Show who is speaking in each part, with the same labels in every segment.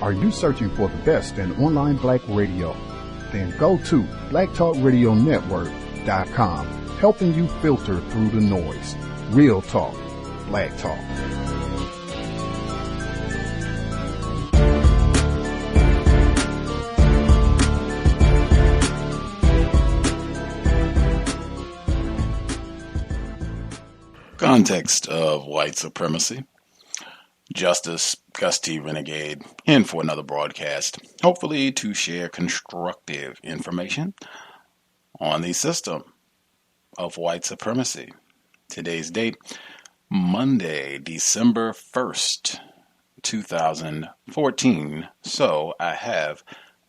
Speaker 1: Are you searching for the best in online black radio? Then go to blacktalkradionetwork.com, helping you filter through the noise. Real talk, black talk.
Speaker 2: Context of White Supremacy. Justice Gus T Renegade in for another broadcast, hopefully to share constructive information on the system of white supremacy. Today's date, Monday, December 1st, 2014. So I have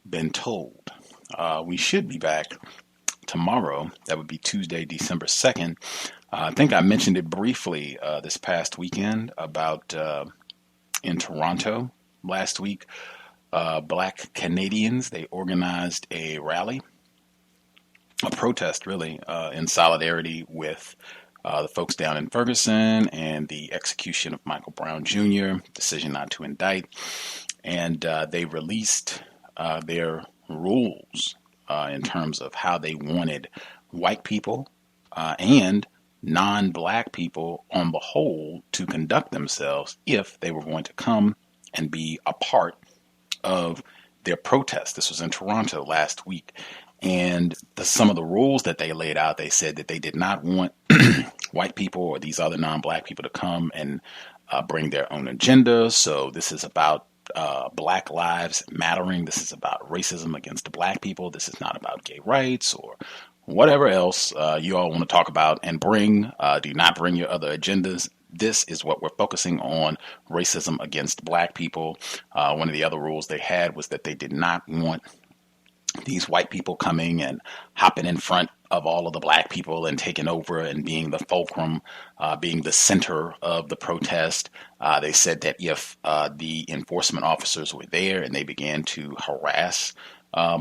Speaker 2: been told. We should be back tomorrow. That would be Tuesday, December 2nd. I think I mentioned it briefly this past weekend about in Toronto last week. Black Canadians, they organized a rally, a protest really, in solidarity with the folks down in Ferguson and the execution of Michael Brown Jr., decision not to indict. And they released their rules in terms of how they wanted white people and non-black people on the whole to conduct themselves if they were going to come and be a part of their protest. This was in Toronto last week. And some of the rules that they laid out, they said that they did not want white people or these other non-black people to come and bring their own agenda. So this is about Black Lives Mattering. This is about racism against black people. This is not about gay rights or whatever else you all want to talk about and bring. Do not bring your other agendas. This is what we're focusing on, racism against black people. One of the other rules they had was that they did not want these white people coming and hopping in front of all of the black people and taking over and being the fulcrum, being the center of the protest. They said that if the enforcement officers were there and they began to harass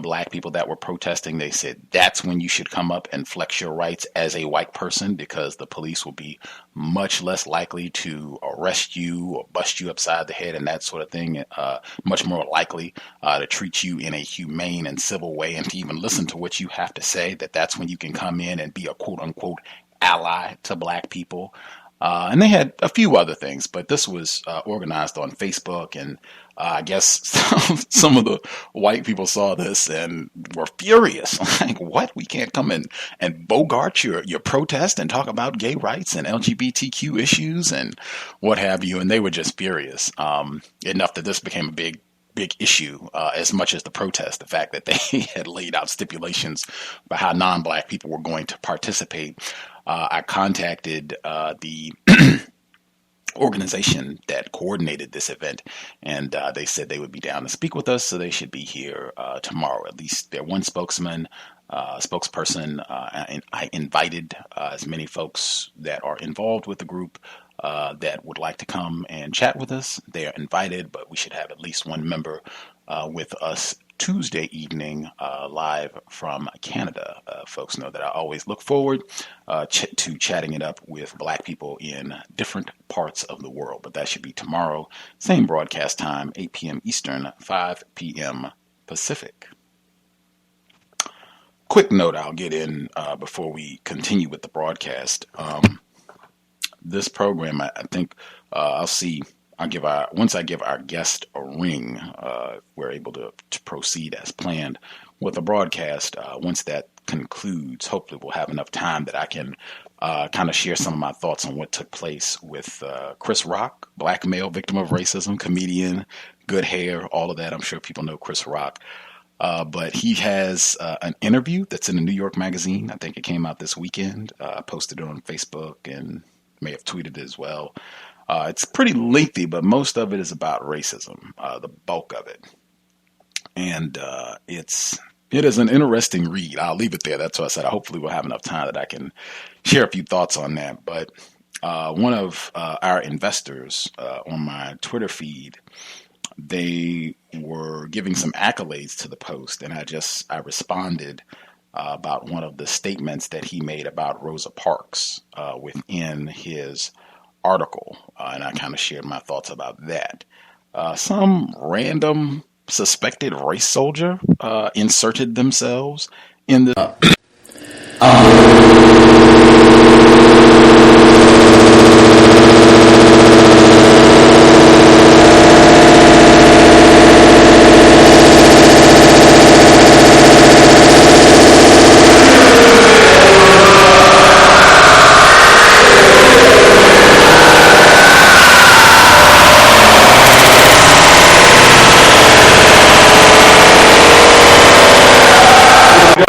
Speaker 2: black people that were protesting, they said that's when you should come up and flex your rights as a white person, because the police will be much less likely to arrest you or bust you upside the head and that sort of thing, much more likely to treat you in a humane and civil way and to even listen to what you have to say, that's when you can come in and be a quote unquote ally to black people. And they had a few other things, but this was organized on Facebook, and I guess some of the white people saw this and were furious. Like, what? We can't come in and bogart your protest and talk about gay rights and LGBTQ issues and what have you. And they were just furious, enough that this became a big issue, as much as the protest, the fact that they had laid out stipulations about how non-black people were going to participate. I contacted the organization that coordinated this event, and they said they would be down to speak with us, so they should be here tomorrow. At least their one spokesperson. And I invited as many folks that are involved with the group that would like to come and chat with us. They are invited, but we should have at least one member with us Tuesday evening, live from Canada. Folks know that I always look forward to chatting it up with black people in different parts of the world, but that should be tomorrow. Same broadcast time, 8 p.m. Eastern, 5 p.m. Pacific. Quick note I'll get in before we continue with the broadcast. This program, I think once I give our guest a ring, we're able to proceed as planned with the broadcast. Once that concludes, hopefully we'll have enough time that I can kind of share some of my thoughts on what took place with Chris Rock, black male victim of racism, comedian, good hair, all of that. I'm sure people know Chris Rock. But he has an interview that's in the New York Magazine. I think it came out this weekend. I posted it on Facebook and may have tweeted it as well. It's pretty lengthy, but most of it is about racism, the bulk of it. And it is an interesting read. I'll leave it there. That's why I said hopefully we'll have enough time that I can share a few thoughts on that. But one of our investors on my Twitter feed, they were giving some accolades to the post, and I responded about one of the statements that he made about Rosa Parks within his article, and I kind of shared my thoughts about that. Some random suspected race soldier inserted themselves in the.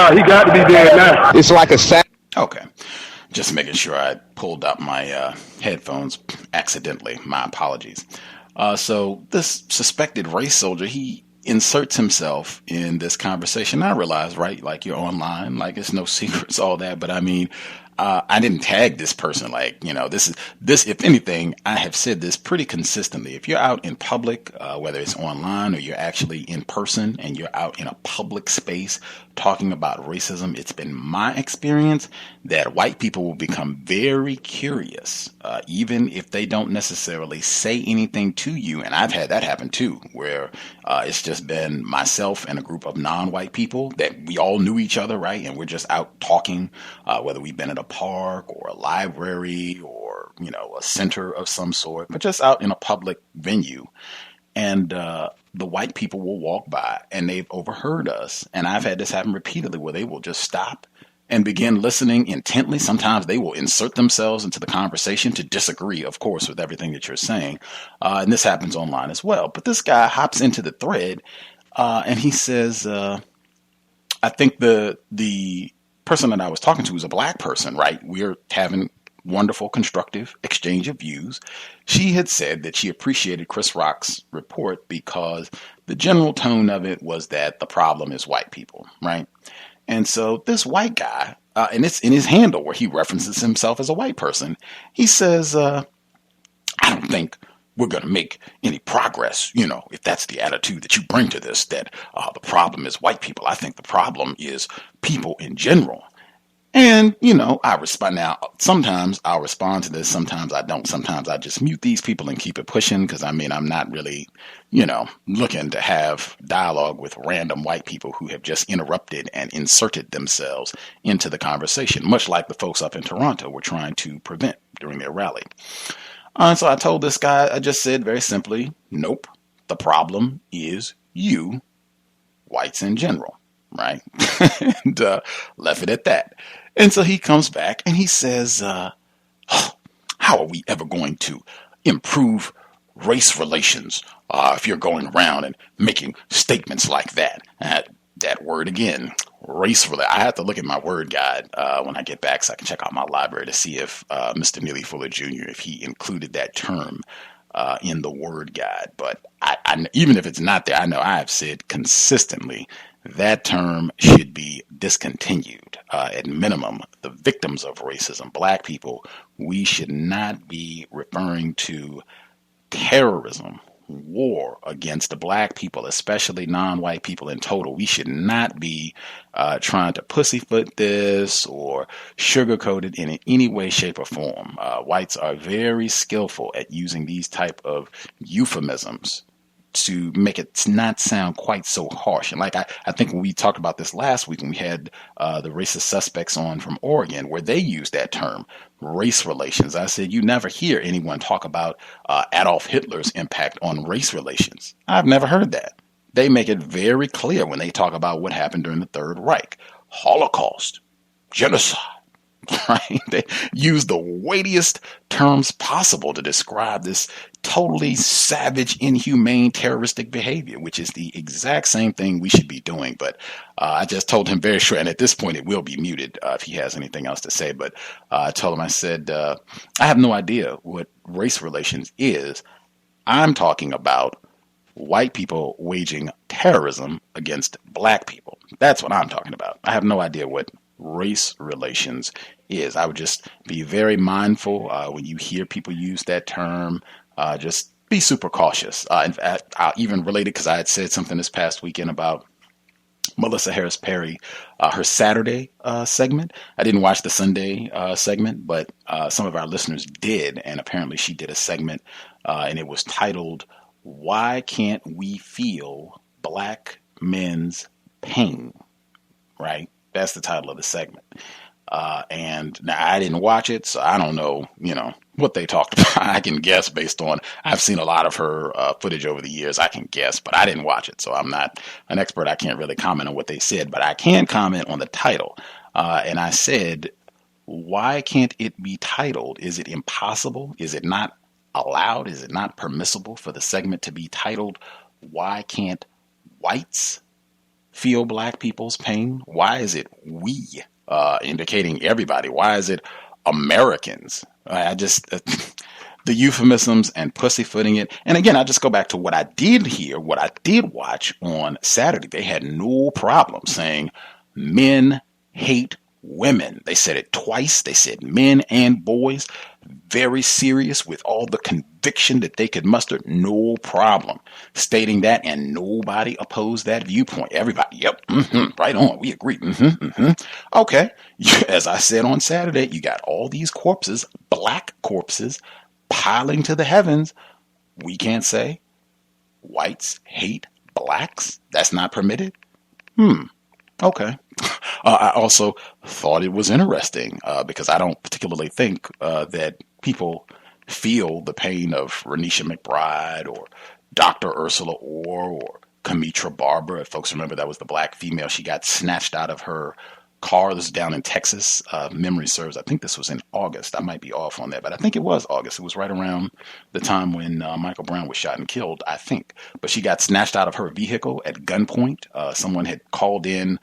Speaker 3: He got to be dead now.
Speaker 1: It's like a
Speaker 2: Okay. Just making sure I pulled up my headphones accidentally. My apologies. So this suspected race soldier, he inserts himself in this conversation. I realize, right? Like you're online, like it's no secrets, all that. But I mean, I didn't tag this person. Like, this. If anything, I have said this pretty consistently. If you're out in public, whether it's online or you're actually in person, and you're out in a public space talking about racism, it's been my experience that white people will become very curious, even if they don't necessarily say anything to you. And I've had that happen too, where it's just been myself and a group of non-white people that we all knew each other, right? And we're just out talking, whether we've been at a park or a library or, a center of some sort, but just out in a public venue. And the white people will walk by and they've overheard us. And I've had this happen repeatedly where they will just stop and begin listening intently. Sometimes they will insert themselves into the conversation to disagree, of course, with everything that you're saying. And this happens online as well. But this guy hops into the thread and he says, I think the person that I was talking to was a black person, right? We're having wonderful, constructive exchange of views. She had said that she appreciated Chris Rock's report because the general tone of it was that the problem is white people, right? And so this white guy, and it's in his handle where he references himself as a white person, he says, I don't think we're going to make any progress, if that's the attitude that you bring to this, that the problem is white people. I think the problem is people in general. And, I respond now. Sometimes I'll respond to this. Sometimes I don't. Sometimes I just mute these people and keep it pushing because, I'm not really, looking to have dialogue with random white people who have just interrupted and inserted themselves into the conversation, much like the folks up in Toronto were trying to prevent during their rally. So I told this guy, I just said very simply, nope, the problem is you, whites in general. Right? And left it at that. And so he comes back and he says, how are we ever going to improve race relations if you're going around and making statements like that? That word again, race relations. I have to look at my word guide when I get back so I can check out my library to see if Mr. Neely Fuller Jr., if he included that term in the word guide. But I even if it's not there, I know I have said consistently that term should be discontinued. At minimum, the victims of racism, black people, we should not be referring to terrorism, war against the black people, especially non-white people in total. We should not be trying to pussyfoot this or sugarcoat it in any way, shape, or form. Whites are very skillful at using these type of euphemisms to make it not sound quite so harsh. And like I think when we talked about this last week when we had the racist suspects on from Oregon, where they used that term, race relations, I said, you never hear anyone talk about Adolf Hitler's impact on race relations. I've never heard that. They make it very clear when they talk about what happened during the Third Reich, Holocaust, genocide. Right? They use the weightiest terms possible to describe this totally savage, inhumane, terroristic behavior, which is the exact same thing we should be doing. But I just told him very short, and at this point it will be muted if he has anything else to say. But I told him, I said, I have no idea what race relations is. I'm talking about white people waging terrorism against black people. That's what I'm talking about. I have no idea what race relations is. I would just be very mindful when you hear people use that term. Just be super cautious. In fact, I'll even relate it because I had said something this past weekend about Melissa Harris Perry, her Saturday segment. I didn't watch the Sunday segment, but some of our listeners did, and apparently she did a segment, and it was titled, "Why Can't We Feel Black Men's Pain, right? That's the title of the segment. And now I didn't watch it, so I don't know, what they talked about. I can guess based on, I've seen a lot of her footage over the years. I can guess, but I didn't watch it, so I'm not an expert. I can't really comment on what they said, but I can comment on the title. And I said, why can't it be titled? Is it impossible? Is it not allowed? Is it not permissible for the segment to be titled, Why Can't Whites Feel Black People's Pain? Why is it we? Indicating everybody. Why is it Americans? I just, the euphemisms and pussyfooting it. And again, I just go back to what I did hear, what I did watch on Saturday. They had no problem saying men hate women. They said it twice. They said men and boys. Very serious with all the conviction that they could muster. No problem stating that, and nobody opposed that viewpoint. Everybody, yep, right on. We agree. Okay. As I said on Saturday, you got all these corpses, black corpses, piling to the heavens. We can't say whites hate blacks. That's not permitted. Okay. I also thought it was interesting because I don't particularly think that people feel the pain of Renisha McBride or Dr. Ursula Orr or Kamitra Barber. If folks remember, that was the black female. She got snatched out of her car. This is down in Texas. Memory serves. I think this was in August. I might be off on that, but I think it was August. It was right around the time when Michael Brown was shot and killed, I think. But she got snatched out of her vehicle at gunpoint. Someone had called in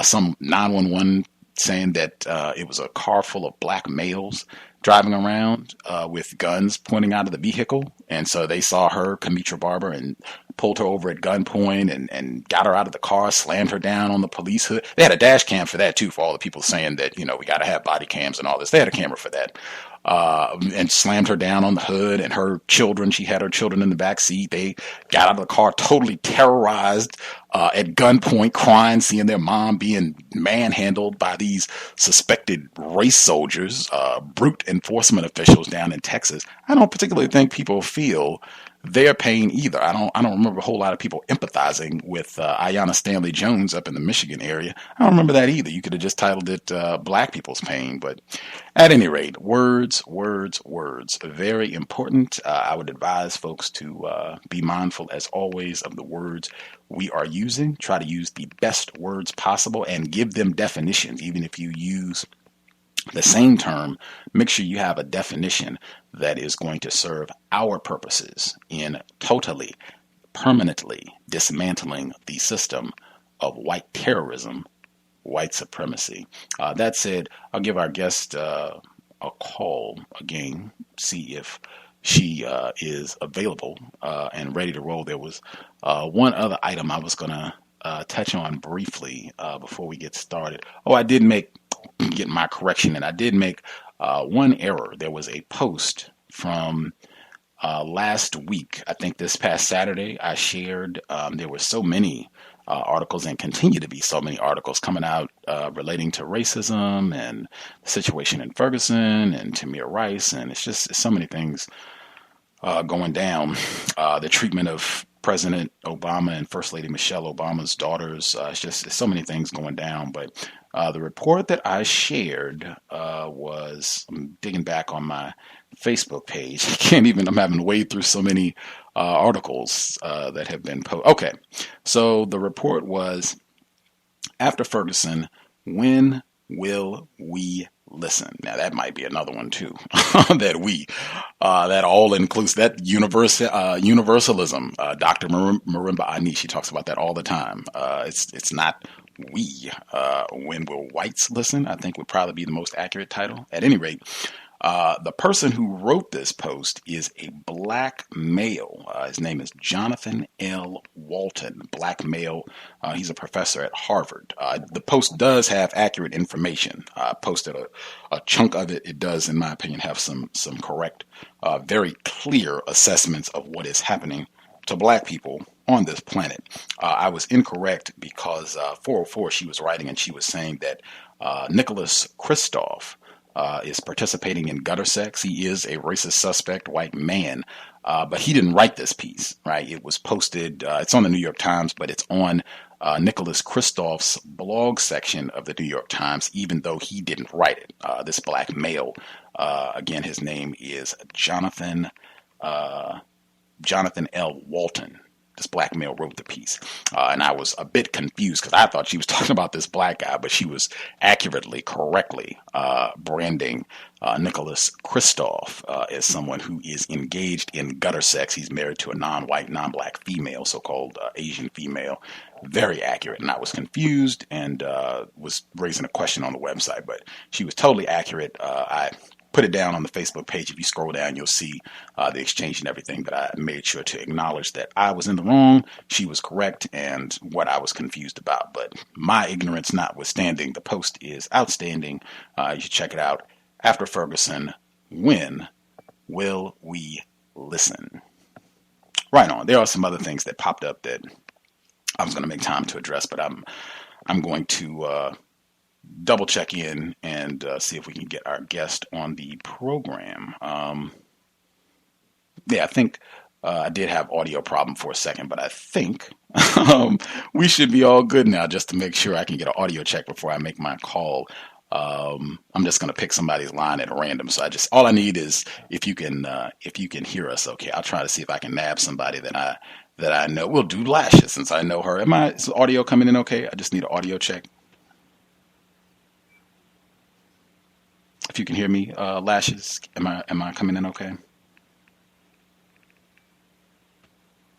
Speaker 2: some 911 saying that it was a car full of black males driving around with guns pointing out of the vehicle. And so they saw her, Kamitra Barber, and pulled her over at gunpoint and got her out of the car, slammed her down on the police hood. They had a dash cam for that, too, for all the people saying that, we got to have body cams and all this. They had a camera for that. And slammed her down on the hood, and her children, she had her children in the back seat. They got out of the car totally terrorized at gunpoint, crying, seeing their mom being manhandled by these suspected race soldiers, brute enforcement officials down in Texas. I don't particularly think people feel their pain either. I don't remember a whole lot of people empathizing with Ayanna Stanley Jones up in the Michigan area. I don't remember that either. You could have just titled it Black People's Pain. But at any rate, words, very important. I would advise folks to be mindful, as always, of the words we are using. Try to use the best words possible and give them definitions. Even if you use the same term, make sure you have a definition that is going to serve our purposes in totally, permanently dismantling the system of white terrorism, white supremacy. That said, I'll give our guest a call again, see if she is available and ready to roll. There was one other item I was going to touch on briefly before we get started. Oh, I did get my correction, and I did make one error. There was a post from last week. I think this past Saturday I shared. There were so many articles, and continue to be so many articles coming out relating to racism and the situation in Ferguson and Tamir Rice, and it's so many things going down. The treatment of President Obama and First Lady Michelle Obama's daughters. It's so many things going down. But the report that I shared was, I'm digging back on my Facebook page. I'm having to wade through so many articles that have been posted. Okay, so the report was, after Ferguson, when will we listen? Now that might be another one too. That all includes that universalism. Dr. Marimba Ani, she talks about that all the time. It's not we. When will whites listen? I think would probably be the most accurate title. At any rate, the person who wrote this post is a black male. His name is Jonathan L. Walton, black male. He's a professor at Harvard. The post does have accurate information. I posted a chunk of it. It does, in my opinion, have some correct, very clear assessments of what is happening to black people on this planet. I was incorrect because 404, she was writing and she was saying that Nicholas Kristof, is participating in gutter sex. He is a racist suspect, white man. But he didn't write this piece, right? It was posted, it's on the New York Times, but it's on Nicholas Kristof's blog section of the New York Times, even though he didn't write it. This black male, again, his name is Jonathan L. Walton. This black male wrote the piece. And I was a bit confused because I thought she was talking about this black guy, but she was correctly branding Nicholas Kristof as someone who is engaged in gutter sex. He's married to a non-white, non-black female, so-called Asian female. Very accurate. And I was confused and was raising a question on the website, but she was totally accurate. I put it down on the Facebook page. If you scroll down, you'll see the exchange and everything, but I made sure to acknowledge that I was in the wrong, she was correct, and what I was confused about. But my ignorance notwithstanding, the post is outstanding. You should check it out. After Ferguson, when will we listen? Right on. There are some other things that popped up that I was going to make time to address, but I'm going to double check in and see if we can get our guest on the program. I think I did have audio problem for a second, but I think we should be all good now, just to make sure I can get an audio check before I make my call. I'm just going to pick somebody's line at random. So all I need is if you can hear us. Okay. I'll try to see if I can nab somebody that I know. We'll do Lashes since I know her. Is audio coming in okay? I just need an audio check. If you can hear me, Lashes, am I coming in okay?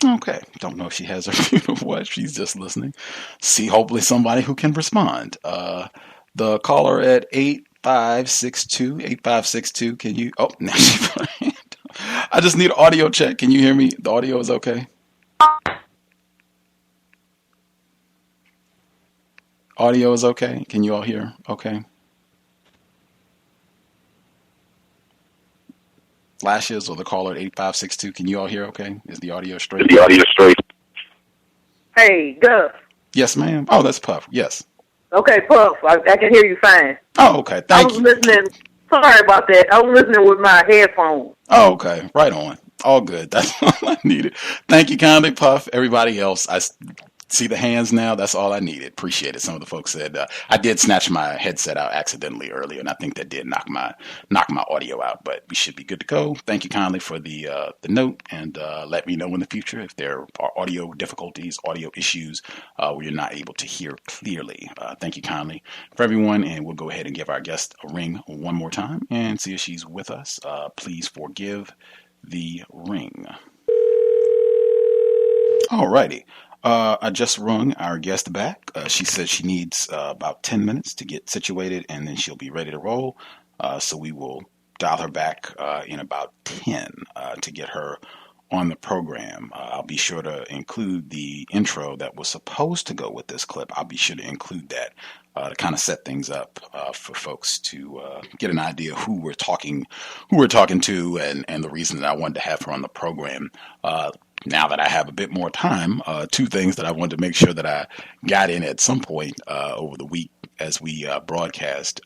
Speaker 2: Okay. Don't know if she has her view of what. She's just listening. See, hopefully somebody who can respond. The caller at 8562, can you? Oh, now she put her hand up. I just need an audio check. Can you hear me? The audio is okay. Audio is okay. Can you all hear? Okay. Lashes or the caller at 8562, can you all hear okay? Is the audio straight?
Speaker 3: The audio straight.
Speaker 4: Hey, Gus.
Speaker 2: Yes, ma'am. Oh, that's Puff. Yes.
Speaker 4: Okay, Puff. I can hear you fine.
Speaker 2: Oh, okay. Thank you.
Speaker 4: I was listening. Sorry about that. I was listening with my headphones.
Speaker 2: Oh, okay. Right on. All good. That's all I needed. Thank you kindly, Puff. Everybody else, I see the hands now. That's all I needed. Appreciate it. Some of the folks said I did snatch my headset out accidentally earlier, and I think that did knock my audio out. But we should be good to go. Thank you kindly for the note, and let me know in the future if there are audio difficulties, audio issues where you're not able to hear clearly. Thank you kindly for everyone, and we'll go ahead and give our guest a ring one more time and see if she's with us. Please forgive the ring. Alrighty. I just rung our guest back. She said she needs about 10 minutes to get situated, and then she'll be ready to roll. So we will dial her back in about 10 to get her on the program. I'll be sure to include the intro that was supposed to go with this clip. I'll be sure to include that to kind of set things up for folks to get an idea who we're talking to, and the reason that I wanted to have her on the program. Now that I have a bit more time, two things that I wanted to make sure that I got in at some point over the week as we broadcast.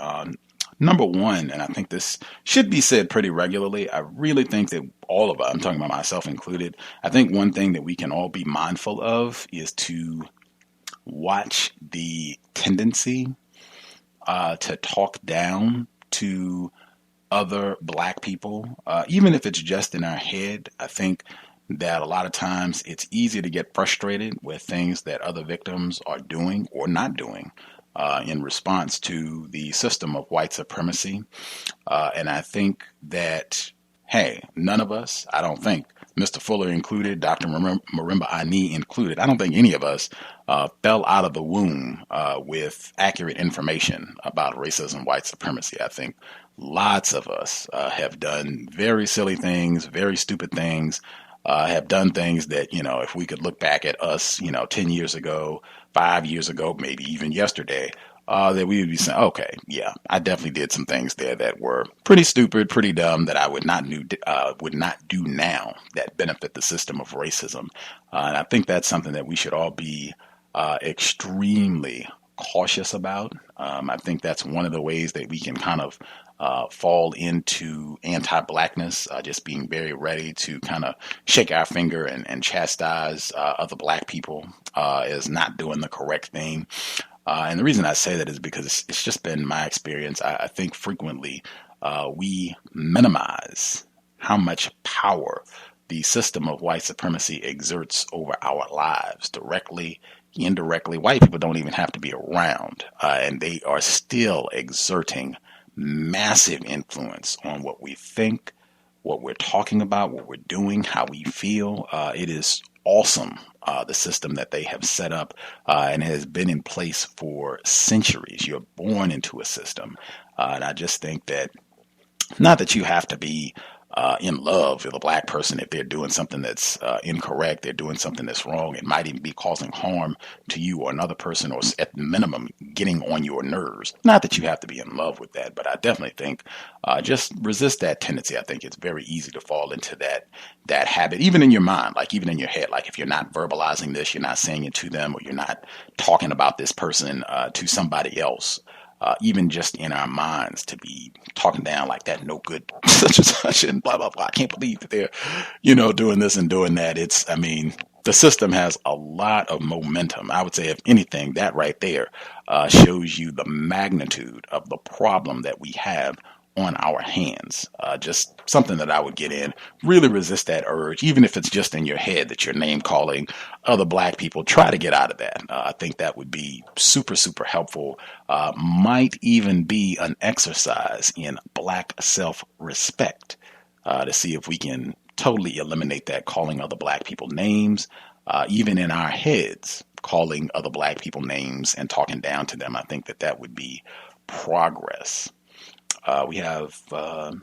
Speaker 2: Number one, and I think this should be said pretty regularly, I really think that all of us, I'm talking about myself included, I think one thing that we can all be mindful of is to watch the tendency to talk down to other Black people, even if it's just in our head. I think that a lot of times it's easy to get frustrated with things that other victims are doing or not doing in response to the system of white supremacy. And I think that, hey, none of us, I don't think, Mr. Fuller included, Dr. Marimba Ani included, I don't think any of us fell out of the womb with accurate information about racism, white supremacy. I think lots of us have done very silly things, very stupid things, have done things that, if we could look back at us, 10 years ago, 5 years ago, maybe even yesterday, that we would be saying, okay, yeah, I definitely did some things there that were pretty stupid, pretty dumb, that I would not do now that benefit the system of racism. And I think that's something that we should all be extremely cautious about. I think that's one of the ways that we can kind of fall into anti-blackness, just being very ready to kind of shake our finger and chastise other black people is not doing the correct thing. And the reason I say that is because it's just been my experience. I think frequently we minimize how much power the system of white supremacy exerts over our lives, directly, indirectly. White people don't even have to be around, and they are still exerting massive influence on what we think, what we're talking about, what we're doing, how we feel. It is awesome, the system that they have set up, and has been in place for centuries. You're born into a system. And I just think that, not that you have to be in love with a black person if they're doing something that's incorrect, they're doing something that's wrong. It might even be causing harm to you or another person, or at minimum getting on your nerves. Not that you have to be in love with that, but I definitely think just resist that tendency. I think it's very easy to fall into that habit, even in your mind, like even in your head. Like if you're not verbalizing this, you're not saying it to them, or you're not talking about this person to somebody else. Even just in our minds, to be talking down like that, no good, such and such, and blah, blah, blah. I can't believe that they're, doing this and doing that. The system has a lot of momentum. I would say, if anything, that right there shows you the magnitude of the problem that we have on our hands. Just something that I would get in. Really resist that urge, even if it's just in your head that you're name calling other black people. Try to get out of that. I think that would be super, super helpful. Might even be an exercise in black self-respect to see if we can totally eliminate that calling other black people names, even in our heads, calling other black people names and talking down to them. I think that would be progress. We have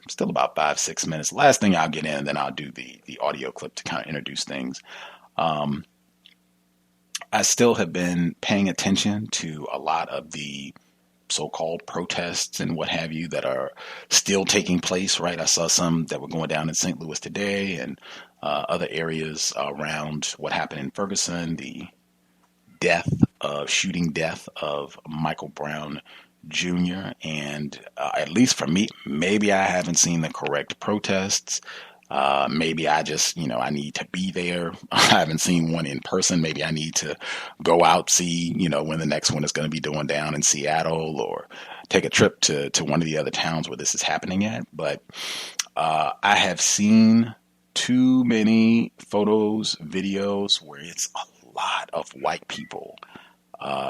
Speaker 2: still about 5-6 minutes. Last thing I'll get in, and then I'll do the audio clip to kind of introduce things. I still have been paying attention to a lot of the so-called protests and what have you that are still taking place, right? I saw some that were going down in St. Louis today, and other areas around what happened in Ferguson, the shooting death of Michael Brown Jr. And at least for me, maybe I haven't seen the correct protests. Maybe I just, I need to be there. I haven't seen one in person. Maybe I need to go out, see, when the next one is going to be going down in Seattle, or take a trip to one of the other towns where this is happening at. But I have seen too many photos, videos where it's a lot of white people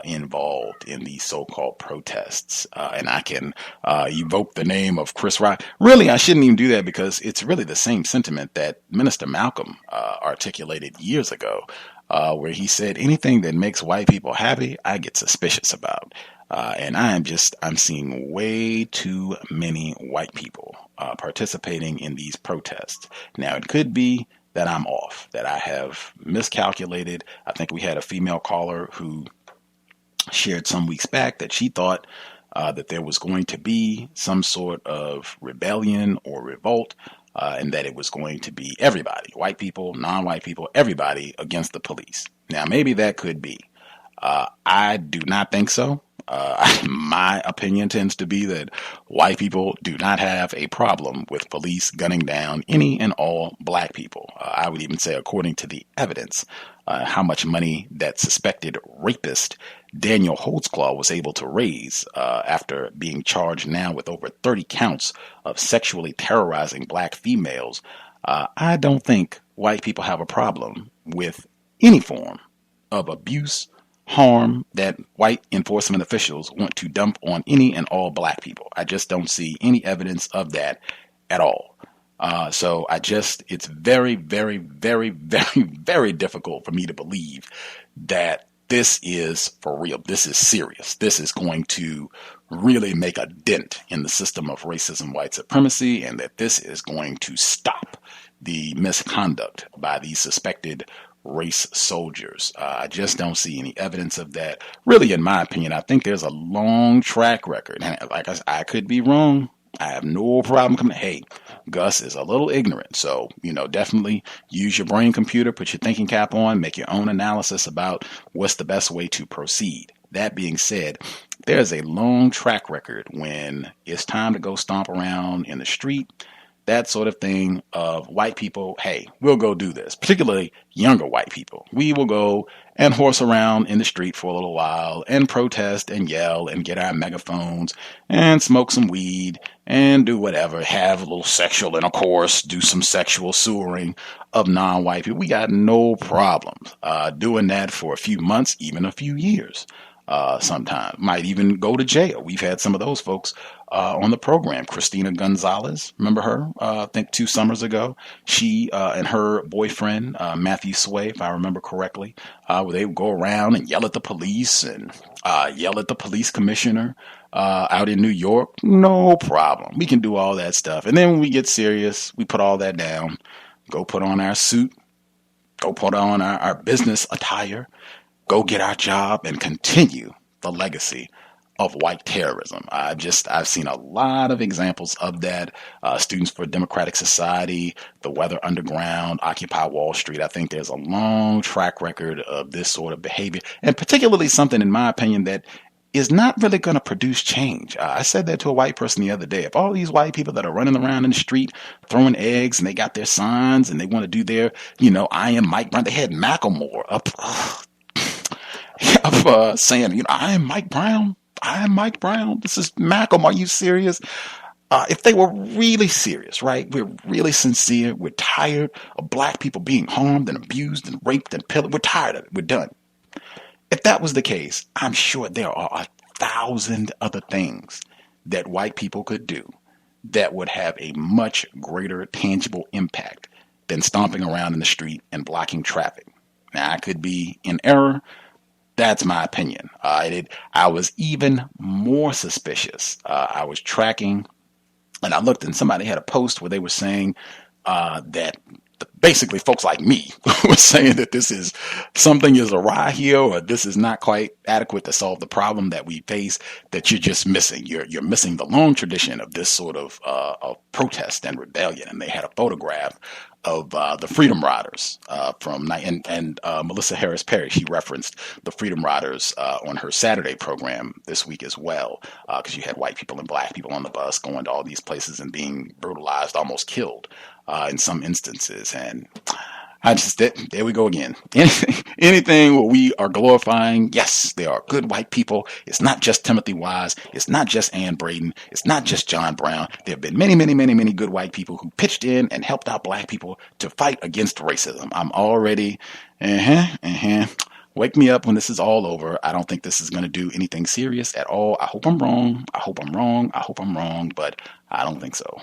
Speaker 2: involved in these so-called protests. And I can evoke the name of Chris Rock. Really, I shouldn't even do that, because it's really the same sentiment that Minister Malcolm articulated years ago, where he said, anything that makes white people happy, I get suspicious about. And I'm seeing way too many white people participating in these protests. Now, it could be that I'm off, that I have miscalculated. I think we had a female caller who shared some weeks back that she thought that there was going to be some sort of rebellion or revolt, and that it was going to be everybody, white people, non-white people, everybody against the police. Now, maybe that could be. I do not think so. My opinion tends to be that white people do not have a problem with police gunning down any and all black people. I would even say, according to the evidence, how much money that suspected rapist Daniel Holtzclaw was able to raise after being charged now with over 30 counts of sexually terrorizing black females. I don't think white people have a problem with any form of abuse, harm that white enforcement officials want to dump on any and all black people. I just don't see any evidence of that at all. So it's very, very, very, very, very difficult for me to believe that this is for real. This is serious. This is going to really make a dent in the system of racism, white supremacy, and that this is going to stop the misconduct by these suspected race soldiers. I just don't see any evidence of that. Really, in my opinion, I think there's a long track record. And like I could be wrong, I have no problem coming. Hey, Gus is a little ignorant. So, definitely use your brain computer, put your thinking cap on, make your own analysis about what's the best way to proceed. That being said, there's a long track record when it's time to go stomp around in the street, that sort of thing, of white people, hey, we'll go do this, particularly younger white people. We will go and horse around in the street for a little while and protest and yell and get our megaphones and smoke some weed and do whatever, have a little sexual intercourse, do some sexual sewering of non-white people. We got no problems doing that for a few months, even a few years. Sometimes might even go to jail. We've had some of those folks on the program. Christina Gonzalez, remember her? I think 2 summers ago, she and her boyfriend Matthew Sway, if I remember correctly, where they would go around and yell at the police and yell at the police commissioner out in New York. No problem. We can do all that stuff. And then when we get serious, we put all that down, go put on our suit, go put on our business attire, go get our job and continue the legacy of white terrorism. I've seen a lot of examples of that. Students for Democratic Society, the Weather Underground, Occupy Wall Street. I think there's a long track record of this sort of behavior, and particularly something, in my opinion, that is not really going to produce change. I said that to a white person the other day. If all these white people that are running around in the street throwing eggs and they got their signs and they want to do their, I am Mike Brown. They had Macklemore up saying, I am Mike Brown. I am Mike Brown. This is Malcolm. Are you serious? If they were really serious, right? We're really sincere. We're tired of black people being harmed and abused and raped and pillared. We're tired of it. We're done. If that was the case, I'm sure there are 1,000 other things that white people could do that would have a much greater tangible impact than stomping around in the street and blocking traffic. Now, I could be in error. That's my opinion. I was even more suspicious. I was tracking, and I looked, and somebody had a post where they were saying that basically folks like me were saying that something is awry here, or this is not quite adequate to solve the problem that we face, that you're just missing. You're missing the long tradition of this sort of protest and rebellion. And they had a photograph of the Freedom Riders and Melissa Harris Perry. She referenced the Freedom Riders on her Saturday program this week as well, because you had white people and black people on the bus going to all these places and being brutalized, almost killed in some instances. And there we go again. Anything where we are glorifying, yes, there are good white people. It's not just Timothy Wise. It's not just Ann Braden. It's not just John Brown. There have been many, many, many, many good white people who pitched in and helped out black people to fight against racism. I'm already, wake me up when this is all over. I don't think this is going to do anything serious at all. I hope I'm wrong. I hope I'm wrong, but I don't think so.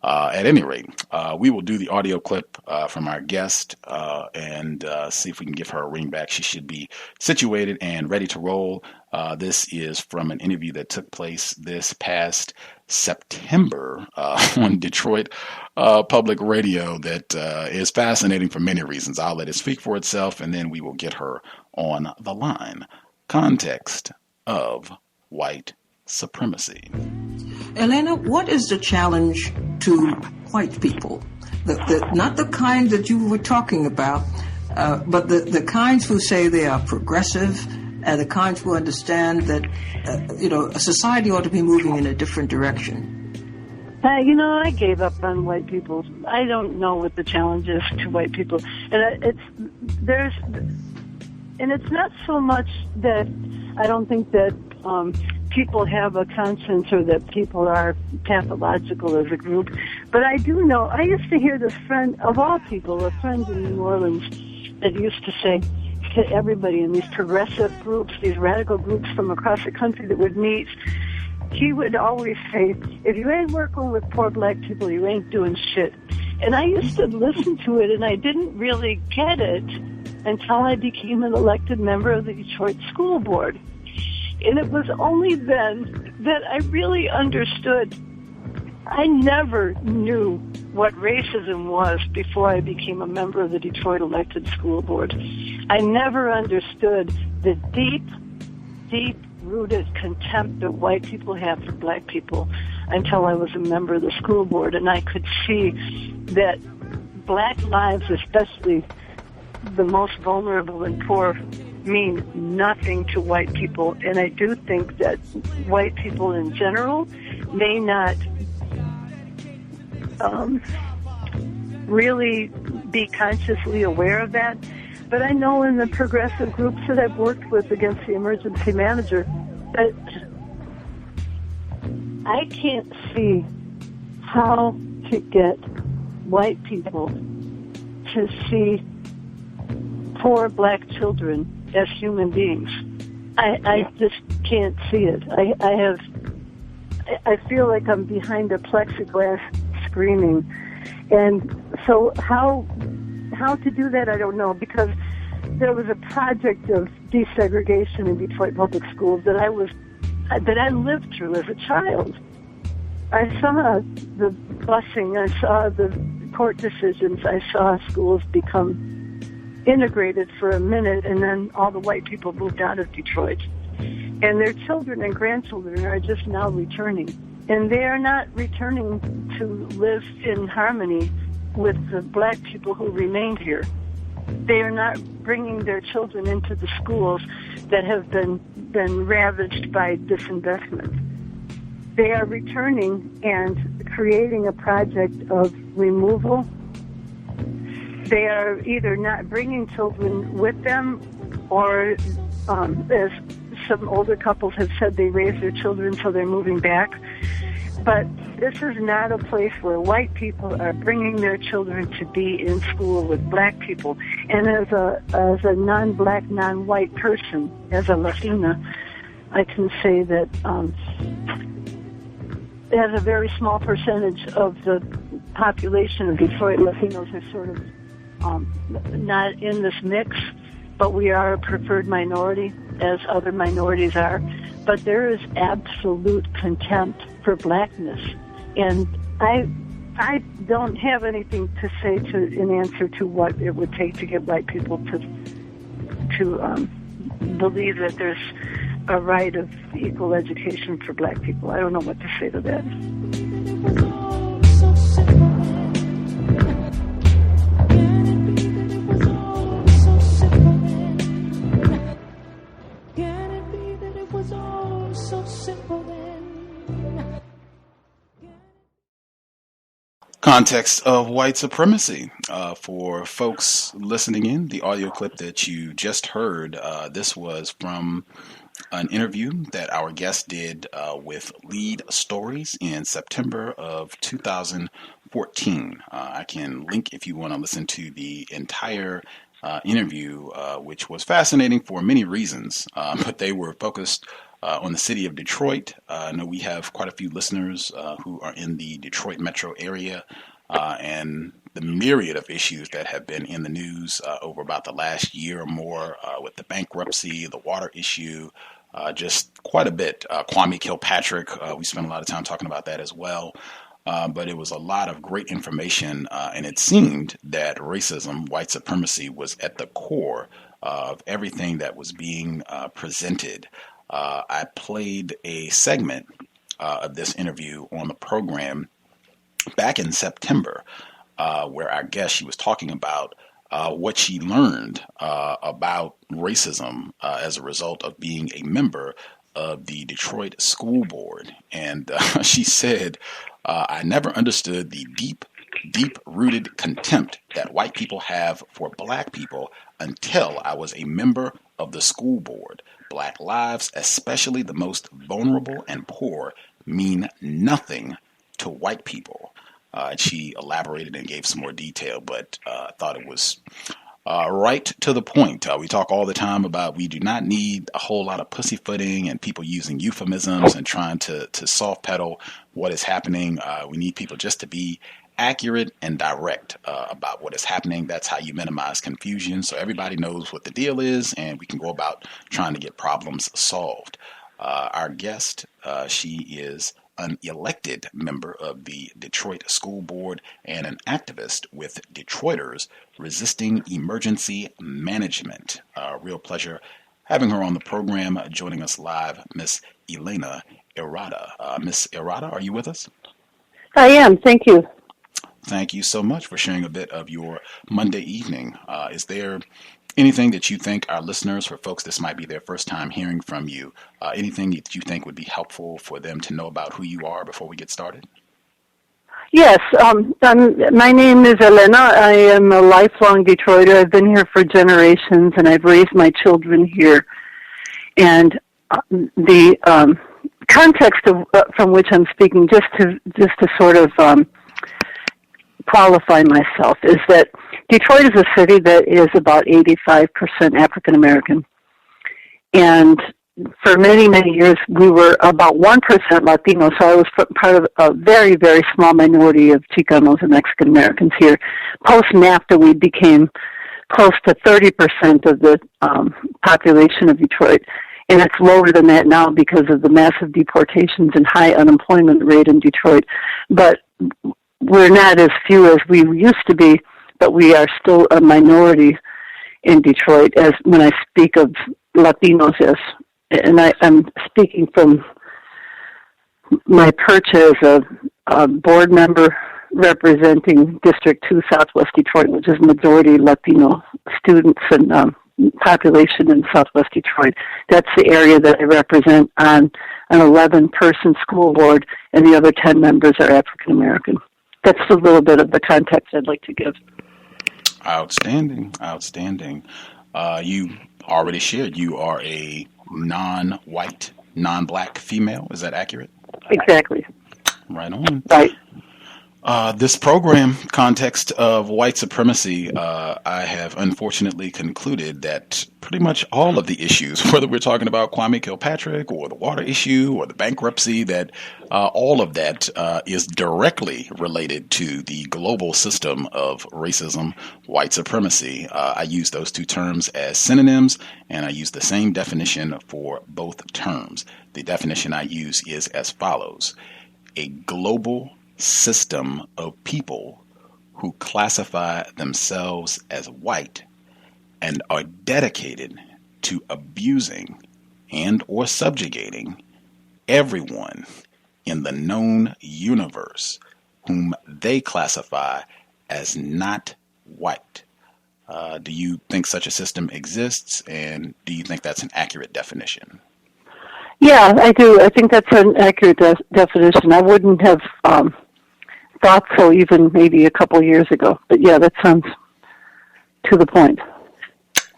Speaker 2: At any rate, we will do the audio clip from our guest and see if we can give her a ring back. She should be situated and ready to roll. This is from an interview that took place this past September on Detroit Public Radio that is fascinating for many reasons. I'll let it speak for itself, and then we will get her on the line. Context of White Supremacy.
Speaker 5: Elena, what is the challenge to white people? Not the kind that you were talking about, but the kinds who say they are progressive, and the kinds who understand that, a society ought to be moving in a different direction.
Speaker 6: I gave up on white people. I don't know what the challenge is to white people, and it's not so much that I don't think that people have a conscience or that people are pathological as a group. But I do know, I used to hear this friend, of all people, a friend in New Orleans that used to say to everybody in these progressive groups, these radical groups from across the country that would meet, he would always say, if you ain't working with poor black people, you ain't doing shit. And I used to listen to it, and I didn't really get it until I became an elected member of the Detroit School Board. And it was only then that I really understood. I never knew what racism was before I became a member of the Detroit Elected School Board. I never understood the deep, deep-rooted contempt that white people have for black people. until I was a member of the school board, and I could see that black lives, especially the most vulnerable and poor, mean nothing to white people. And I do think that white people in general may not really be consciously aware of that. But I know in the progressive groups that I've worked with against the emergency manager that I can't see how to get white people to see poor black children as human beings. I just can't see it. I feel like I'm behind a plexiglass screaming. And so how to do that, I don't know, because there was a project of desegregation in Detroit public schools that I lived through as a child. I saw the busing, I saw the court decisions, I saw schools become integrated for a minute, and then all the white people moved out of Detroit. And their children and grandchildren are just now returning. And they are not returning to live in harmony with the black people who remained here. They are not bringing their children into the schools that have been ravaged by disinvestment. They are returning and creating a project of removal. They are either not bringing children with them, or as some older couples have said, they raise their children so they're moving back. But this is not a place where white people are bringing their children to be in school with black people. And as a non-black, non-white person, as a Latina, I can say that as a very small percentage of the population of Detroit, Latinos are sort of not in this mix, but we are a preferred minority, as other minorities are. But there is absolute contempt for blackness, and I don't have anything to say in answer to what it would take to get white people to believe that there's a right of equal education for black people. I don't know what to say to that.
Speaker 2: Context of White Supremacy. For folks listening in, the audio clip that you just heard, this was from an interview that our guest did with Leid Stories in September of 2014. I can link if you want to listen to the entire interview, which was fascinating for many reasons, but they were focused on the city of Detroit. I know we have quite a few listeners who are in the Detroit metro area, and the myriad of issues that have been in the news over about the last year or more, with the bankruptcy, the water issue, just quite a bit. Kwame Kilpatrick, we spent a lot of time talking about that as well. But it was a lot of great information, and it seemed that racism, white supremacy, was at the core of everything that was being presented. I played a segment of this interview on the program back in September, where our guest, she was talking about what she learned about racism as a result of being a member of the Detroit School Board. And she said, I never understood the deep-rooted contempt that white people have for black people until I was a member of the school board. Black lives, especially the most vulnerable and poor, mean nothing to white people. She elaborated and gave some more detail, but I thought it was right to the point. We talk all the time about we do not need a whole lot of pussyfooting and people using euphemisms and trying to soft pedal what is happening. We need people just to be accurate and direct about what is happening. That's how you minimize confusion, so everybody knows what the deal is and we can go about trying to get problems solved. Our guest, she is an elected member of the Detroit School Board and an activist with Detroiters Resisting Emergency Management. Real pleasure having her on the program. Joining us live, Miss Elena Herrada. Miss Herrada, are you with us?
Speaker 6: I am. Thank you.
Speaker 2: Thank you so much for sharing a bit of your Monday evening. Is there anything that you think our listeners, for folks this might be their first time hearing from you, anything that you think would be helpful for them to know about who you are before we get started?
Speaker 6: Yes, my name is Elena. I am a lifelong Detroiter. I've been here for generations, and I've raised my children here. And the context from which I'm speaking, just to sort of qualify myself, is that Detroit is a city that is about 85% African American, and for many, many years, we were about 1% Latino, so I was part of a very, very small minority of Chicanos and Mexican Americans here. Post-NAFTA, we became close to 30% of the population of Detroit, and it's lower than that now because of the massive deportations and high unemployment rate in Detroit. But we're not as few as we used to be, but we are still a minority in Detroit, as when I speak of Latinos as. And I'm speaking from my perch as a board member representing District 2 Southwest Detroit, which is majority Latino students and population in Southwest Detroit. That's the area that I represent on an 11-person school board, and the other 10 members are African American. That's a little bit of the context I'd like to give.
Speaker 2: Outstanding, outstanding. You already shared you are a non-white, non-black female. Is that accurate?
Speaker 6: Exactly.
Speaker 2: Right on.
Speaker 6: Right.
Speaker 2: This program, Context of White Supremacy, I have unfortunately concluded that pretty much all of the issues, whether we're talking about Kwame Kilpatrick or the water issue or the bankruptcy, that all of that is directly related to the global system of racism, white supremacy. I use those two terms as synonyms, and I use the same definition for both terms. The definition I use is as follows: a global system of people who classify themselves as white and are dedicated to abusing and or subjugating everyone in the known universe whom they classify as not white. Do you think such a system exists, and do you think that's an accurate definition?
Speaker 6: Yeah, I do. I think that's an accurate definition. I wouldn't have thought so even maybe a couple years ago. But yeah, that sounds to the point.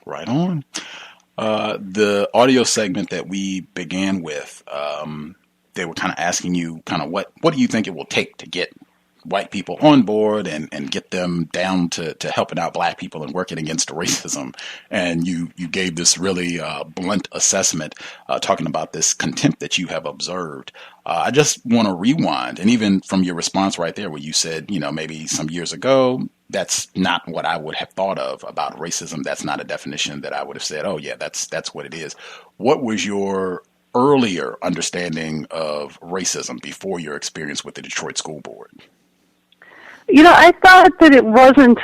Speaker 2: Right on. The audio segment that we began with, they were kind of asking you kind of what do you think it will take to get white people on board and get them down to helping out black people and working against racism. And you gave this really blunt assessment talking about this contempt that you have observed. I just want to rewind, and even from your response right there where you said, maybe some years ago, that's not what I would have thought of about racism. That's not a definition that I would have said, oh yeah, that's what it is. What was your earlier understanding of racism before your experience with the Detroit School Board?
Speaker 6: I thought that it wasn't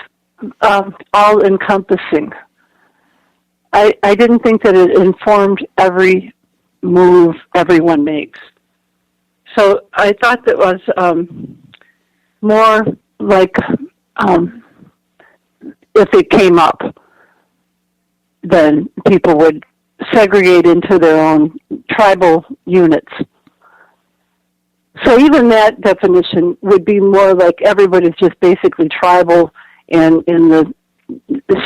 Speaker 6: all-encompassing. I didn't think that it informed every move everyone makes. So I thought that was more like if it came up, then people would segregate into their own tribal units. So even that definition would be more like everybody's just basically tribal and in the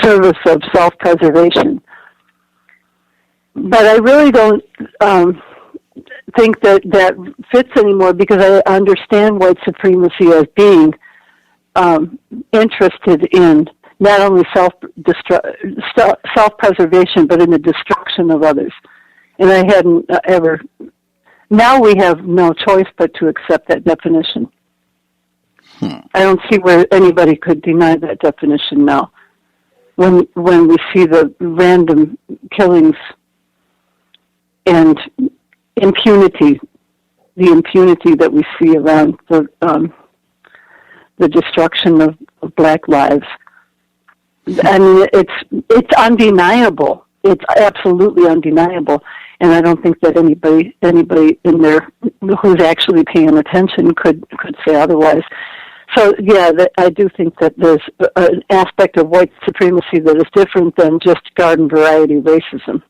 Speaker 6: service of self-preservation. But I really don't think that fits anymore, because I understand white supremacy as being interested in not only self-preservation, but in the destruction of others. And I hadn't ever... Now we have no choice but to accept that definition. I don't see where anybody could deny that definition now. When we see the random killings and impunity, the impunity that we see around the destruction of black lives, I mean, it's undeniable. It's absolutely undeniable. And I don't think that anybody in there who's actually paying attention could say otherwise. So, yeah, I do think that there's an aspect of white supremacy that is different than just garden variety racism.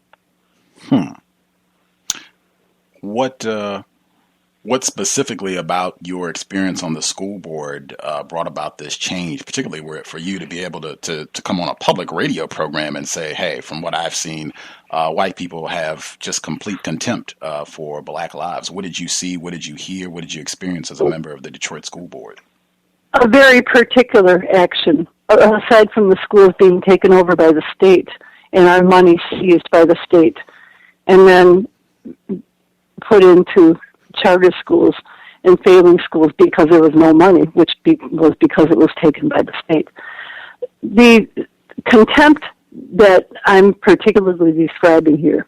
Speaker 2: What specifically about your experience on the school board brought about this change, particularly for you to be able to come on a public radio program and say, hey, from what I've seen, white people have just complete contempt for black lives? What did you see? What did you hear? What did you experience as a member of the Detroit School Board?
Speaker 6: A very particular action, aside from the schools being taken over by the state and our money seized by the state, and then put into charter schools and failing schools because there was no money, which was because it was taken by the state. The contempt that I'm particularly describing here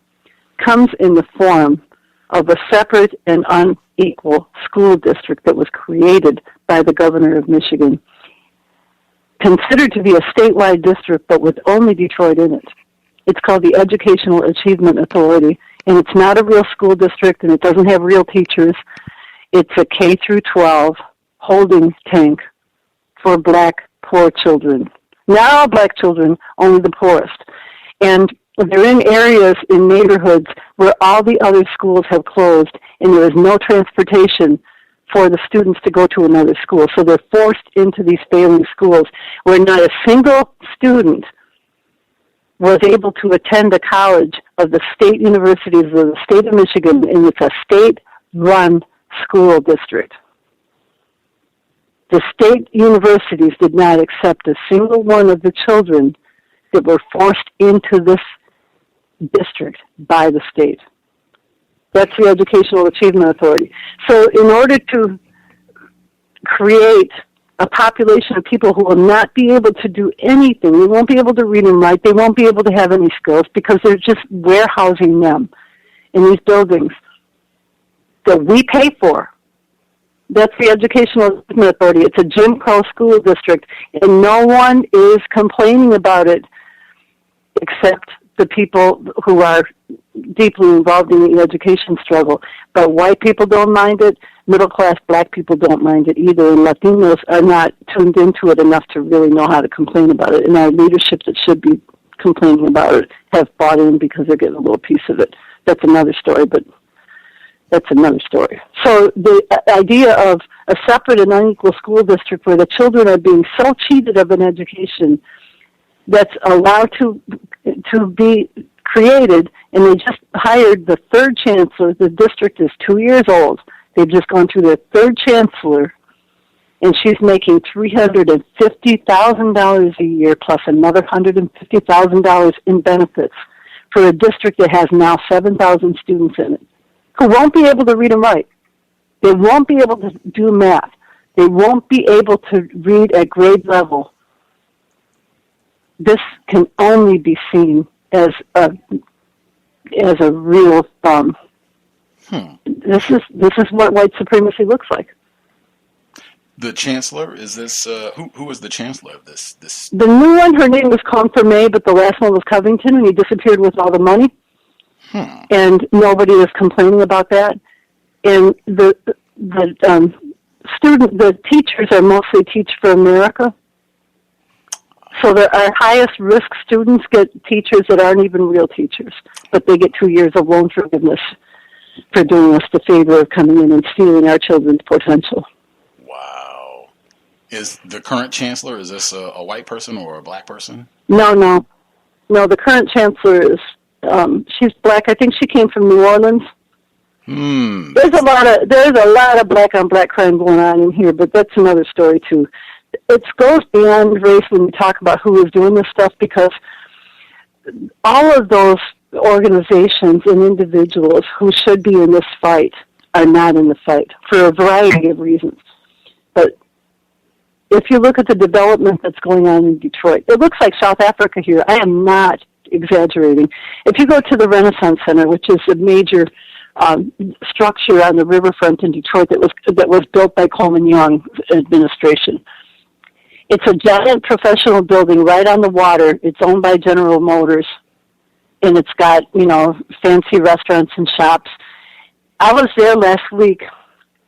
Speaker 6: comes in the form of a separate and unequal school district that was created by the governor of Michigan, considered to be a statewide district, but with only Detroit in it. It's called the Educational Achievement Authority, and it's not a real school district, and it doesn't have real teachers. It's a K through 12 holding tank for black poor children. Not all black children, only the poorest. And they're in areas, in neighborhoods, where all the other schools have closed, and there is no transportation for the students to go to another school. So they're forced into these failing schools where not a single student was able to attend a college of the state universities of the state of Michigan, and it's a state-run school district. The state universities did not accept a single one of the children that were forced into this district by the state. That's the Educational Achievement Authority. So in order to create a population of people who will not be able to do anything, they won't be able to read and write, they won't be able to have any skills because they're just warehousing them in these buildings that we pay for. That's the Educational Achievement Authority. It's a Jim Crow school district, and no one is complaining about it except the people who are deeply involved in the education struggle. But white people don't mind it, middle-class black people don't mind it either, and Latinos are not tuned into it enough to really know how to complain about it, and our leadership that should be complaining about it have bought in because they're getting a little piece of it. That's another story, but that's another story. So the idea of a separate and unequal school district where the children are being so cheated of an education that's allowed to be created, and they just hired the third chancellor. The district is 2 years old. They've just gone through their third chancellor, and she's making $350,000 a year plus another $150,000 in benefits for a district that has now 7,000 students in it who won't be able to read and write. They won't be able to do math. They won't be able to read at grade level. This can only be seen as a real This is what white supremacy looks like.
Speaker 2: The chancellor, is this who is the chancellor of this?
Speaker 6: The new one, her name was Confirmé, but the last one was Covington, and he disappeared with all the money. And nobody is complaining about that. And the teachers are mostly Teach for America. So our highest risk students get teachers that aren't even real teachers, but they get 2 years of loan forgiveness for doing us the favor of coming in and stealing our children's potential.
Speaker 2: Wow. Is the current chancellor, is this a white person or a black person?
Speaker 6: No, the current chancellor is, she's black. I think she came from New Orleans. There's a lot of black on black crime going on in here, but that's another story too. It goes beyond race when we talk about who is doing this stuff, because all of those organizations and individuals who should be in this fight are not in the fight for a variety of reasons. But if you look at the development that's going on in Detroit, it looks like South Africa here. I am not exaggerating. If you go to the Renaissance Center, which is a major structure on the riverfront in Detroit that was built by Coleman Young administration, it's a giant professional building right on the water. It's owned by General Motors. and it's got, fancy restaurants and shops. I was there last week.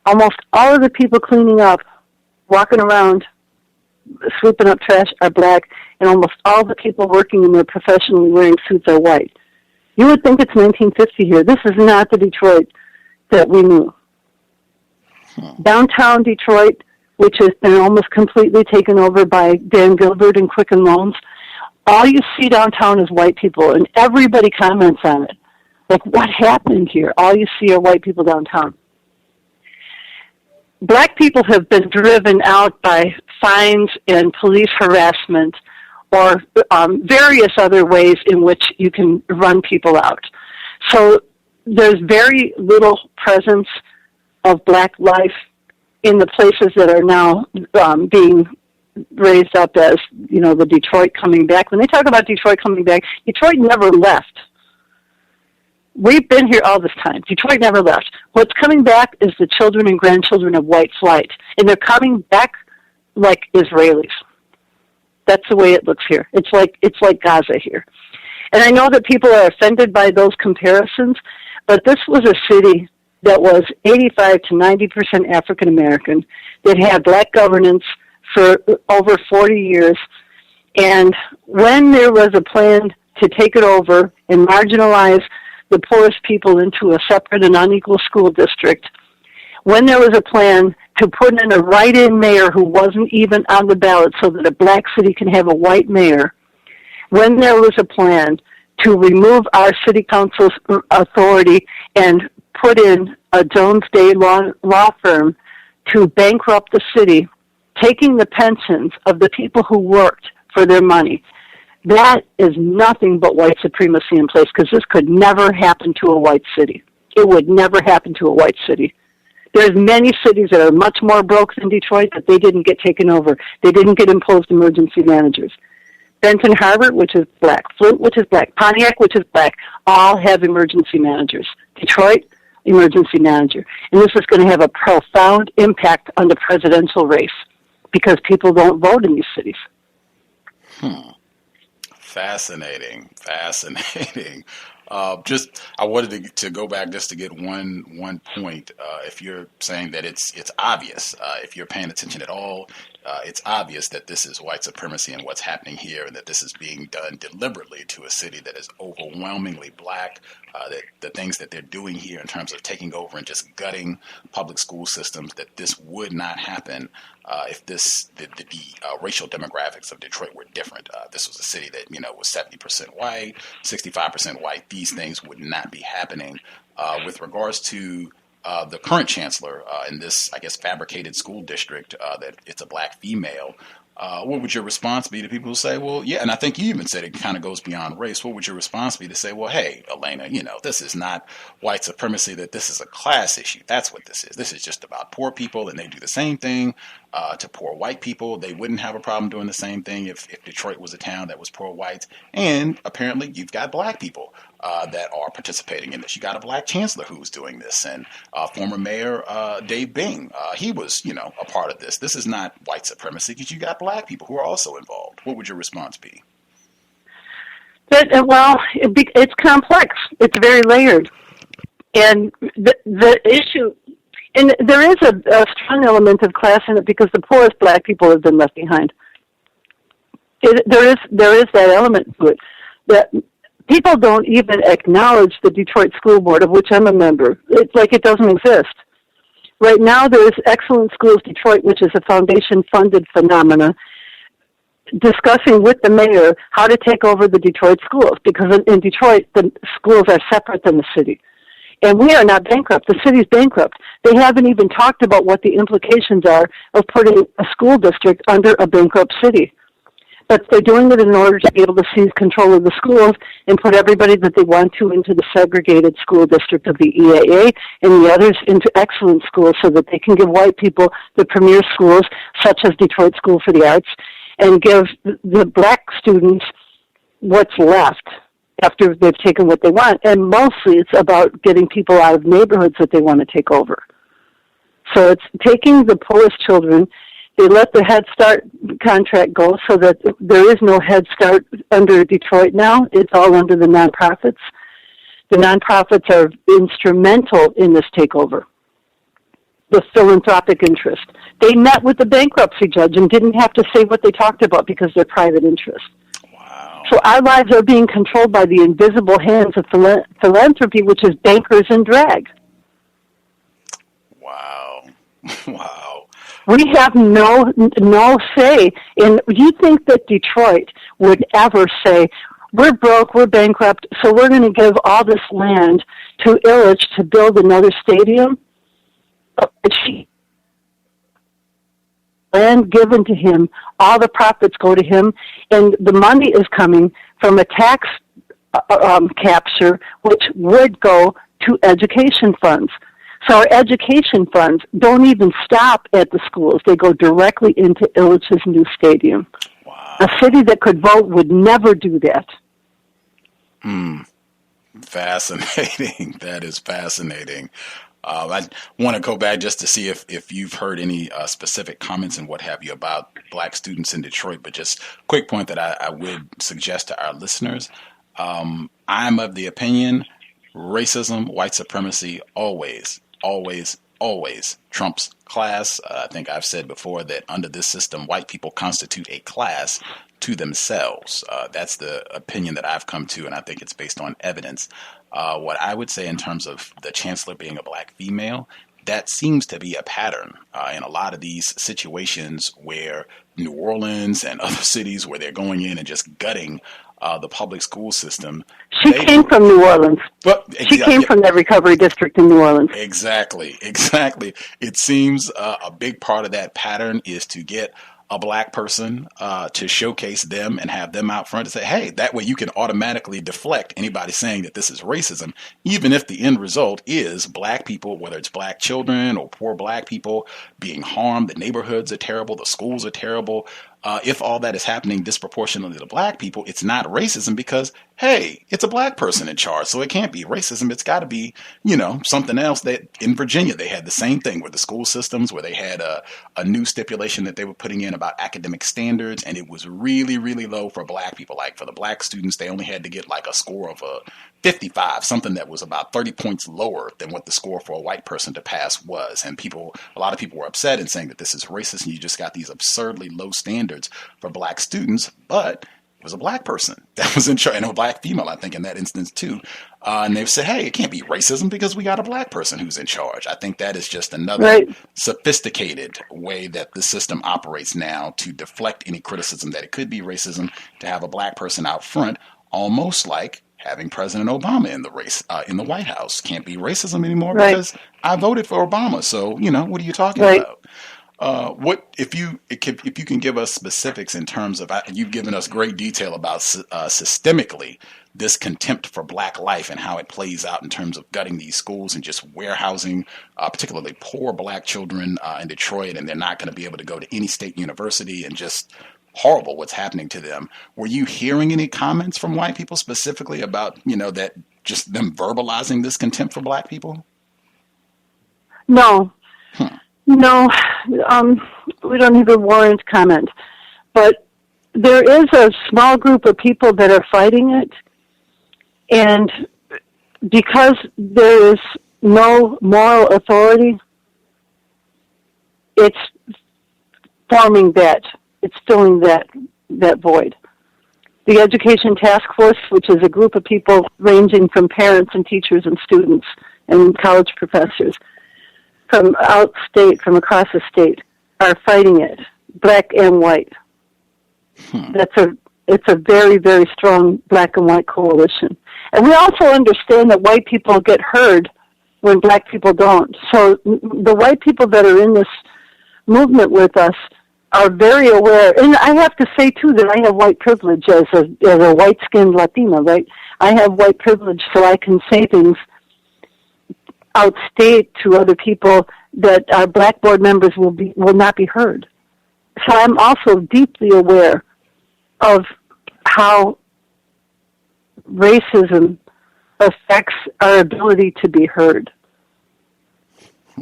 Speaker 6: Almost all of the people cleaning up, walking around, sweeping up trash are black, and almost all the people working in there professionally wearing suits are white. You would think it's 1950 here. This is not the Detroit that we knew. Downtown Detroit, which has been almost completely taken over by Dan Gilbert and Quicken Loans, all you see downtown is white people, and everybody comments on it. Like, what happened here? All you see are white people downtown. Black people have been driven out by fines and police harassment or various other ways in which you can run people out. So there's very little presence of black life in the places that are now being raised up as, the Detroit coming back. When they talk about Detroit coming back, Detroit never left. We've been here all this time. Detroit never left. What's coming back is the children and grandchildren of white flight, and they're coming back like Israelis. That's the way it looks here. It's like Gaza here. And I know that people are offended by those comparisons, but this was a city that was 85 to 90% African American, that had black governance for over 40 years. And when there was a plan to take it over and marginalize the poorest people into a separate and unequal school district, when there was a plan to put in a write-in mayor who wasn't even on the ballot so that a black city can have a white mayor, when there was a plan to remove our city council's authority and put in a Jones Day law firm to bankrupt the city, taking the pensions of the people who worked for their money, that is nothing but white supremacy in place, because this could never happen to a white city. It would never happen to a white city. There's many cities that are much more broke than Detroit, but they didn't get taken over. They didn't get imposed emergency managers. Benton Harbor, which is black. Flint, which is black. Pontiac, which is black, all have emergency managers. Detroit, emergency manager. And this is going to have a profound impact on the presidential race, because people don't vote in these cities.
Speaker 2: Fascinating. I wanted to go back just to get one point. If you're saying that it's obvious, if you're paying attention at all, it's obvious that this is white supremacy and what's happening here, and that this is being done deliberately to a city that is overwhelmingly black. That the things that they're doing here in terms of taking over and just gutting public school systems, that this would not happen if the racial demographics of Detroit were different. This was a city that was 70% white, 65% white. These things would not be happening. With regards to the current chancellor in this, I guess, fabricated school district, that it's a black female. What would your response be to people who say, well, yeah, and I think you even said it kind of goes beyond race. What would your response be to say, well, hey, Elena, this is not white supremacy, that this is a class issue. That's what this is. This is just about poor people, and they do the same thing to poor white people. They wouldn't have a problem doing the same thing if Detroit was a town that was poor whites. And apparently you've got black people that are participating in this. You got a black chancellor who's doing this, and former mayor Dave Bing, he was, a part of this. This is not white supremacy because you got black people who are also involved. What would your response be?
Speaker 6: It's complex. It's very layered, and the issue, and there is a strong element of class in it, because the poorest black people have been left behind. There is that element to it that people don't even acknowledge the Detroit School Board, of which I'm a member. It's like it doesn't exist. Right now, there's Excellent Schools Detroit, which is a foundation-funded phenomena, discussing with the mayor how to take over the Detroit schools, because in Detroit, the schools are separate than the city. And we are not bankrupt. The city's bankrupt. They haven't even talked about what the implications are of putting a school district under a bankrupt city. But they're doing it in order to be able to seize control of the schools and put everybody that they want to into the segregated school district of the EAA and the others into excellent schools, so that they can give white people the premier schools, such as Detroit School for the Arts, and give the black students what's left after they've taken what they want. And mostly it's about getting people out of neighborhoods that they want to take over. So it's taking the poorest children They let the Head Start contract go so that there is no Head Start under Detroit now. It's all under the nonprofits. The nonprofits are instrumental in this takeover, the philanthropic interest. They met with the bankruptcy judge and didn't have to say what they talked about because they're private interest.
Speaker 2: Wow.
Speaker 6: So our lives are being controlled by the invisible hands of philanthropy, which is bankers and drag.
Speaker 2: Wow. Wow.
Speaker 6: We have no say in. You think that Detroit would ever say, we're broke, we're bankrupt, so we're going to give all this land to Illich to build another stadium? Land given to him, all the profits go to him, and the money is coming from a tax capture, which would go to education funds. So our education funds don't even stop at the schools. They go directly into Illich's new stadium.
Speaker 2: Wow.
Speaker 6: A city that could vote would never do that.
Speaker 2: Fascinating. That is fascinating. I want to go back just to see if you've heard any specific comments and what have you about black students in Detroit, but just quick point that I would suggest to our listeners. I'm of the opinion racism, white supremacy always trumps class. I think I've said before that under this system, white people constitute a class to themselves. That's the opinion that I've come to, and I think it's based on evidence. What I would say in terms of the chancellor being a black female, that seems to be a pattern in a lot of these situations where New Orleans and other cities where they're going in and just gutting the public school system.
Speaker 6: She came from New Orleans. She came from the recovery district in New Orleans.
Speaker 2: Exactly. It seems a big part of that pattern is to get a black person to showcase them and have them out front to say, hey, that way you can automatically deflect anybody saying that this is racism, even if the end result is black people, whether it's black children or poor black people being harmed, the neighborhoods are terrible, the schools are terrible. If all that is happening disproportionately to black people, it's not racism because, hey, it's a black person in charge, so it can't be racism. It's got to be, something else. That in Virginia, they had the same thing with the school systems where they had a new stipulation that they were putting in about academic standards, and it was really, really low for black people. Like for the black students, they only had to get like a score of 55, something that was about 30 points lower than what the score for a white person to pass was. And a lot of people were upset and saying that this is racist and you just got these absurdly low standards for black students, but it was a black person that was in charge, and a black female, I think, in that instance too. And they've said, hey, it can't be racism because we got a black person who's in charge. I think that is just another sophisticated way that the system operates now to deflect any criticism that it could be racism, to have a black person out front, almost like having President Obama in the race in the White House. Can't be racism anymore because I voted for Obama. So, what are you talking about? What if you can give us specifics in terms of, you've given us great detail about systemically this contempt for black life and how it plays out in terms of gutting these schools and just warehousing particularly poor black children in Detroit, and they're not going to be able to go to any state university, and just horrible what's happening to them. Were you hearing any comments from white people specifically about, that just them verbalizing this contempt for black people?
Speaker 6: No. No, we don't even warrant comment. But there is a small group of people that are fighting it, and because there is no moral authority, it's forming that. It's filling that void. The Education Task Force, which is a group of people ranging from parents and teachers and students and college professors from outstate, from across the state, are fighting it, black and white. It's a very, very strong black and white coalition. And we also understand that white people get heard when black people don't. So the white people that are in this movement with us are very aware. And I have to say, too, that I have white privilege as a white-skinned Latina, right? I have white privilege, so I can say things outstate to other people that our black board members will not be heard. So I'm also deeply aware of how racism affects our ability to be heard.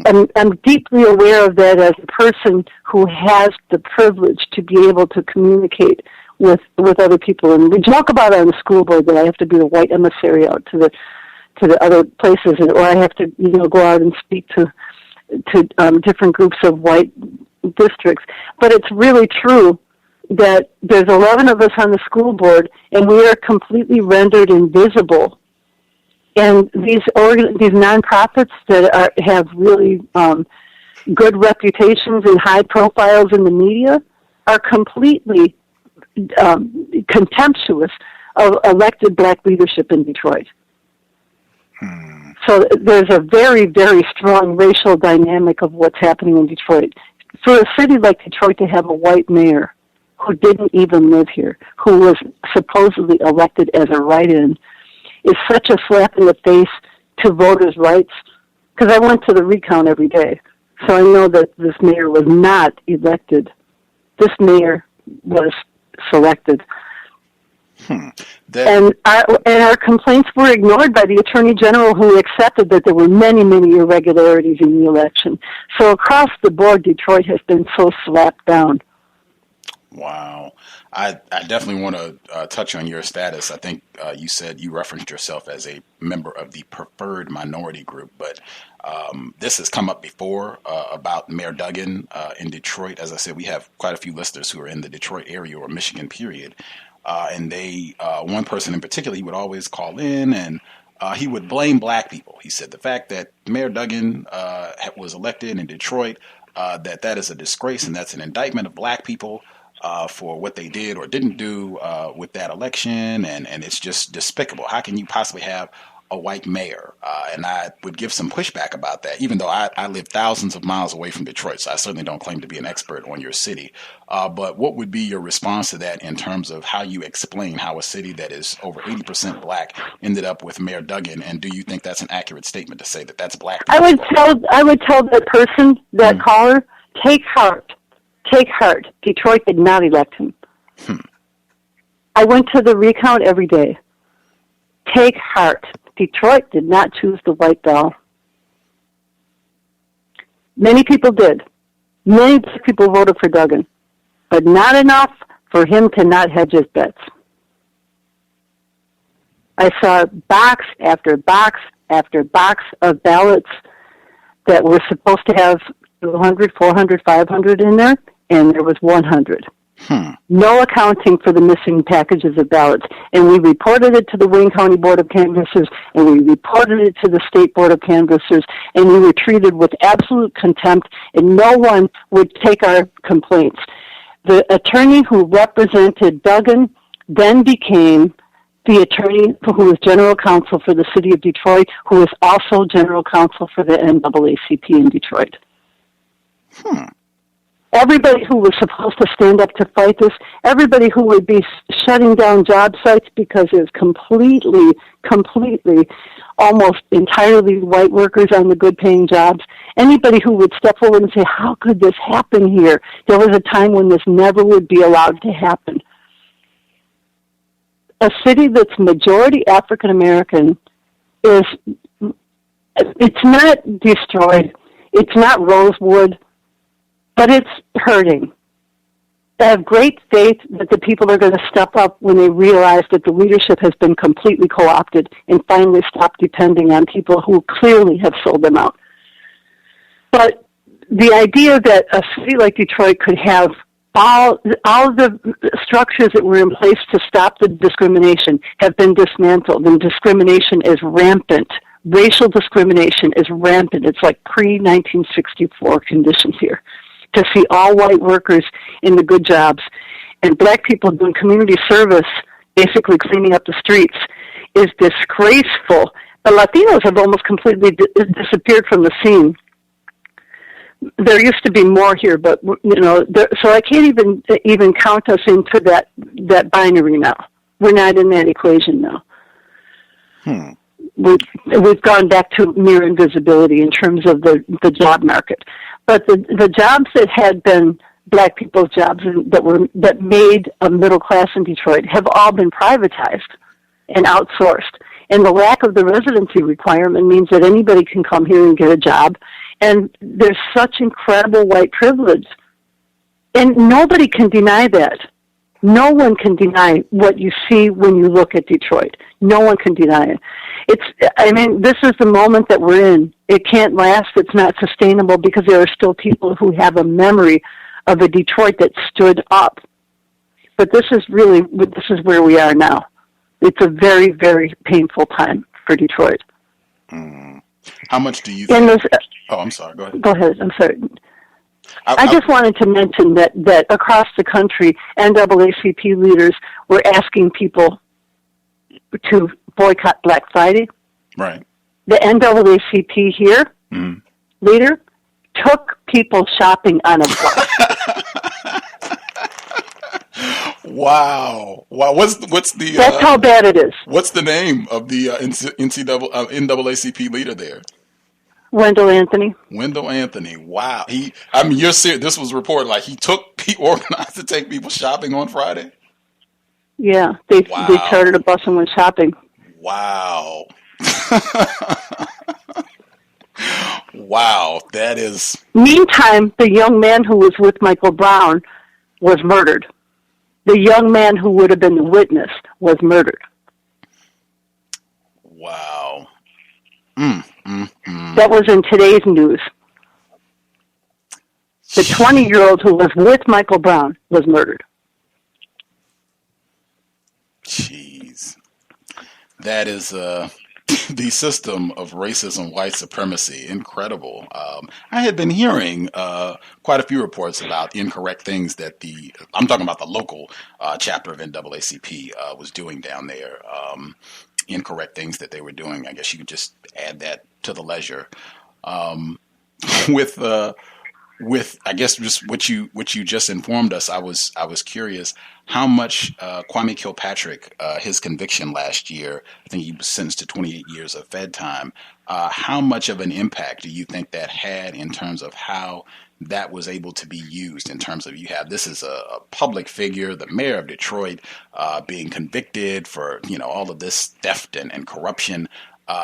Speaker 6: I'm deeply aware of that as a person who has the privilege to be able to communicate with other people. And we joke about it on the school board that I have to be the white emissary out to the other places, or I have to go out and speak to different groups of white districts. But it's really true that there's 11 of us on the school board, and we are completely rendered invisible. And these nonprofits that have really good reputations and high profiles in the media are completely contemptuous of elected black leadership in Detroit. So there's a very, very strong racial dynamic of what's happening in Detroit. For a city like Detroit to have a white mayor who didn't even live here, who was supposedly elected as a write-in, is such a slap in the face to voters' rights. Because I went to the recount every day, so I know that this mayor was not elected. This mayor was selected. And our complaints were ignored by the Attorney General, who accepted that there were many, many irregularities in the election. So across the board, Detroit has been so slapped down.
Speaker 2: Wow. I definitely want to touch on your status. I think you said you referenced yourself as a member of the preferred minority group, but this has come up before about Mayor Duggan in Detroit. As I said, we have quite a few listeners who are in the Detroit area or Michigan, period. And they, one person in particular, he would always call in and he would blame black people. He said the fact that Mayor Duggan was elected in Detroit, that is a disgrace and that's an indictment of black people for what they did or didn't do with that election. And it's just despicable. How can you possibly have a white mayor? And I would give some pushback about that, even though I live thousands of miles away from Detroit, so I certainly don't claim to be an expert on your city. But what would be your response to that in terms of how you explain how a city that is over 80% black ended up with Mayor Duggan? And do you think that's an accurate statement to say that that's black people?
Speaker 6: I would tell that person, that caller, take heart. Take heart. Detroit did not elect him. I went to the recount every day. Take heart. Detroit did not choose the white bell. Many people did. Many people voted for Duggan, but not enough for him to not hedge his bets. I saw box after box after box of ballots that were supposed to have 200, 400, 500 in there, and there was 100. No accounting for the missing packages of ballots. And we reported it to the Wayne County Board of Canvassers, and we reported it to the State Board of Canvassers, and we were treated with absolute contempt, and no one would take our complaints. The attorney who represented Duggan then became the attorney who was general counsel for the city of Detroit, who was also general counsel for the NAACP in Detroit. Everybody who was supposed to stand up to fight this, everybody who would be shutting down job sites because it was completely, almost entirely white workers on the good-paying jobs, anybody who would step forward and say, how could this happen here? There was a time when this never would be allowed to happen. A city that's majority African-American it's not destroyed, it's not Rosewood, but it's hurting. I have great faith that the people are going to step up when they realize that the leadership has been completely co-opted and finally stop depending on people who clearly have sold them out. But the idea that a city like Detroit could have all of the structures that were in place to stop the discrimination have been dismantled, and discrimination is rampant. Racial discrimination is rampant. It's like pre-1964 conditions here. To see all white workers in the good jobs and black people doing community service, basically cleaning up the streets, is disgraceful. The Latinos have almost completely disappeared from the scene. There used to be more here, but so I can't even count us into that binary now. We're not in that equation now. We've gone back to mere invisibility in terms of the job market. But the jobs that had been black people's jobs that made a middle class in Detroit have all been privatized and outsourced. And the lack of the residency requirement means that anybody can come here and get a job. And there's such incredible white privilege. And nobody can deny that. No one can deny what you see when you look at Detroit. No one can deny it. This is the moment that we're in. It can't last. It's not sustainable because there are still people who have a memory of a Detroit that stood up. But this is where we are now. It's a very, very painful time for Detroit.
Speaker 2: How much do you think? I'm sorry. Go ahead.
Speaker 6: Go ahead. I'm sorry. I just wanted to mention that across the country, NAACP leaders were asking people to boycott Black Friday.
Speaker 2: Right.
Speaker 6: The NAACP here, leader, took people shopping on a bus.
Speaker 2: Wow. What's the?
Speaker 6: That's how bad it is.
Speaker 2: What's the name of the NAACP leader there?
Speaker 6: Wendell Anthony.
Speaker 2: Wow. You're serious. This was reported like he organized to take people shopping on Friday.
Speaker 6: Yeah, they chartered a bus and went shopping.
Speaker 2: Wow. Wow, that is.
Speaker 6: Meantime, the young man who was with Michael Brown was murdered. The young man who would have been the witness was murdered.
Speaker 2: Wow.
Speaker 6: That was in today's news. The 20-year-old who was with Michael Brown was murdered.
Speaker 2: Jeez. That is the system of racism, white supremacy. Incredible. I had been hearing quite a few reports about incorrect things that I'm talking about the local chapter of NAACP was doing down there. Incorrect things that they were doing. I guess you could just add that to the ledger. With I guess just what you just informed us, I was curious how much Kwame Kilpatrick, his conviction last year, I think he was sentenced to 28 years of Fed time. How much of an impact do you think that had in terms of how that was able to be used in terms of this is a public figure, the mayor of Detroit, being convicted for all of this theft and corruption.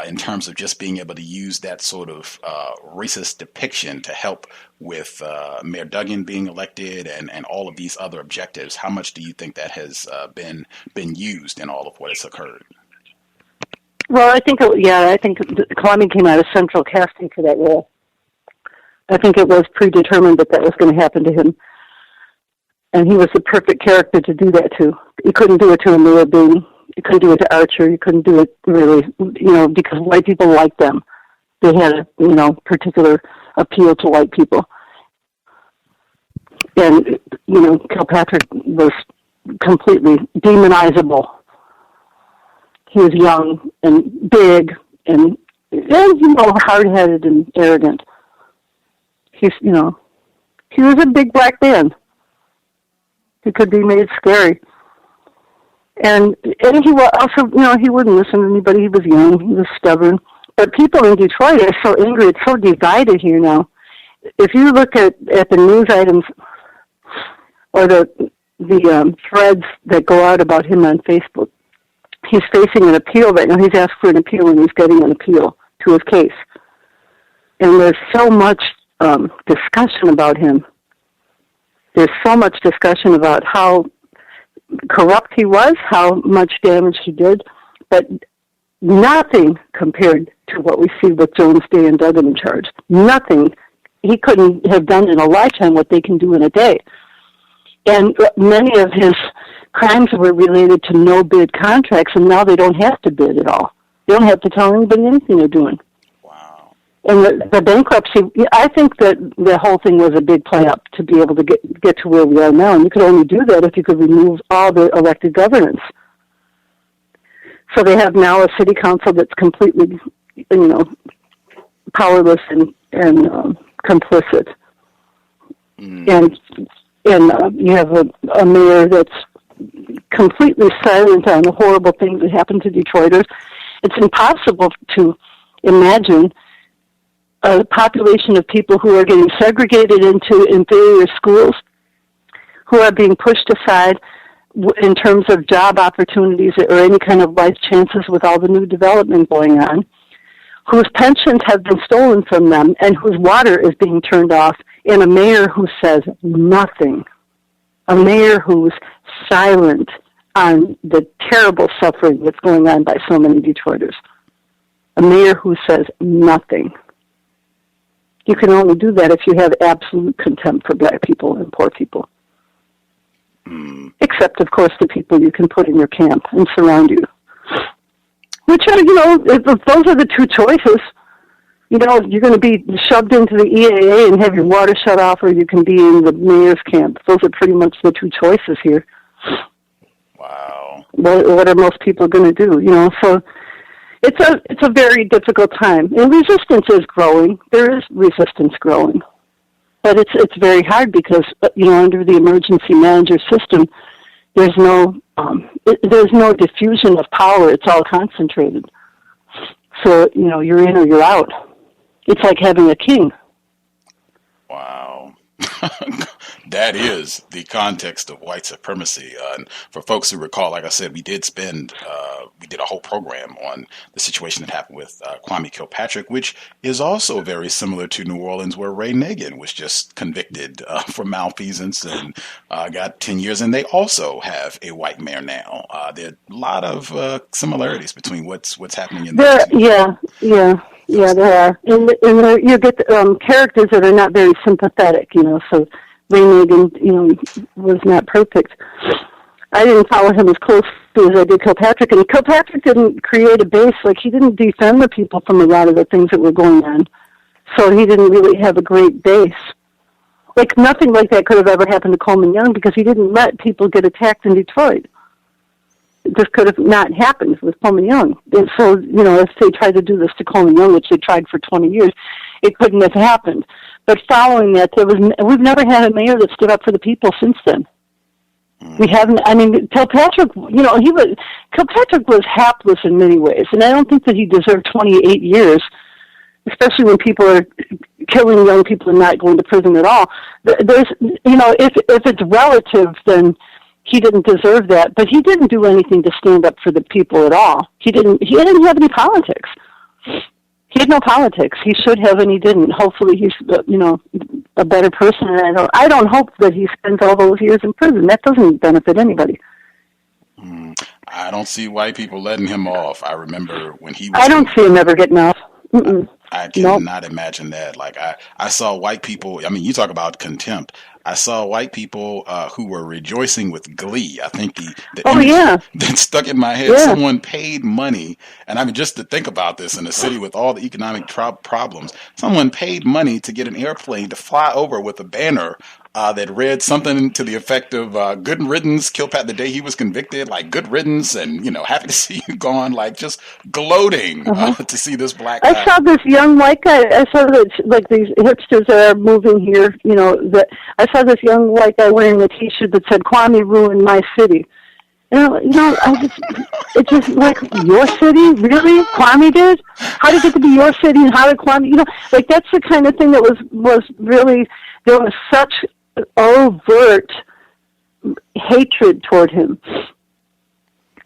Speaker 2: In terms of just being able to use that sort of racist depiction to help with Mayor Duggan being elected and all of these other objectives, how much do you think that has been used in all of what has occurred?
Speaker 6: Well, I think Kwame came out of central casting for that role. I think it was predetermined that was going to happen to him, and he was the perfect character to do that to. You couldn't do it to a Mayor Boone. You couldn't do it to Archer. You couldn't do it really, because white people liked them. They had a, particular appeal to white people. And, Kilpatrick was completely demonizable. He was young and big and hard-headed and arrogant. He was a big black man. He could be made scary. And he was also, he wouldn't listen to anybody. He was young. He was stubborn. But people in Detroit are so angry. It's so divided here now. If you look at the news items or the threads that go out about him on Facebook, he's facing an appeal right now. He's asked for an appeal, and he's getting an appeal to his case. And there's so much discussion about him. There's so much discussion about how corrupt he was, how much damage he did, but nothing compared to what we see with Jones Day and Duggan in charge. Nothing. He couldn't have done in a lifetime what they can do in a day. And many of his crimes were related to no-bid contracts, and now they don't have to bid at all. They don't have to tell anybody anything they're doing.
Speaker 2: Wow.
Speaker 6: And the bankruptcy, I think that the whole thing was a big play-up to be able to get to where we are now, and you could only do that if you could remove all the elected governance. So they have now a city council that's completely, powerless and complicit. And you have a mayor that's completely silent on the horrible things that happen to Detroiters. It's impossible to imagine a population of people who are getting segregated into inferior schools, who are being pushed aside in terms of job opportunities or any kind of life chances with all the new development going on, whose pensions have been stolen from them and whose water is being turned off, and a mayor who says nothing. A mayor who's silent on the terrible suffering that's going on by so many Detroiters. A mayor who says nothing. You can only do that if you have absolute contempt for black people and poor people. Except, of course, the people you can put in your camp and surround you. Which are, if those are the two choices. You're going to be shoved into the EAA and have your water shut off, or you can be in the mayor's camp. Those are pretty much the two choices here.
Speaker 2: Wow.
Speaker 6: What are most people going to do? So it's a very difficult time, and resistance is growing. There is resistance growing, but it's very hard because under the emergency manager system, there's no diffusion of power. It's all concentrated. So you're in or you're out. It's like having a king.
Speaker 2: Wow. That is the context of white supremacy. And for folks who recall, like I said, we did a whole program on the situation that happened with Kwame Kilpatrick, which is also very similar to New Orleans, where Ray Nagin was just convicted for malfeasance and got 10 years. And they also have a white mayor now. There are a lot of similarities between what's happening in there.
Speaker 6: Yeah, there are. And you get characters that are not very sympathetic, so Ray Nagin, was not perfect. I didn't follow him as closely as I did Kilpatrick, and Kilpatrick didn't create a base. Like, he didn't defend the people from a lot of the things that were going on, so he didn't really have a great base. Like, nothing like that could have ever happened to Coleman Young because he didn't let people get attacked in Detroit. This could have not happened with Coleman Young. And so, if they tried to do this to Coleman Young, which they tried for 20 years, it couldn't have happened. But following that, we've never had a mayor that stood up for the people since then. We haven't. I mean, Kilpatrick, Kilpatrick was hapless in many ways, and I don't think that he deserved 28 years, especially when people are killing young people and not going to prison at all. There's, if it's relative, then he didn't deserve that, but he didn't do anything to stand up for the people at all. He didn't have any politics. He had no politics. He should have, and he didn't. Hopefully he's, a better person, and I don't hope that he spends all those years in prison. That doesn't benefit anybody.
Speaker 2: I don't see white people letting him off. I remember when he was...
Speaker 6: I don't see him ever getting off.
Speaker 2: I cannot imagine that. Like, I saw white people, you talk about contempt. I saw white people who were rejoicing with glee. I think the image that stuck in my head, someone paid money, and just to think about this in a city with all the economic problems, someone paid money to get an airplane to fly over with a banner that read something to the effect of good riddance, Kilpatrick, the day he was convicted, like good riddance, and, happy to see you gone, like just gloating to see this black guy.
Speaker 6: I saw this young white guy. I saw that, like, these hipsters that are moving here, that I saw this young white guy wearing a T-shirt that said, "Kwame ruined my city." It's just like, your city? Really? Kwame did? How did it get to be your city, and how did Kwame, like, that's the kind of thing that was really, there was such overt hatred toward him.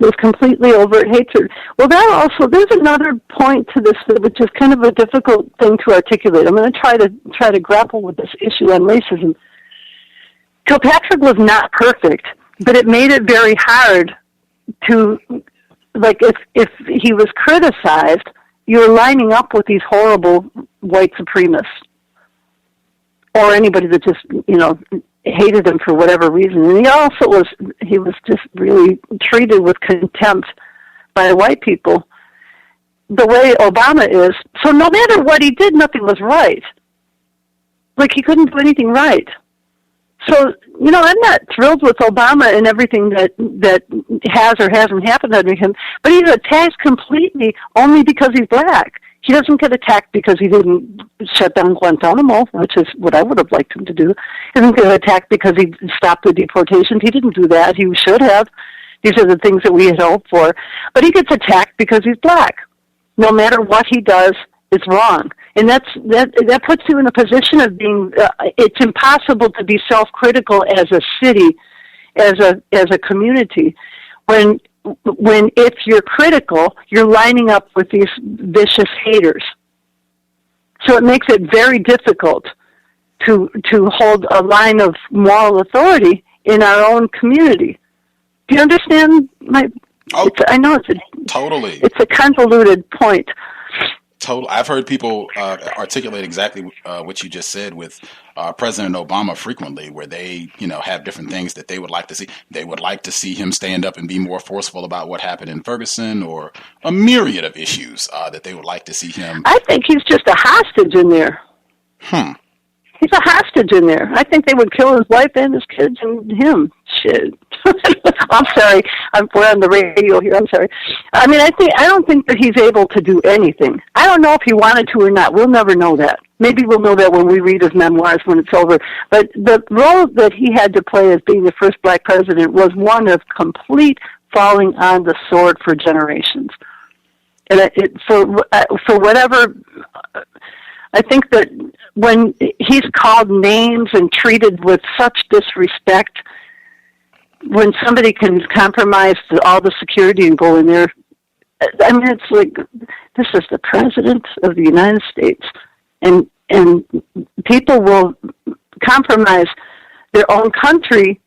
Speaker 6: It was completely overt hatred. Well, there's another point to this, which is kind of a difficult thing to articulate. I'm going to try to grapple with this issue on racism. Kilpatrick was not perfect, but it made it very hard to, like, if he was criticized, you're lining up with these horrible white supremacists or anybody that just, hated him for whatever reason. And he was just really treated with contempt by white people the way Obama is. So no matter what he did, nothing was right. Like, he couldn't do anything right. So, I'm not thrilled with Obama and everything that has or hasn't happened under him, but he's attacked completely only because he's black. He doesn't get attacked because he didn't shut down Guantanamo, which is what I would have liked him to do. He doesn't get attacked because he stopped the deportations. He didn't do that. He should have. These are the things that we had hoped for. But he gets attacked because he's black. No matter what he does, it's wrong. And that puts you in a position of being, it's impossible to be self-critical as a city as a community. When if you're critical, you're lining up with these vicious haters. So it makes it very difficult to hold a line of moral authority in our own community. Do you understand my?
Speaker 2: Oh,
Speaker 6: I know
Speaker 2: totally.
Speaker 6: It's a convoluted point.
Speaker 2: Totally. I've heard people articulate exactly what you just said with President Obama frequently, where they, have different things that they would like to see. They would like to see him stand up and be more forceful about what happened in Ferguson, or a myriad of issues that they would like to see him.
Speaker 6: I think he's just a hostage in there. He's a hostage in there. I think they would kill his wife and his kids and him. Shit. I'm sorry. We're on the radio here. I'm sorry. I mean, I don't think that he's able to do anything. I don't know if he wanted to or not. We'll never know that. Maybe we'll know that when we read his memoirs when it's over. But the role that he had to play as being the first black president was one of complete falling on the sword for generations. And for whatever, I think that when he's called names and treated with such disrespect, when somebody can compromise all the security and go in there, I mean, it's like, this is the President of the United States, and people will compromise their own country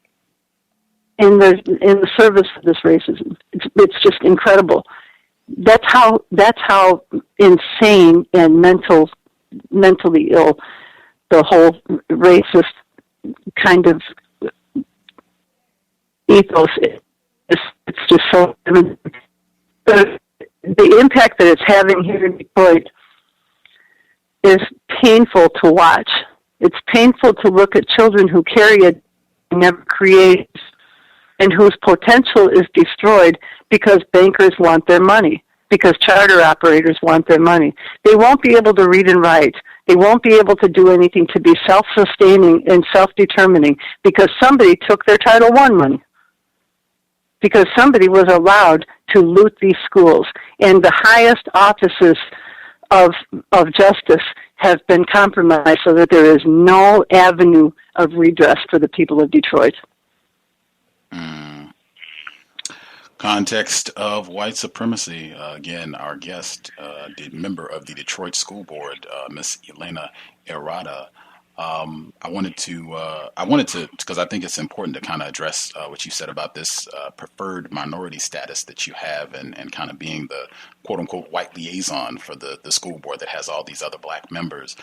Speaker 6: in the service of this racism. It's just incredible. That's how insane and mentally ill the whole racist kind of ethos is. It's just so. The impact that it's having here in Detroit is painful to watch. It's painful to look at children who carry it, never create, and whose potential is destroyed because bankers want their money, because charter operators want their money. They won't be able to read and write. They won't be able to do anything to be self-sustaining and self-determining because somebody took their Title I money, because somebody was allowed to loot these schools. And the highest offices of justice have been compromised so that there is no avenue of redress for the people of Detroit.
Speaker 2: Context of White Supremacy. Again, our guest, member of the Detroit School Board, Miss Elena Herrada. I wanted to, because I think it's important to kind of address what you said about this preferred minority status that you have, and kind of being the quote unquote white liaison for the school board that has all these other black members.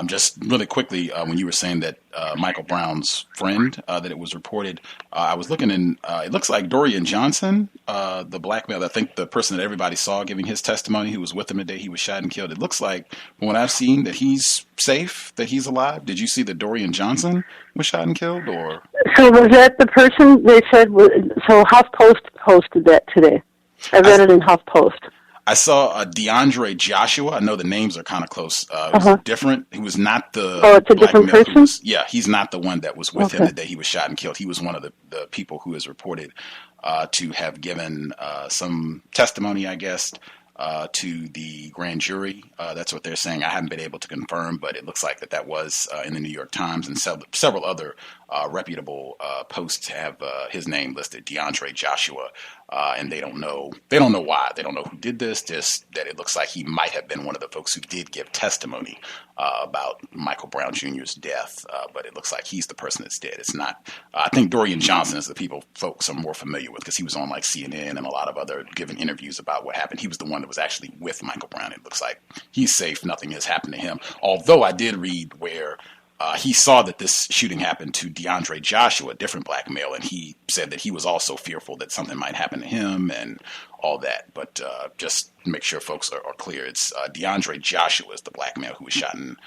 Speaker 2: Just really quickly, when you were saying that Michael Brown's friend, that it was reported, I was looking in, it looks like Dorian Johnson, the black male, I think the person that everybody saw giving his testimony, who was with him the day he was shot and killed. It looks like, from what I've seen, that he's safe, that he's alive. Did you see that Dorian Johnson was shot and killed? Or
Speaker 6: so was that the person they said? So HuffPost posted that today. I read it in HuffPost.
Speaker 2: I saw DeAndre Joshua. I know the names are kind of close. It was different. He was not the.
Speaker 6: Oh, it's a different person?
Speaker 2: He's not the one that was with him the day he was shot and killed. He was one of the people who is reported to have given some testimony, I guess, to the grand jury. That's what they're saying. I haven't been able to confirm, but it looks like that was in the New York Times, and several other reputable posts have his name listed, DeAndre Joshua. And they don't know why. They don't know who did this, just that it looks like he might have been one of the folks who did give testimony about Michael Brown Jr.'s death, but it looks like he's the person that's dead. It's not, I think Dorian Johnson is the folks are more familiar with, because he was on like CNN and a lot of other giving interviews about what happened. He was the one that was actually with Michael Brown. It looks like he's safe. Nothing has happened to him. Although I did read where he saw that this shooting happened to DeAndre Joshua, a different black male, and he said that he was also fearful that something might happen to him and all that. But just to make sure folks are clear, it's DeAndre Joshua is the black male who was shot and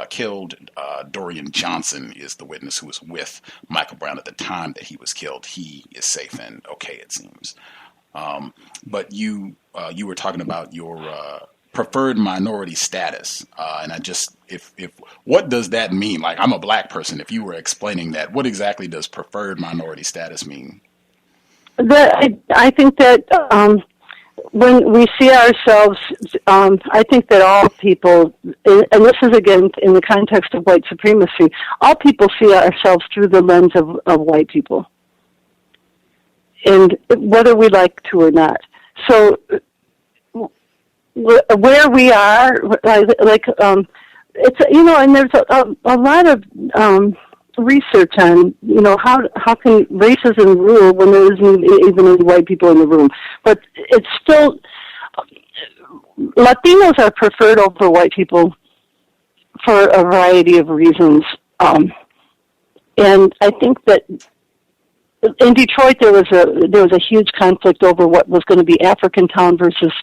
Speaker 2: killed. Dorian Johnson is the witness who was with Michael Brown at the time that he was killed. He is safe and okay, it seems. But you were talking about your preferred minority status, and I just, if what does that mean? Like, I'm a black person. If you were explaining that, what exactly does preferred minority status mean?
Speaker 6: I think that when we see ourselves, I think that all people, and this is again in the context of white supremacy, all people see ourselves through the lens of white people. and whether we like to or not. So where we are, it's, and there's a lot of research on, how can racism rule when there isn't even any white people in the room. But it's still, Latinos are preferred over white people for a variety of reasons. And I think that in Detroit there was a huge conflict over what was going to be African Town versus,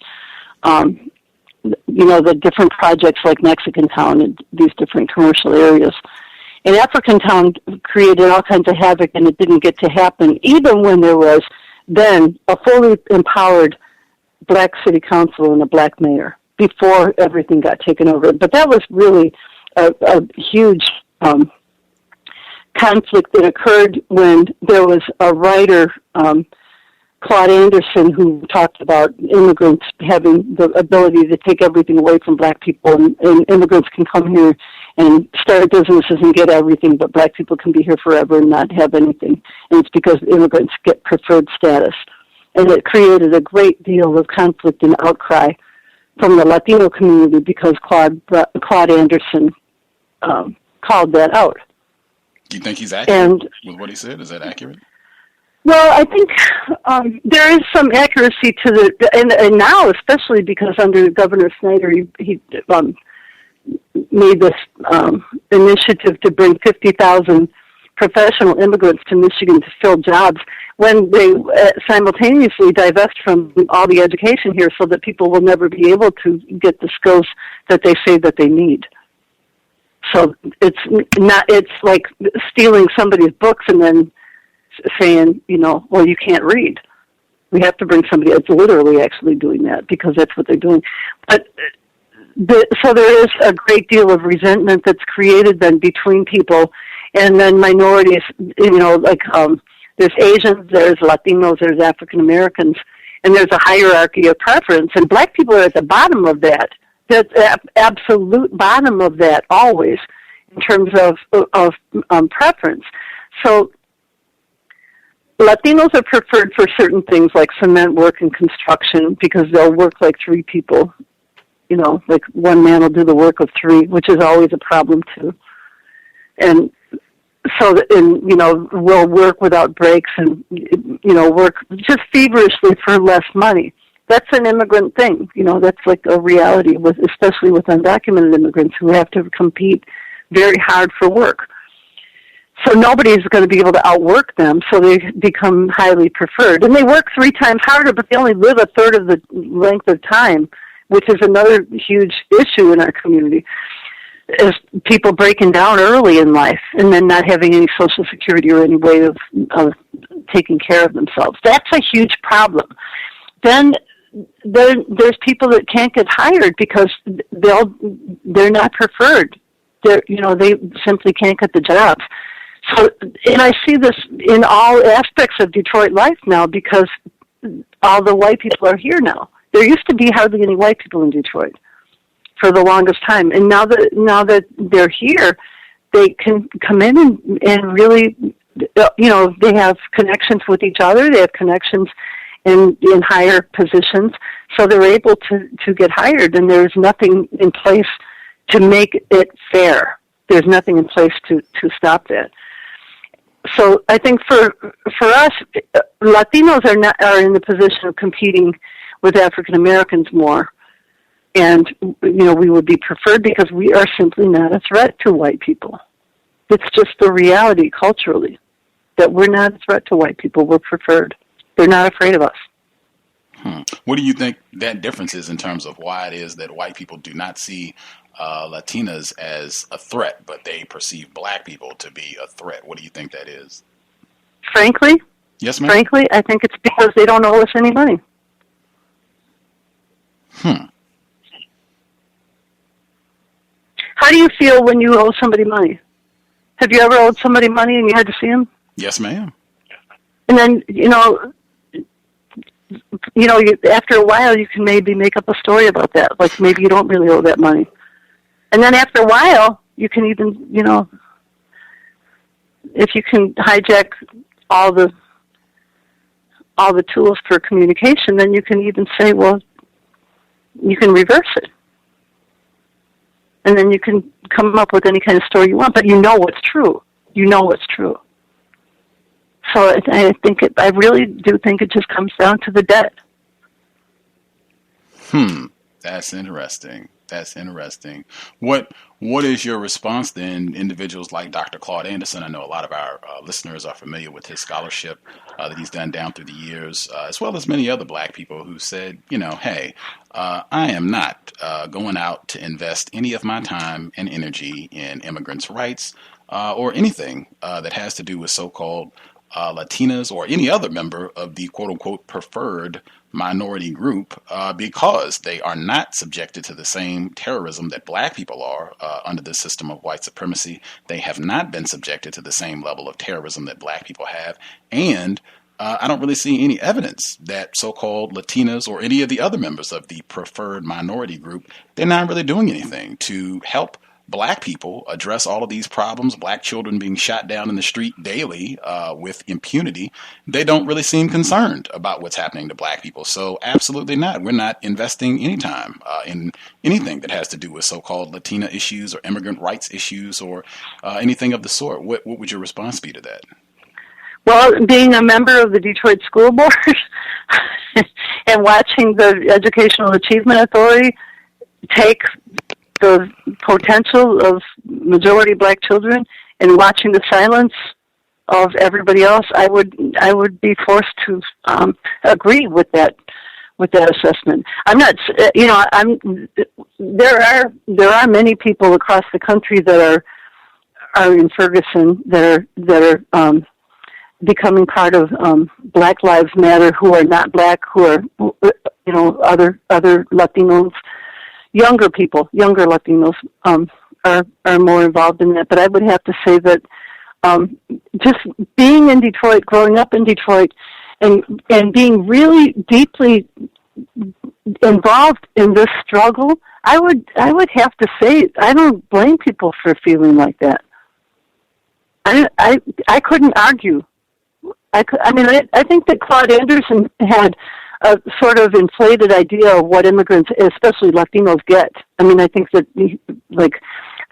Speaker 6: the different projects like Mexican Town and these different commercial areas. And African Town created all kinds of havoc, and it didn't get to happen, even when there was then a fully empowered black city council and a black mayor before everything got taken over. But that was really a huge conflict that occurred when there was a writer, Claude Anderson, who talked about immigrants having the ability to take everything away from black people, and immigrants can come here and start businesses and get everything, but black people can be here forever and not have anything. And it's because immigrants get preferred status. And it created a great deal of conflict and outcry from the Latino community because Claude Anderson called that out.
Speaker 2: Do you think he's accurate with what he said? Is that accurate?
Speaker 6: Well, I think there is some accuracy to and now especially because under Governor Snyder, he made this initiative to bring 50,000 professional immigrants to Michigan to fill jobs when they simultaneously divest from all the education here so that people will never be able to get the skills that they say that they need. So it's like stealing somebody's books and then saying, well, you can't read. We have to bring somebody that's literally actually doing that because that's what they're doing. But so there is a great deal of resentment that's created then between people, and then minorities, there's Asians, there's Latinos, there's African Americans, and there's a hierarchy of preference, and black people are at the bottom of that. The absolute bottom of that always in terms of preference. So Latinos are preferred for certain things like cement work and construction because they'll work like three people. Like one man will do the work of three, which is always a problem too. And so, we'll work without breaks and, work just feverishly for less money. That's an immigrant thing. That's like a reality, especially with undocumented immigrants who have to compete very hard for work. So nobody's going to be able to outwork them, so they become highly preferred. And they work 3 times harder, but they only live a third of the length of time, which is another huge issue in our community, is people breaking down early in life and then not having any Social Security or any way of taking care of themselves. That's a huge problem. Then there's people that can't get hired because they're not preferred. They simply can't get the jobs. So, and I see this in all aspects of Detroit life now because all the white people are here now. There used to be hardly any white people in Detroit for the longest time, and now that they're here, they can come in and really, they have connections with each other. They have connections in higher positions, so they're able to get hired. And there's nothing in place to make it fair. There's nothing in place to stop that. So I think for us, Latinos are in the position of competing with African Americans more, and we would be preferred because we are simply not a threat to white people. It's just the reality culturally that we're not a threat to white people. We're preferred. They're not afraid of us.
Speaker 2: What do you think that difference is in terms of why it is that white people do not see Latinas as a threat, but they perceive black people to be a threat? What do you think that is?
Speaker 6: Frankly?
Speaker 2: Yes, ma'am?
Speaker 6: Frankly, I think it's because they don't owe us any money. How do you feel when you owe somebody money? Have you ever owed somebody money and you had to see them?
Speaker 2: Yes, ma'am.
Speaker 6: And then, after a while, you can maybe make up a story about that. Like maybe you don't really owe that money. And then after a while, you can even, if you can hijack all all the tools for communication, then you can even say, well, you can reverse it. And then you can come up with any kind of story you want, but you know what's true. You know what's true. So I really do think it just comes down to the debt.
Speaker 2: That's interesting. That's interesting. What is your response then? Individuals like Dr. Claude Anderson, I know a lot of our listeners are familiar with his scholarship that he's done down through the years, as well as many other black people who said, hey, I am not going out to invest any of my time and energy in immigrants' rights or anything that has to do with so-called Latinas or any other member of the quote-unquote preferred minority group because they are not subjected to the same terrorism that black people are under the system of white supremacy. They have not been subjected to the same level of terrorism that black people have. And I don't really see any evidence that so-called Latinas or any of the other members of the preferred minority group, they're not really doing anything to help black people address all of these problems, black children being shot down in the street daily with impunity. They don't really seem concerned about what's happening to black people. So absolutely not. We're not investing any time in anything that has to do with so-called Latina issues or immigrant rights issues or anything of the sort. What would your response be to that?
Speaker 6: Well, being a member of the Detroit School Board and watching the Educational Achievement Authority take the potential of majority black children and watching the silence of everybody else, I would be forced to agree with that assessment. I'm not, there are many people across the country that are in Ferguson that are becoming part of Black Lives Matter who are not black, who are other Latinos. Younger Latinos are more involved in that. But I would have to say that just being in Detroit, growing up in Detroit, and being really deeply involved in this struggle, I would have to say I don't blame people for feeling like that. I couldn't argue. I think that Claude Anderson had a sort of inflated idea of what immigrants, especially Latinos, get. I mean, I think that,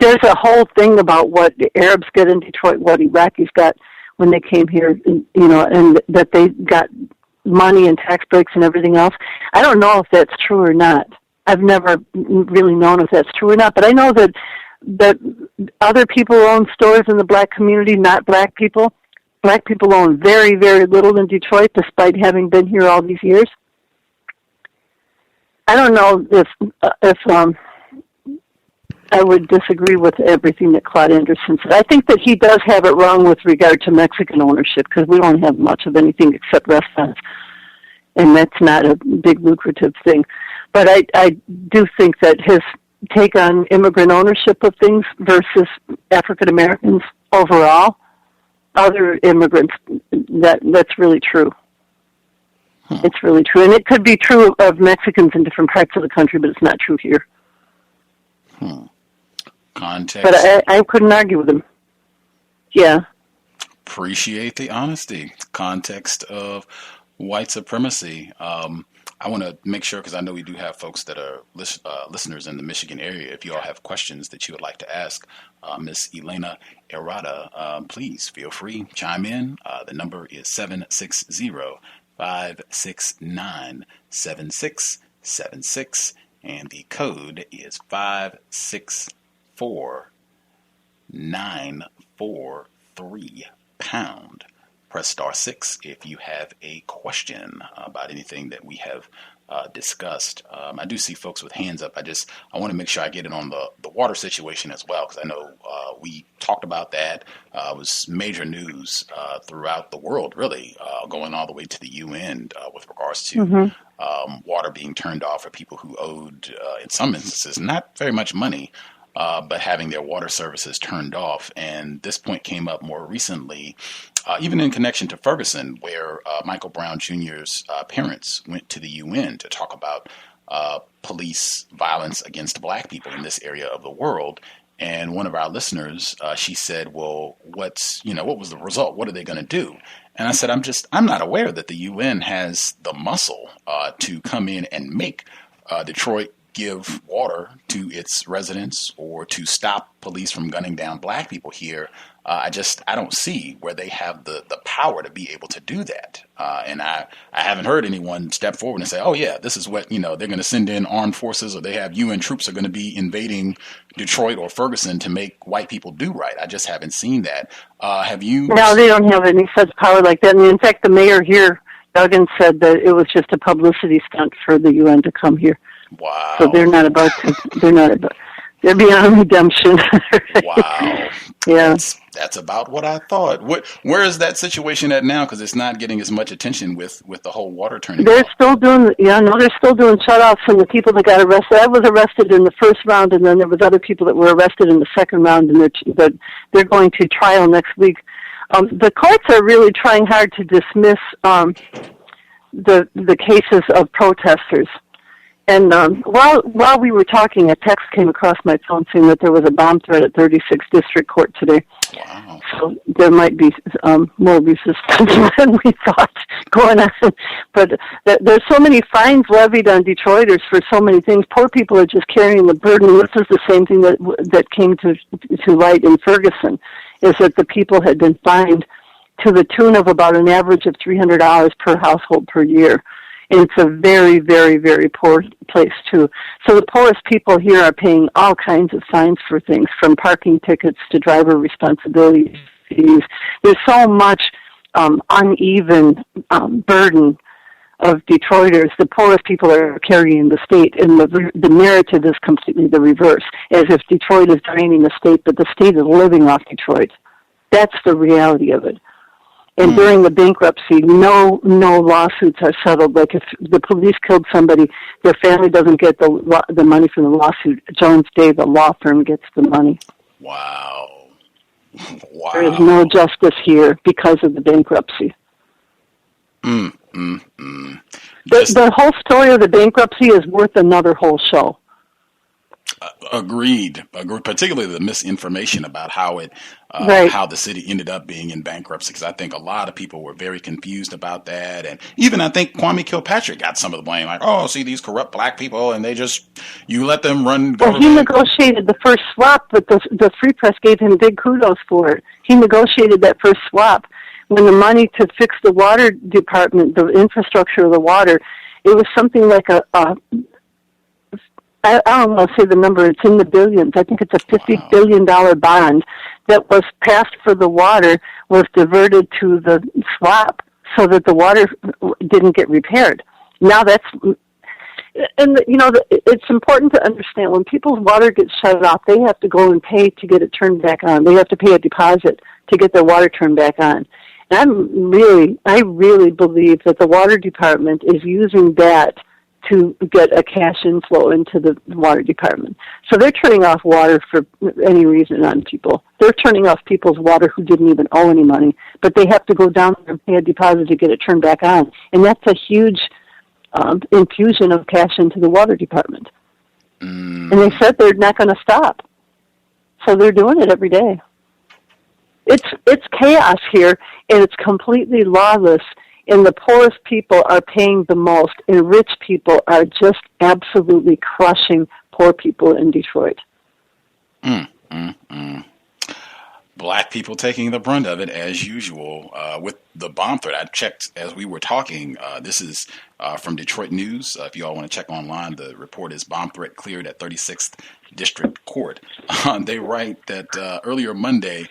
Speaker 6: there's a whole thing about what the Arabs get in Detroit, what Iraqis got when they came here, and that they got money and tax breaks and everything else. I don't know if that's true or not. I've never really known if that's true or not, but I know that other people own stores in the black community, not black people. Black people own very, very little in Detroit, despite having been here all these years. I don't know if I would disagree with everything that Claude Anderson said. I think that he does have it wrong with regard to Mexican ownership, because we don't have much of anything except restaurants, and that's not a big lucrative thing. But I do think that his take on immigrant ownership of things versus African Americans overall, other immigrants, that's really true. It's really true. And it could be true of Mexicans in different parts of the country, but it's not true here.
Speaker 2: Context.
Speaker 6: But I couldn't argue with him. Yeah.
Speaker 2: Appreciate the honesty. Context of white supremacy. I want to make sure, because I know we do have folks that are listeners in the Michigan area. If you all have questions that you would like to ask Miss Elena Herrada, please feel free, chime in. The number is 760-569-7676, and the code is 564-943 pound. Press *6 if you have a question about anything that we have discussed. I do see folks with hands up. I want to make sure I get it on the water situation as well, because I know we talked about that. It was major news throughout the world, really, going all the way to the UN with regards to water being turned off for people who owed, in some instances, not very much money, but having their water services turned off. And this point came up more recently, even in connection to Ferguson, where Michael Brown Jr.'s parents went to the UN to talk about police violence against black people in this area of the world. And one of our listeners, she said, well, what was the result? What are they going to do? And I said, I'm not aware that the UN has the muscle to come in and make Detroit give water to its residents or to stop police from gunning down black people here. I don't see where they have the power to be able to do that. And I haven't heard anyone step forward and say, oh, yeah, this is what, they're going to send in armed forces, or they have UN troops are going to be invading Detroit or Ferguson to make white people do right. I just haven't seen that. Have you?
Speaker 6: No, they don't have any such power like that. And in fact, the mayor here, Duggan, said that it was just a publicity stunt for the UN to come here.
Speaker 2: Wow.
Speaker 6: So they're beyond redemption.
Speaker 2: Wow.
Speaker 6: Yeah.
Speaker 2: That's about what I thought. Where is that situation at now? Because it's not getting as much attention with the whole water turning
Speaker 6: They're
Speaker 2: off.
Speaker 6: still doing shutoffs from the people that got arrested. I was arrested in the first round, and then there was other people that were arrested in the second round, and they're going to trial next week. The courts are really trying hard to dismiss the cases of protesters. And while we were talking, a text came across my phone saying that there was a bomb threat at 36th District Court today.
Speaker 2: Wow.
Speaker 6: So there might be more resistance than we thought going on. But there's so many fines levied on Detroiters for so many things. Poor people are just carrying the burden. This is the same thing that came to light in Ferguson, is that the people had been fined to the tune of about an average of $300 per household per year. And it's a very, very, very poor place, too. So the poorest people here are paying all kinds of fines for things, from parking tickets to driver responsibility fees. There's so much uneven burden of Detroiters. The poorest people are carrying the state, and the narrative is completely the reverse, as if Detroit is draining the state, but the state is living off Detroit. That's the reality of it. And during the bankruptcy, no lawsuits are settled. Like if the police killed somebody, their family doesn't get the money from the lawsuit. Jones Day, the law firm, gets the money.
Speaker 2: Wow. Wow.
Speaker 6: There is no justice here because of the bankruptcy. The whole story of the bankruptcy is worth another whole show.
Speaker 2: Agreed. Particularly the misinformation about how how the city ended up being in bankruptcy, because I think a lot of people were very confused about that, and even I think Kwame Kilpatrick got some of the blame. Like, oh, see these corrupt black people, and you let them run government.
Speaker 6: Well, he negotiated the first swap, but the Free Press gave him big kudos for it. He negotiated that first swap when the money to fix the water department, the infrastructure of the water, it was something like I don't want to say the number, it's in the billions. I think it's a $50 billion bond that was passed for the water, was diverted to the swap so that the water didn't get repaired. Now it's important to understand when people's water gets shut off, they have to go and pay to get it turned back on. They have to pay a deposit to get their water turned back on. And I really believe that the water department is using that to get a cash inflow into the water department. So they're turning off water for any reason on people. They're turning off people's water who didn't even owe any money, but they have to go down there and pay a deposit to get it turned back on. And that's a huge infusion of cash into the water department. And they said they're not going to stop. So they're doing it every day. It's chaos here, and it's completely lawless. And the poorest people are paying the most, and rich people are just absolutely crushing poor people in Detroit.
Speaker 2: Black people taking the brunt of it, as usual, with the bomb threat. I checked as we were talking. This is from Detroit News. If you all want to check online, the report is bomb threat cleared at 36th District Court. They write that earlier Monday,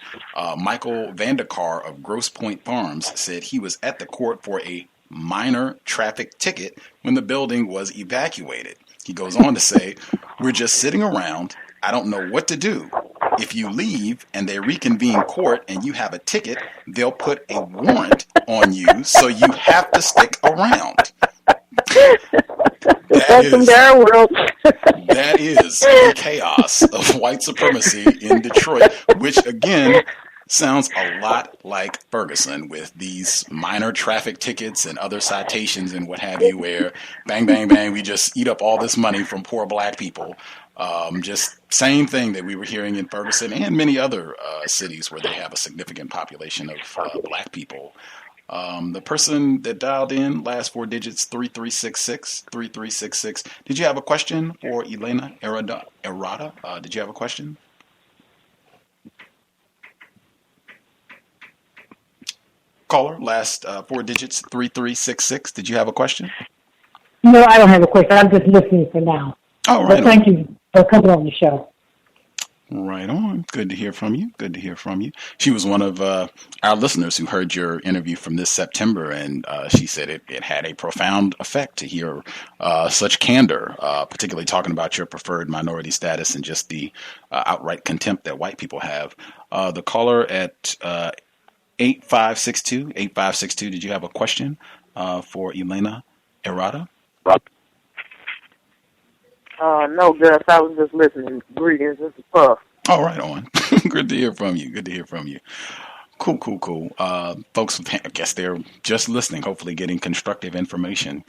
Speaker 2: Michael Vandekar of Grosse Pointe Farms said he was at the court for a minor traffic ticket when the building was evacuated. He goes on to say, "We're just sitting around. I don't know what to do. If you leave and they reconvene court and you have a ticket, they'll put a warrant on you, so you have to stick around."
Speaker 6: Welcome to our world.
Speaker 2: That is the chaos of white supremacy in Detroit, which again sounds a lot like Ferguson, with these minor traffic tickets and other citations and what have you, where bang, bang, bang, we just eat up all this money from poor black people. Just same thing that we were hearing in Ferguson and many other cities where they have a significant population of black people. The person that dialed in, last four digits, 3366, 3366. Did you have a question for Elena Herrada? Did you have a question? Caller, last four digits, 3366. Did you have a question?
Speaker 7: No, I don't have a question. I'm just listening for now.
Speaker 2: Oh, right.
Speaker 7: But thank you for coming on the show.
Speaker 2: Right on. Good to hear from you. Good to hear from you. She was one of our listeners who heard your interview from this September, and she said it had a profound effect to hear such candor, particularly talking about your preferred minority status and just the outright contempt that white people have. The caller at 8562, did you have a question for Elena Herrada?
Speaker 4: No, Gus, I was just listening. Greetings, this is Puff.
Speaker 2: All right, on. Good to hear from you. Good to hear from you. Cool. Folks, I guess they're just listening, hopefully getting constructive information.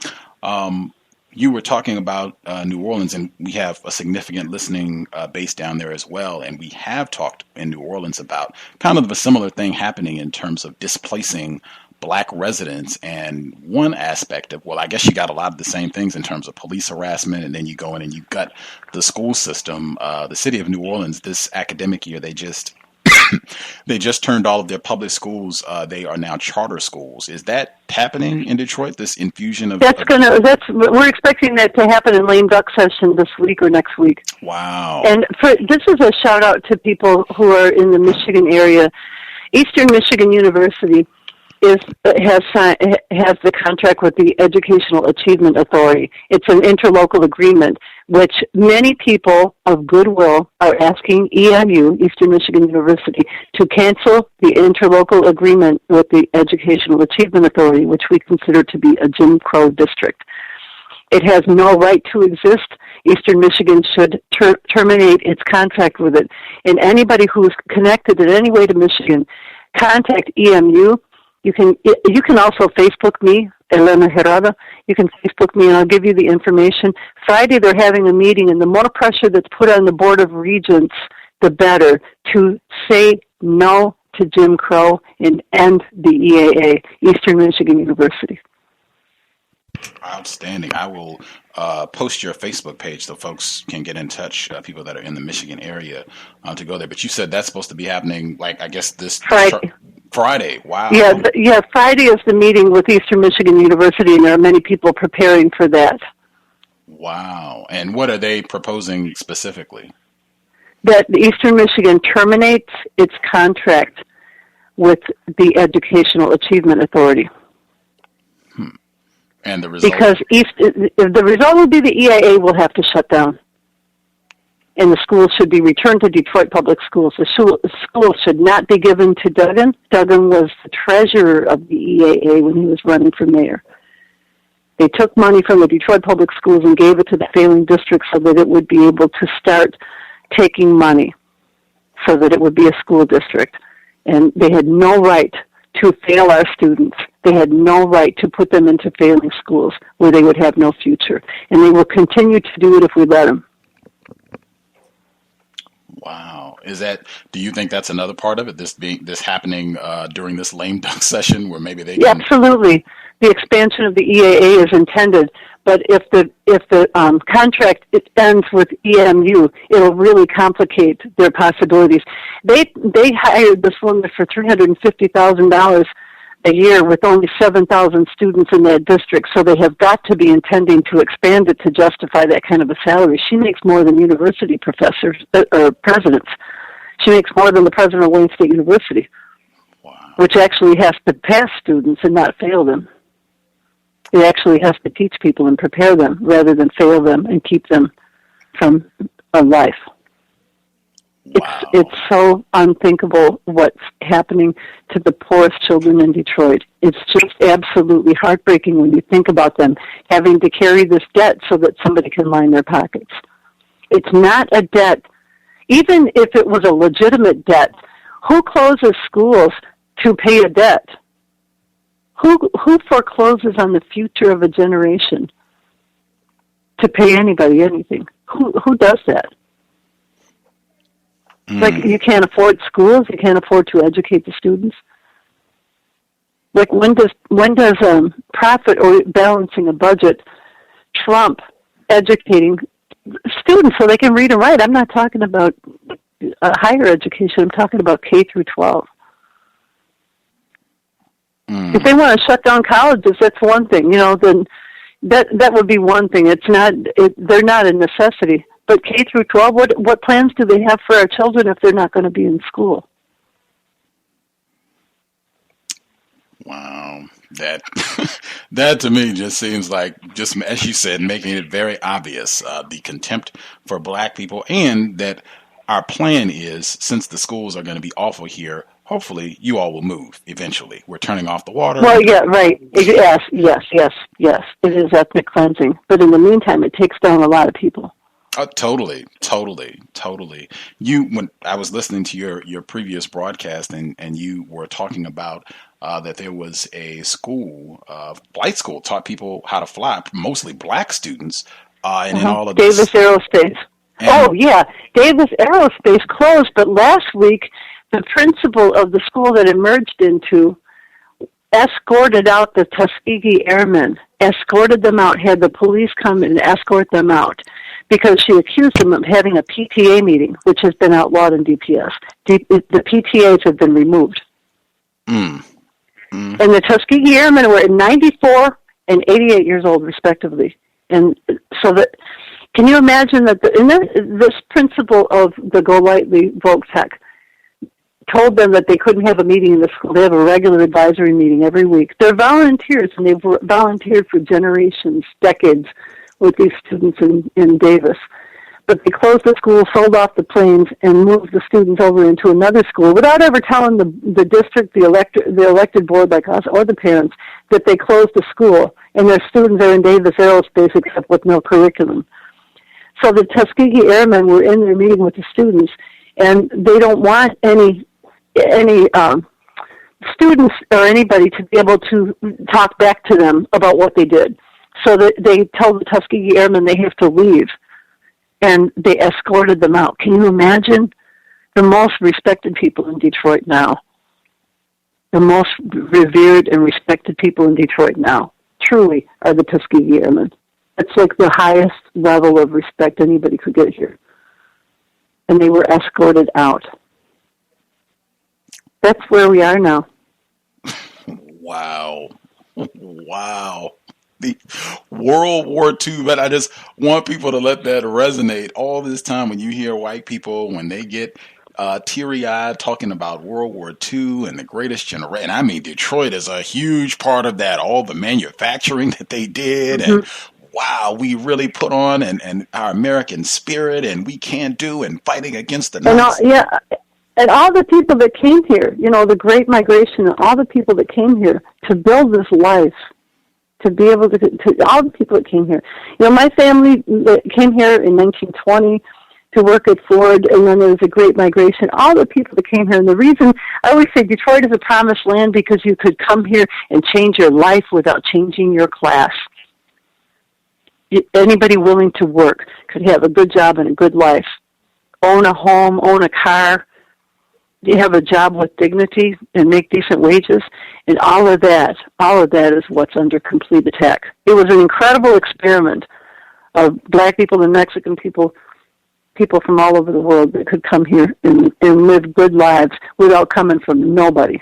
Speaker 2: You were talking about New Orleans, and we have a significant listening base down there as well. And we have talked in New Orleans about kind of a similar thing happening in terms of displacing black residents. And one aspect of, well, I guess you got a lot of the same things in terms of police harassment, and then you go in and you've got the school system. The city of New Orleans this academic year, they just turned all of their public schools. They are now charter schools. Is that happening in Detroit? This infusion of
Speaker 6: we're expecting that to happen in lame duck session this week or next week.
Speaker 2: Wow!
Speaker 6: And this is a shout out to people who are in the Michigan area. Eastern Michigan University has the contract with the Educational Achievement Authority. It's an interlocal agreement, which many people of goodwill are asking EMU, Eastern Michigan University, to cancel the interlocal agreement with the Educational Achievement Authority, which we consider to be a Jim Crow district. It has no right to exist. Eastern Michigan should terminate its contract with it. And anybody who is connected in any way to Michigan, contact EMU. You can also Facebook me, Elena Herrada. You can Facebook me, and I'll give you the information. Friday they're having a meeting, and the more pressure that's put on the Board of Regents, the better, to say no to Jim Crow and end the EAA, Eastern Michigan University.
Speaker 2: Outstanding. I will post your Facebook page so folks can get in touch, people that are in the Michigan area, to go there. But you said that's supposed to be happening, like, I guess this Friday. Wow.
Speaker 6: Yeah. Friday is the meeting with Eastern Michigan University, and there are many people preparing for that.
Speaker 2: Wow. And what are they proposing specifically?
Speaker 6: That Eastern Michigan terminates its contract with the Educational Achievement Authority.
Speaker 2: And the result?
Speaker 6: Because the result will be the EIA will have to shut down. And the schools should be returned to Detroit Public Schools. The schools should not be given to Duggan. Duggan was the treasurer of the EAA when he was running for mayor. They took money from the Detroit Public Schools and gave it to the failing district so that it would be able to start taking money, so that it would be a school district. And they had no right to fail our students. They had no right to put them into failing schools where they would have no future. And they will continue to do it if we let them.
Speaker 2: Wow. Do you think that's another part of it, this happening during this lame duck session where maybe they can...
Speaker 6: Yeah, absolutely. The expansion of the EAA is intended, but if the contract ends with EMU, it'll really complicate their possibilities. They hired this woman for $350,000 a year with only 7,000 students in that district, so they have got to be intending to expand it to justify that kind of a salary. She makes more than university professors or presidents. She makes more than the president of Wayne State University,
Speaker 2: wow,
Speaker 6: which actually has to pass students and not fail them. It actually has to teach people and prepare them rather than fail them and keep them from a life.
Speaker 2: Wow.
Speaker 6: It's so unthinkable what's happening to the poorest children in Detroit. It's just absolutely heartbreaking when you think about them having to carry this debt so that somebody can line their pockets. It's not a debt. Even if it was a legitimate debt, who closes schools to pay a debt? Who forecloses on the future of a generation to pay anybody anything? Who does that? Like, you can't afford schools, you can't afford to educate the students. Like, when does profit or balancing a budget trump educating students so they can read and write? I'm not talking about higher education. I'm talking about K through 12. If they want to shut down colleges, that's one thing. Then that would be one thing. They're not a necessity. But K through 12, what plans do they have for our children if they're not going to be in school?
Speaker 2: Wow, that to me just seems like, just as you said, making it very obvious, the contempt for black people, and that our plan is, since the schools are going to be awful here, hopefully you all will move eventually. We're turning off the water.
Speaker 6: Well, yeah, right. Yes. It is ethnic cleansing. But in the meantime, it takes down a lot of people.
Speaker 2: Totally. When I was listening to your previous broadcast, and you were talking about that there was a school, flight school, taught people how to fly, mostly black students, and in all of this.
Speaker 6: Davis Aerospace. Davis Aerospace closed, but last week the principal of the school that it merged into escorted out the Tuskegee Airmen, escorted them out, had the police come and escort them out, because she accused them of having a PTA meeting, which has been outlawed in DPS. The PTAs have been removed. And the Tuskegee Airmen were 94 and 88 years old, respectively. And so that, can you imagine that this principal of the Go Lightly Voc Tech told them that they couldn't have a meeting in the school. They have a regular advisory meeting every week. They're volunteers, and they've volunteered for generations, decades, with these students in Davis. But they closed the school, sold off the planes, and moved the students over into another school without ever telling the district, the elected board like us, or the parents, that they closed the school, and their students are in Davis Aerospace except with no curriculum. So the Tuskegee Airmen were in their meeting with the students, and they don't want any students or anybody to be able to talk back to them about what they did. So that they tell the Tuskegee Airmen they have to leave, and they escorted them out. Can you imagine? The most respected people in Detroit now, the most revered and respected people in Detroit now, truly are the Tuskegee Airmen. It's like the highest level of respect anybody could get here. And they were escorted out. That's where we are now.
Speaker 2: Wow. The World War II, but I just want people to let that resonate all this time when you hear white people, when they get teary-eyed talking about World War II and the greatest generation. I mean, Detroit is a huge part of that, all the manufacturing that they did, and wow, we really put on and our American spirit, and we can do, and fighting against the Nazis.
Speaker 6: And all the people that came here, the Great Migration, and all the people that came here to build this life, to be able to all the people that came here. My family that came here in 1920 to work at Ford, and then there was a Great Migration. All the people that came here, and the reason I always say Detroit is a promised land because you could come here and change your life without changing your class. Anybody willing to work could have a good job and a good life, own a home, own a car. You have a job with dignity and make decent wages, and all of that is what's under complete attack. It was an incredible experiment of black people and Mexican people from all over the world that could come here and live good lives without coming from nobody.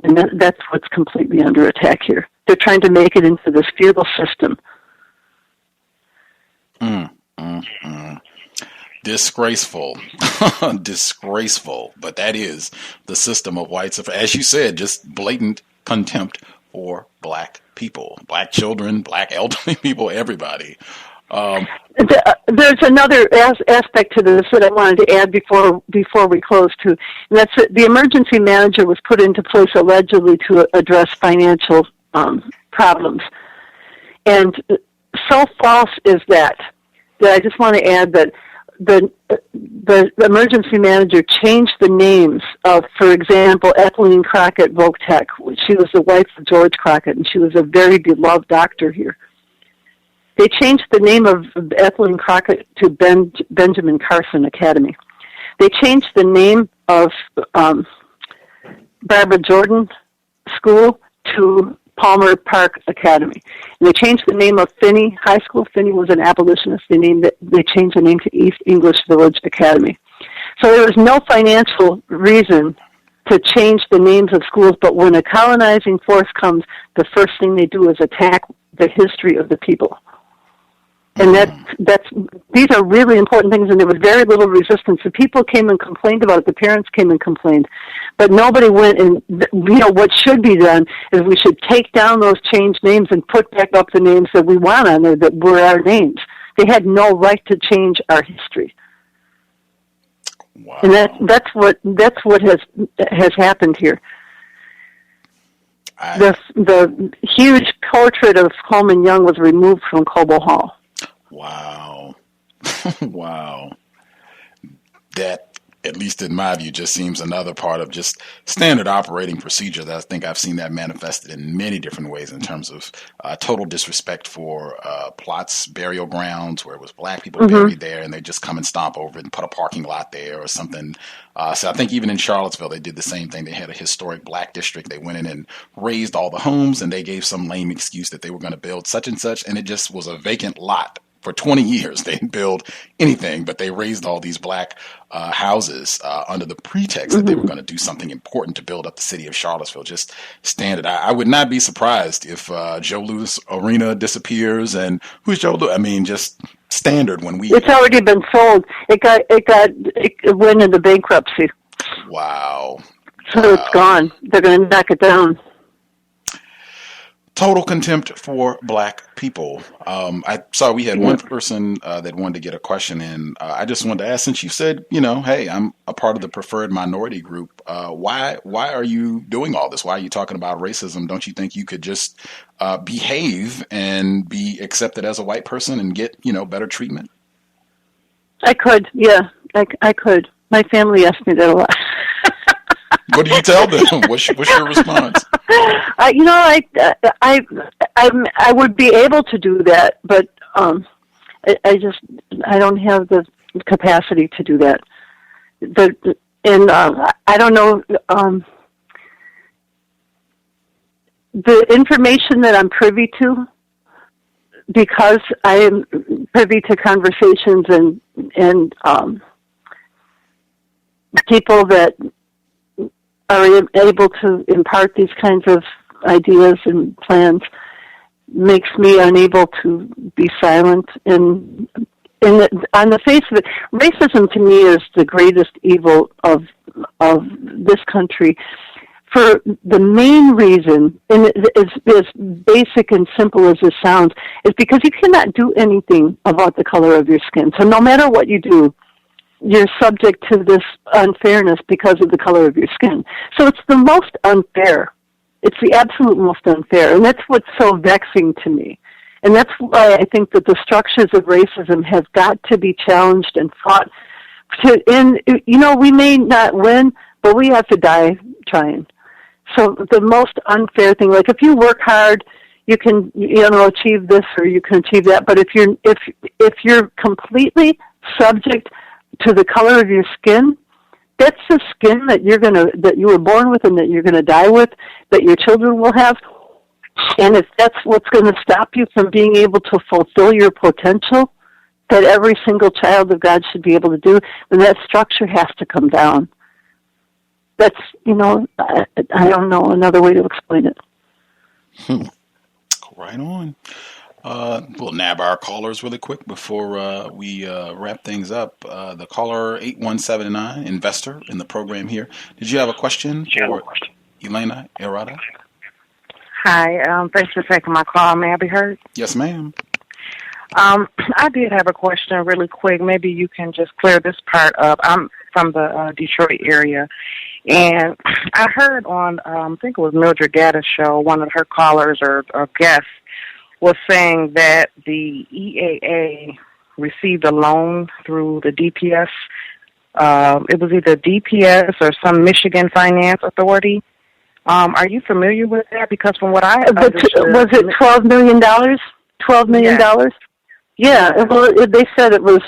Speaker 6: And that's what's completely under attack here. They're trying to make it into this feudal system.
Speaker 2: Disgraceful. Disgraceful. But that is the system of white supremacy. As you said, just blatant contempt for black people, black children, black elderly people, everybody.
Speaker 6: There's another aspect to this that I wanted to add before we close too, and that's that the emergency manager was put into place allegedly to address financial problems. And so false is that I just want to add that the emergency manager changed the names of, for example, Ethelene Crockett Voc Tech. She was the wife of George Crockett, and she was a very beloved doctor here. They changed the name of Ethelene Crockett to Benjamin Carson Academy. They changed the name of Barbara Jordan School to Palmer Park Academy. And they changed the name of Finney High School. Finney was an abolitionist. They changed the name to East English Village Academy. So there was no financial reason to change the names of schools, but when a colonizing force comes, the first thing they do is attack the history of the people. And these are really important things, and there was very little resistance. The people came and complained about it. The parents came and complained. But nobody went and, what should be done is we should take down those changed names and put back up the names that we want on there that were our names. They had no right to change our history.
Speaker 2: Wow.
Speaker 6: And that's what has happened here. The huge portrait of Coleman Young was removed from Cobo Hall.
Speaker 2: Wow. Wow. That, at least in my view, just seems another part of just standard operating procedure that I think I've seen that manifested in many different ways in terms of total disrespect for plots, burial grounds, where it was black people buried there, and they just come and stomp over it and put a parking lot there or something. So I think even in Charlottesville, they did the same thing. They had a historic black district. They went in and raised all the homes, and they gave some lame excuse that they were going to build such and such, and it just was a vacant lot. For 20 years, they didn't build anything, but they raised all these black houses under the pretext that they were going to do something important to build up the city of Charlottesville. Just standard. I would not be surprised if Joe Louis Arena disappears. And who's Joe Louis? I mean, just standard when we.
Speaker 6: It's already been sold. It went into bankruptcy.
Speaker 2: Wow.
Speaker 6: So it's gone. They're going to knock it down.
Speaker 2: Total contempt for black people. I saw we had one person that wanted to get a question in. I just wanted to ask, since you said, hey, I'm a part of the preferred minority group. Why are you doing all this? Why are you talking about racism? Don't you think you could just behave and be accepted as a white person and get, better treatment? I could, yeah.
Speaker 6: I could. My family asked me that a lot.
Speaker 2: What do you tell them? What's your response?
Speaker 6: I would be able to do that, but I don't have the capacity to do that. I don't know. The information that I'm privy to, because I am privy to conversations and people that are able to impart these kinds of ideas and plans, makes me unable to be silent. On the face of it, racism to me is the greatest evil of this country. For the main reason, and it's as basic and simple as it sounds, is because you cannot do anything about the color of your skin. So no matter what you do, you're subject to this unfairness because of the color of your skin. So it's the most unfair. It's the absolute most unfair. And that's what's so vexing to me. And that's why I think that the structures of racism have got to be challenged and fought. We may not win, but we have to die trying. So the most unfair thing, like if you work hard, you can, achieve this or you can achieve that. But if you're completely subject to the color of your skin, that's the skin that you were born with and that you're gonna die with, that your children will have. And if that's what's gonna stop you from being able to fulfill your potential, that every single child of God should be able to do, then that structure has to come down. That's, I don't know another way to explain it.
Speaker 2: Right on. We'll nab our callers really quick before we wrap things up. The caller 8179, investor in the program here. Did you have a question for Elena Herrada?
Speaker 4: Hi, thanks for taking my call. May I be heard?
Speaker 2: Yes, ma'am.
Speaker 4: I did have a question really quick. Maybe you can just clear this part up. I'm from the Detroit area, and I heard on, I think it was Mildred Gaddis' show, one of her callers or guests was saying that the EAA received a loan through the DPS. It was either DPS or some Michigan Finance Authority. Are you familiar with that? Because from what I understood...
Speaker 6: Was it $12 million? $12 million?
Speaker 4: Yes.
Speaker 6: Yeah, well, they said it was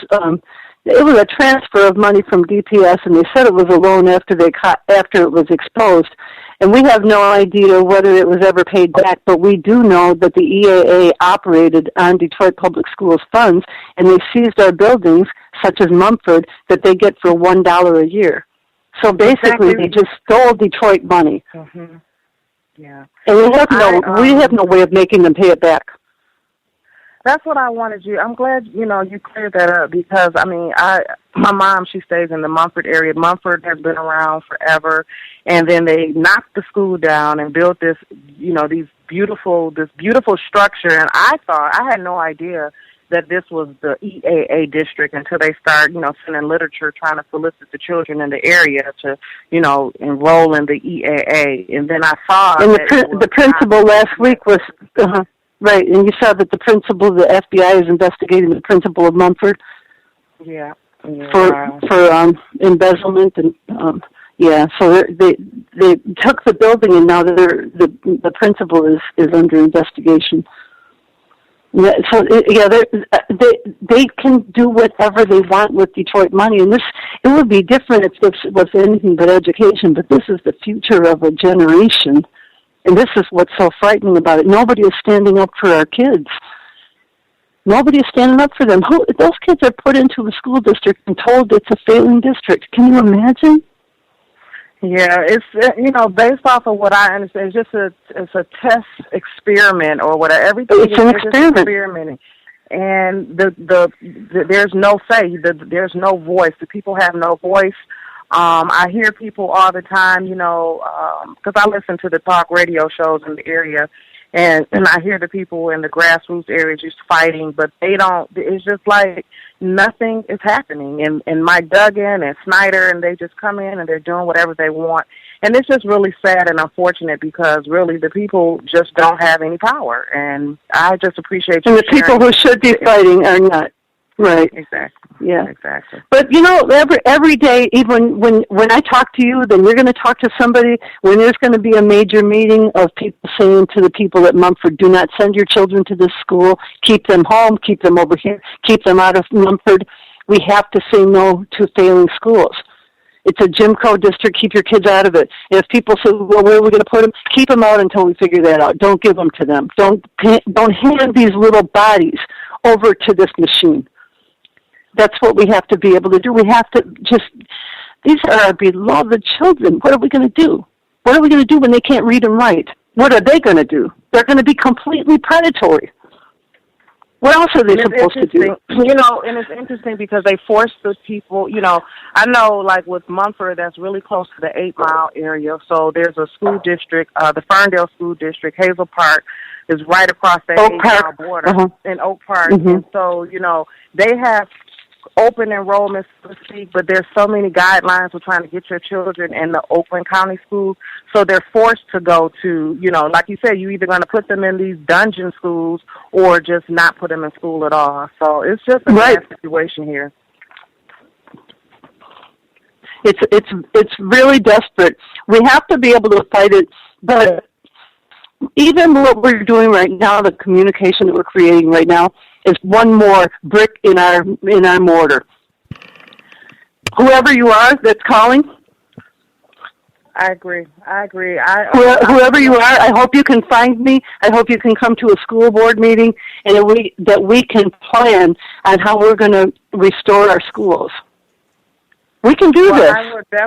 Speaker 6: it was a transfer of money from DPS, and they said it was a loan after it was exposed. And we have no idea whether it was ever paid back, but we do know that the EAA operated on Detroit Public Schools funds, and they seized our buildings, such as Mumford, that they get for $1 a year. So basically, they just stole Detroit money.
Speaker 4: Mm-hmm. Yeah.
Speaker 6: And we have no way of making them pay it back.
Speaker 4: That's what I wanted you. I'm glad, you cleared that up because, my mom, she stays in the Mumford area. Mumford has been around forever. And then they knocked the school down and built this, this beautiful structure. And I had no idea that this was the EAA district until they start, sending literature trying to solicit the children in the area to, enroll in the EAA. And then I saw
Speaker 6: and the principal last week was... Right, and you saw that the FBI is investigating the principal of Mumford.
Speaker 4: Yeah.
Speaker 6: For embezzlement and so they took the building and now the principal is under investigation. Yeah, so they can do whatever they want with Detroit money, and it would be different if this was anything but education. But this is the future of a generation. And this is what's so frightening about it. Nobody is standing up for our kids. Nobody is standing up for them. Those kids are put into a school district and told it's a failing district. Can you imagine?
Speaker 4: Yeah, it's based off of what I understand, it's a test experiment or whatever. Everything
Speaker 6: it's an experiment.
Speaker 4: Experimenting. And there's no say. There's no voice. The people have no voice. I hear people all the time, because I listen to the talk radio shows in the area, and I hear the people in the grassroots area just fighting, but it's just like nothing is happening. And Mike Duggan and Snyder, and they just come in and they're doing whatever they want. And it's just really sad and unfortunate because really the people just don't have any power. And I just appreciate you.
Speaker 6: And the people who should be fighting are not. Right.
Speaker 4: Exactly.
Speaker 6: Yeah.
Speaker 4: Exactly.
Speaker 6: But every day, even when I talk to you, then you're going to talk to somebody. When there's going to be a major meeting of people saying to the people at Mumford, "Do not send your children to this school. Keep them home. Keep them over here. Keep them out of Mumford." We have to say no to failing schools. It's a Jim Crow district. Keep your kids out of it. And if people say, "Well, where are we going to put them?" Keep them out until we figure that out. Don't give them to them. Don't hand these little bodies over to this machine. That's what we have to be able to do. We have to these are our beloved children. What are we going to do? What are we going to do when they can't read and write? What are they going to do? They're going to be completely predatory. What else are they supposed to do?
Speaker 4: And it's interesting because they force the people, I know like with Mumford, that's really close to the 8 Mile area. So there's a school district, the Ferndale School District, Hazel Park is right across that 8 Mile border in Oak Park. Mm-hmm. And so, they have open enrollment, so to speak, but there's so many guidelines with trying to get your children in the Oakland County schools, so they're forced to go to, like you said, you're either going to put them in these dungeon schools or just not put them in school at all. So it's just a bad situation here.
Speaker 6: It's really desperate. We have to be able to fight it, but even what we're doing right now, the communication that we're creating right now, is one more brick in our mortar. Whoever you are that's calling,
Speaker 4: I agree.
Speaker 6: Whoever you are, I hope you can find me. I hope you can come to a school board meeting, and that we can plan on how we're going to restore our schools. We can do this.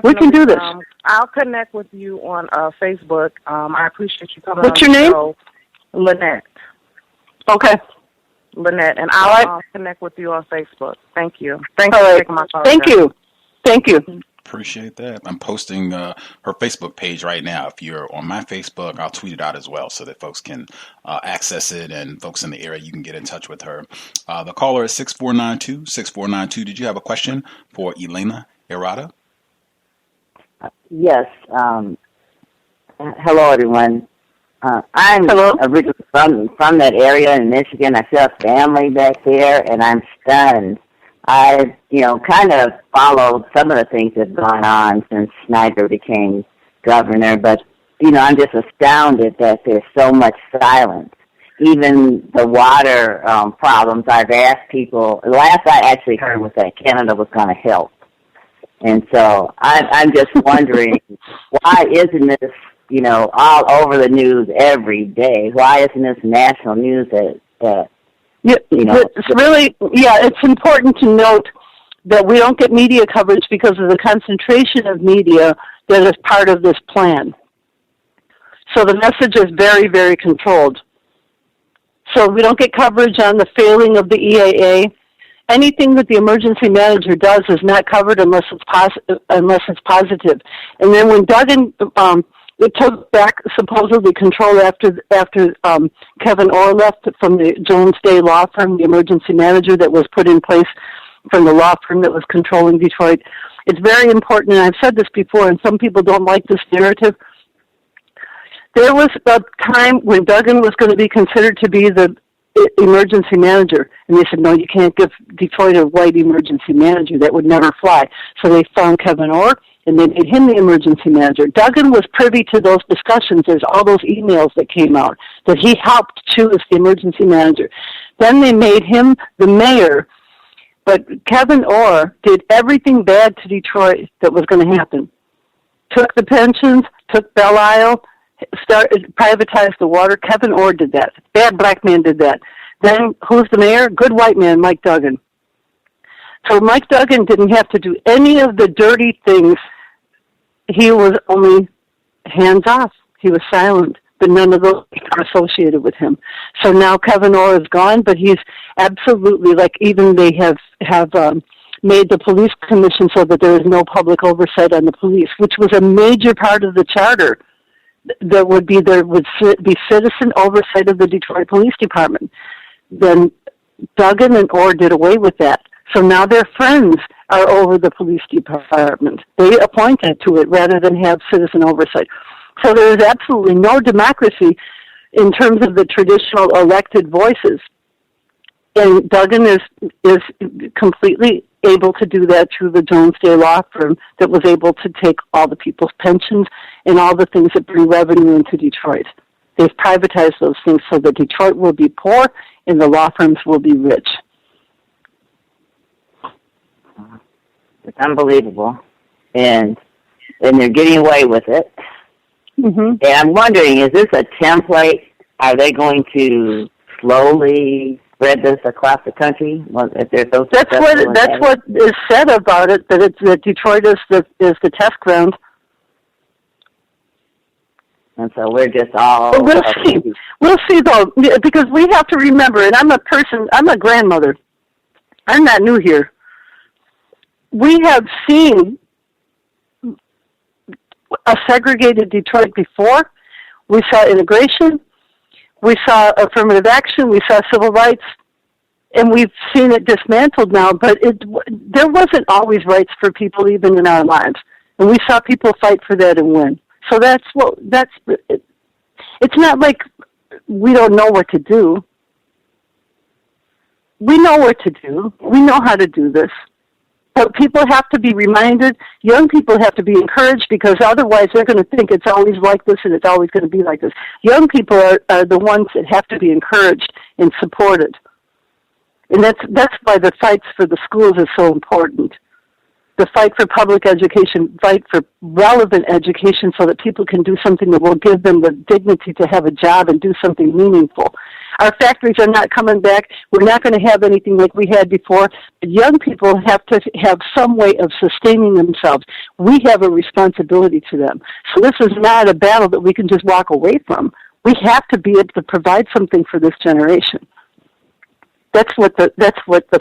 Speaker 6: We can do this.
Speaker 4: I'll connect with you on Facebook. I appreciate you coming.
Speaker 6: What's your name?
Speaker 4: Lynette.
Speaker 6: Okay.
Speaker 4: Lynette, and I'll connect with you on Facebook. Thank you. Thanks for taking my call.
Speaker 6: Thank you.
Speaker 2: Appreciate that. I'm posting her Facebook page right now. If you're on my Facebook, I'll tweet it out as well so that folks can access it, and folks in the area, you can get in touch with her. The caller is 6492. Did you have a question for Elena Herrada?
Speaker 8: Yes. Hello, everyone. I'm originally from that area in Michigan. I still have family back there, and I'm stunned. I've, kind of followed some of the things that have gone on since Snyder became governor, but, I'm just astounded that there's so much silence. even the water problems, I've asked people. The last I actually heard was that Canada was going to help. And so I'm just wondering, why isn't this, all over the news every day? Why isn't this national news that
Speaker 6: It's really, it's important to note that we don't get media coverage because of the concentration of media that is part of this plan. So the message is very, very controlled. So we don't get coverage on the failing of the EAA. Anything that the emergency manager does is not covered unless it's positive. And then when Duggan it took back supposedly control after Kevin Orr left from the Jones Day law firm, the emergency manager that was put in place from the law firm that was controlling Detroit. It's very important, and I've said this before, and some people don't like this narrative. There was a time when Duggan was going to be considered to be the emergency manager, and they said, no, you can't give Detroit a white emergency manager. That would never fly. So they found Kevin Orr, and they made him the emergency manager. Duggan was privy to those discussions. There's all those emails that came out that he helped choose the emergency manager. Then they made him the mayor, but Kevin Orr did everything bad to Detroit that was going to happen. Took the pensions, took Belle Isle, privatized the water. Kevin Orr did that. Bad black man did that. Then who's the mayor? Good white man, Mike Duggan. So Mike Duggan didn't have to do any of the dirty things. He was only hands off. He was silent, but none of those are associated with him. So now Kevin Orr is gone, but he's absolutely, even they have made the police commission so that there is no public oversight on the police, which was a major part of the charter. There would be citizen oversight of the Detroit Police Department. Then Duggan and Orr did away with that. So now their friends are over the police department. They appointed to it rather than have citizen oversight. So there is absolutely no democracy in terms of the traditional elected voices. And Duggan is completely able to do that through the Jones Day law firm that was able to take all the people's pensions and all the things that bring revenue into Detroit. They've privatized those things so that Detroit will be poor and the law firms will be rich.
Speaker 8: It's unbelievable. And they're getting away with it. Mm-hmm. And I'm wondering, is this a template? Are they going to slowly spread this across the country? If they're so
Speaker 6: that's what is said about it. That Detroit is the test ground.
Speaker 8: And so we're just all.
Speaker 6: But we'll see. We'll see though, because we have to remember. And I'm a grandmother. I'm not new here. We have seen a segregated Detroit before. We saw integration. We saw affirmative action. We saw civil rights. And we've seen it dismantled now, but there wasn't always rights for people even in our lives. And we saw people fight for that and win. So it's not like we don't know what to do. We know what to do. We know how to do this. But people have to be reminded, young people have to be encouraged, because otherwise they're going to think it's always like this and it's always going to be like this. Young people are the ones that have to be encouraged and supported. And that's why the fights for the schools is so important. The fight for public education, fight for relevant education so that people can do something that will give them the dignity to have a job and do something meaningful. Our factories are not coming back. We're not going to have anything like we had before. But young people have to have some way of sustaining themselves. We have a responsibility to them. So this is not a battle that we can just walk away from. We have to be able to provide something for this generation. That's what the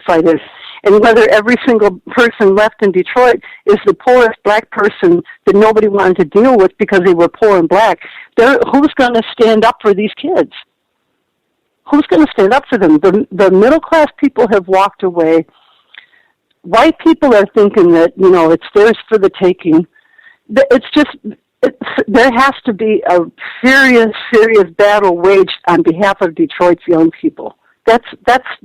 Speaker 6: fight is. And whether every single person left in Detroit is the poorest black person that nobody wanted to deal with because they were poor and black, who's going to stand up for these kids? Who's going to stand up for them? The middle-class people have walked away. White people are thinking that, it's theirs for the taking. There has to be a serious, serious battle waged on behalf of Detroit's young people. That's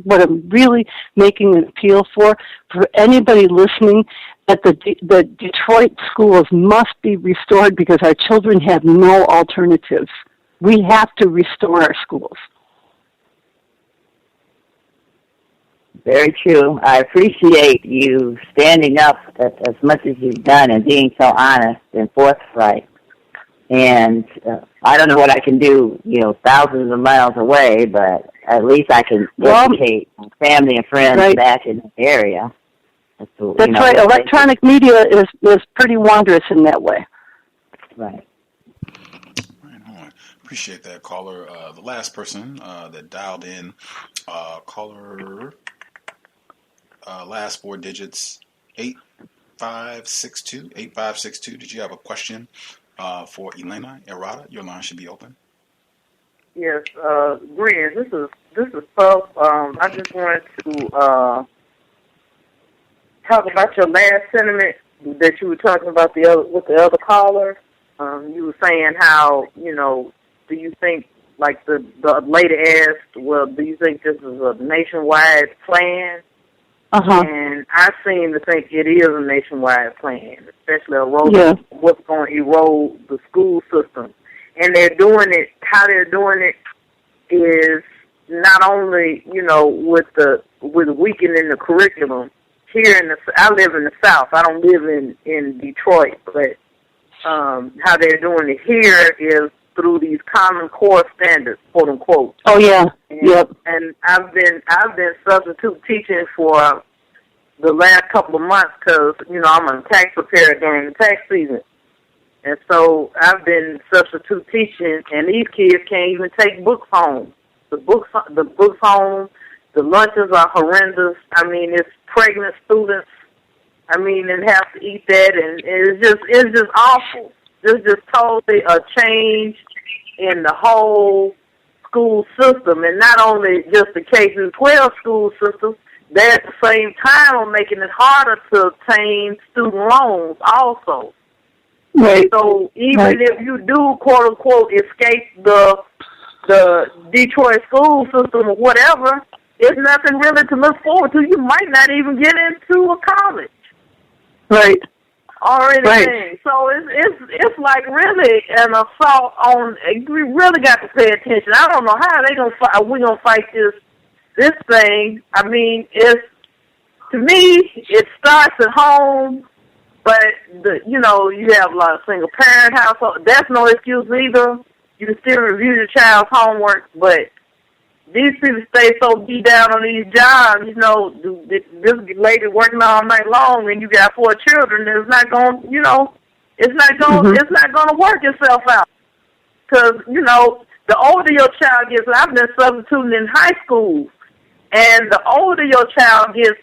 Speaker 6: what I'm really making an appeal for anybody listening, that the Detroit schools must be restored because our children have no alternatives. We have to restore our schools.
Speaker 8: very true. I appreciate you standing up as much as you've done and being so honest and forthright. And I don't know what I can do, thousands of miles away, but at least I can educate my family and friends back in the area.
Speaker 6: That's right. Electronic media is pretty wondrous in that way.
Speaker 8: Right.
Speaker 2: Appreciate that, caller. The last person that dialed in, caller, last four digits, 8562. 8562. Did you have a question for Elena Herrada? Your line should be open.
Speaker 4: Yes, greetings. This is tough. I just wanted to talk about your last sentiment that you were talking about with the other caller. You were saying how, do you think, like the lady asked, well, do you think this is a nationwide plan?
Speaker 6: Uh-huh.
Speaker 4: And I seem to think it is a nationwide plan, especially what's going to erode the school system. And they're doing it, how they're doing it is not only, with weakening the curriculum. Here I live in the South. I don't live in Detroit, but how they're doing it here is through these Common Core standards, quote unquote.
Speaker 6: Oh yeah, yep.
Speaker 4: And I've been substitute teaching for the last couple of months because I'm a tax preparer during the tax season, and so I've been substitute teaching, and these kids can't even take books home. The books home, the lunches are horrendous. I mean, it's pregnant students. I mean, and have to eat that, and it's just awful. There's just totally a change in the whole school system, and not only just the K-12 school system, they're at the same time making it harder to obtain student loans also.
Speaker 6: Right.
Speaker 4: So even if you do, quote unquote, escape the Detroit school system or whatever, there's nothing really to look forward to. You might not even get into a college.
Speaker 6: Right.
Speaker 4: Or anything. Right. So it's like really an assault on. We really got to pay attention. I don't know how we gonna fight this thing. I mean, to me it starts at home, but you have a lot of single parent households. That's no excuse either. You can still review your child's homework, but these people stay so beat down on these jobs, this lady working all night long and you got 4 children, it's not going, it's not going to work itself out. Because, the older your child gets, I've been substituting in high school, and the older your child gets,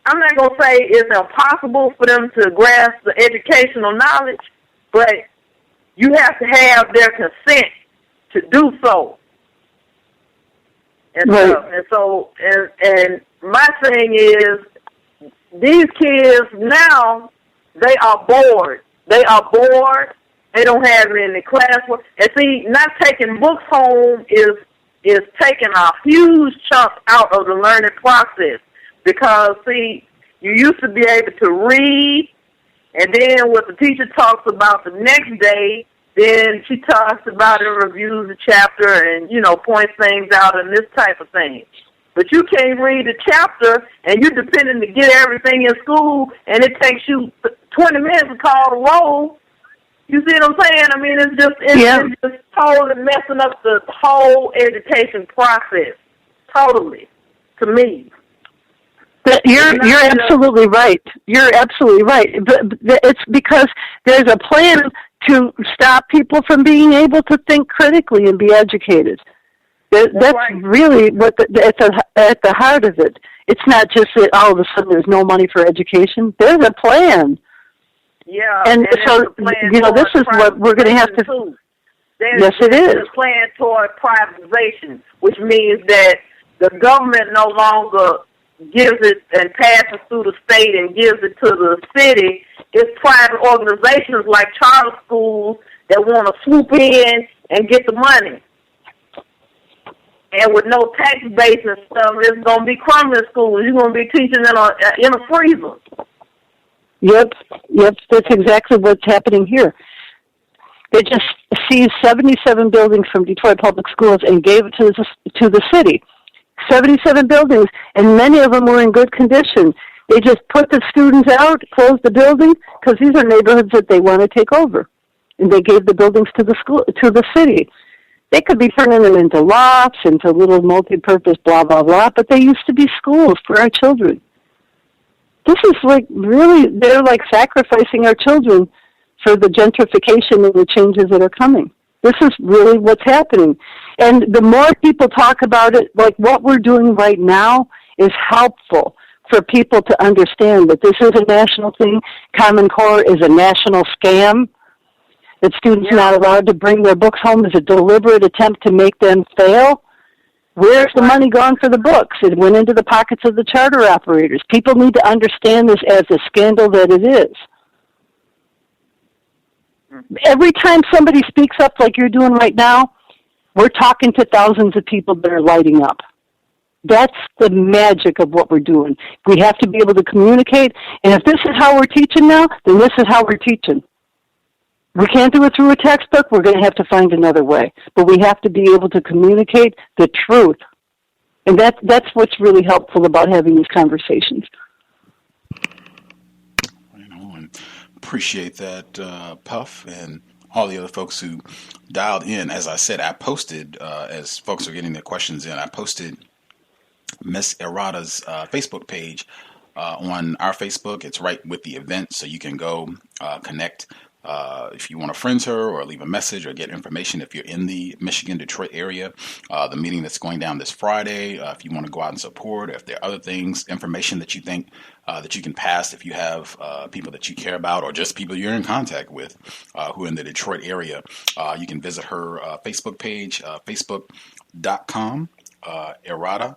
Speaker 4: I'm not going to say it's impossible for them to grasp the educational knowledge, but you have to have their consent to do so. And and my thing is, these kids now, they are bored. They don't have any classwork. And see, not taking books home is taking a huge chunk out of the learning process. Because, see, you used to be able to read, and then what the teacher talks about the next day, then she talks about it, reviews the chapter, and, points things out and this type of thing. But you can't read the chapter, and you're depending to get everything in school, and it takes you 20 minutes to call the roll. You see what I'm saying? I mean, it's just totally messing up the whole education process. Totally, to me.
Speaker 6: You're absolutely right. You're absolutely right. But it's because there's a plan to stop people from being able to think critically and be educated. That's really what at the heart of it. It's not just that all of a sudden there's no money for education. There's a plan.
Speaker 4: Yeah,
Speaker 6: and so this is what we're going to have to. Yes, it is.
Speaker 4: There's a plan toward privatization, which means that the government no longer gives it and passes through the state and gives it to the city. It's private organizations like charter schools that want to swoop in and get the money. And with no tax base and stuff, it's going to be crumbling schools. You're going to be teaching in a freezer.
Speaker 6: Yep, that's exactly what's happening here. They just seized 77 buildings from Detroit Public Schools and gave it to the city. 77 buildings, and many of them were in good condition. They just put the students out, closed the building, because these are neighborhoods that they want to take over. And they gave the buildings to the school, to the city. They could be turning them into lofts, into little multi-purpose blah, blah, blah, but they used to be schools for our children. This is like really, they're like sacrificing our children for the gentrification and the changes that are coming. This is really what's happening. And the more people talk about it, like what we're doing right now is helpful for people to understand that this is a national thing. Common Core is a national scam. That students are not allowed to bring their books home is a deliberate attempt to make them fail. Where's the money gone for the books? It went into the pockets of the charter operators. People need to understand this as a scandal that it is. Every time somebody speaks up like you're doing right now, we're talking to thousands of people that are lighting up. That's the magic of what we're doing. We have to be able to communicate, and if this is how we're teaching now, then this is how we're teaching. We can't do it through a textbook. We're going to have to find another way. But we have to be able to communicate the truth. And that's what's really helpful about having these conversations.
Speaker 2: Right on. Appreciate that, Puff, and all the other folks who dialed in. As I said, I posted, as folks are getting their questions in, I posted Miss Herrada's Facebook page on our Facebook. It's right with the event, so you can go connect. If you want to friend her or leave a message or get information, if you're in the Michigan, Detroit area, the meeting that's going down this Friday, if you want to go out and support, or if there are other things, information that you think that you can pass, if you have people that you care about or just people you're in contact with who are in the Detroit area, you can visit her Facebook page, facebook.com, Herrada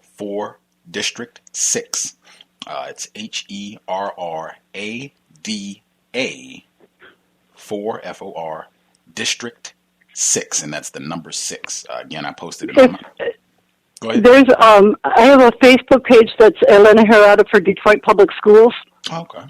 Speaker 2: for District 6. It's HERRADA. 4 FOR District 6, and that's the number 6. Again, I posted it on my... Go ahead.
Speaker 6: There's I have a Facebook page that's Elena Herrada for Detroit Public Schools.
Speaker 2: Okay.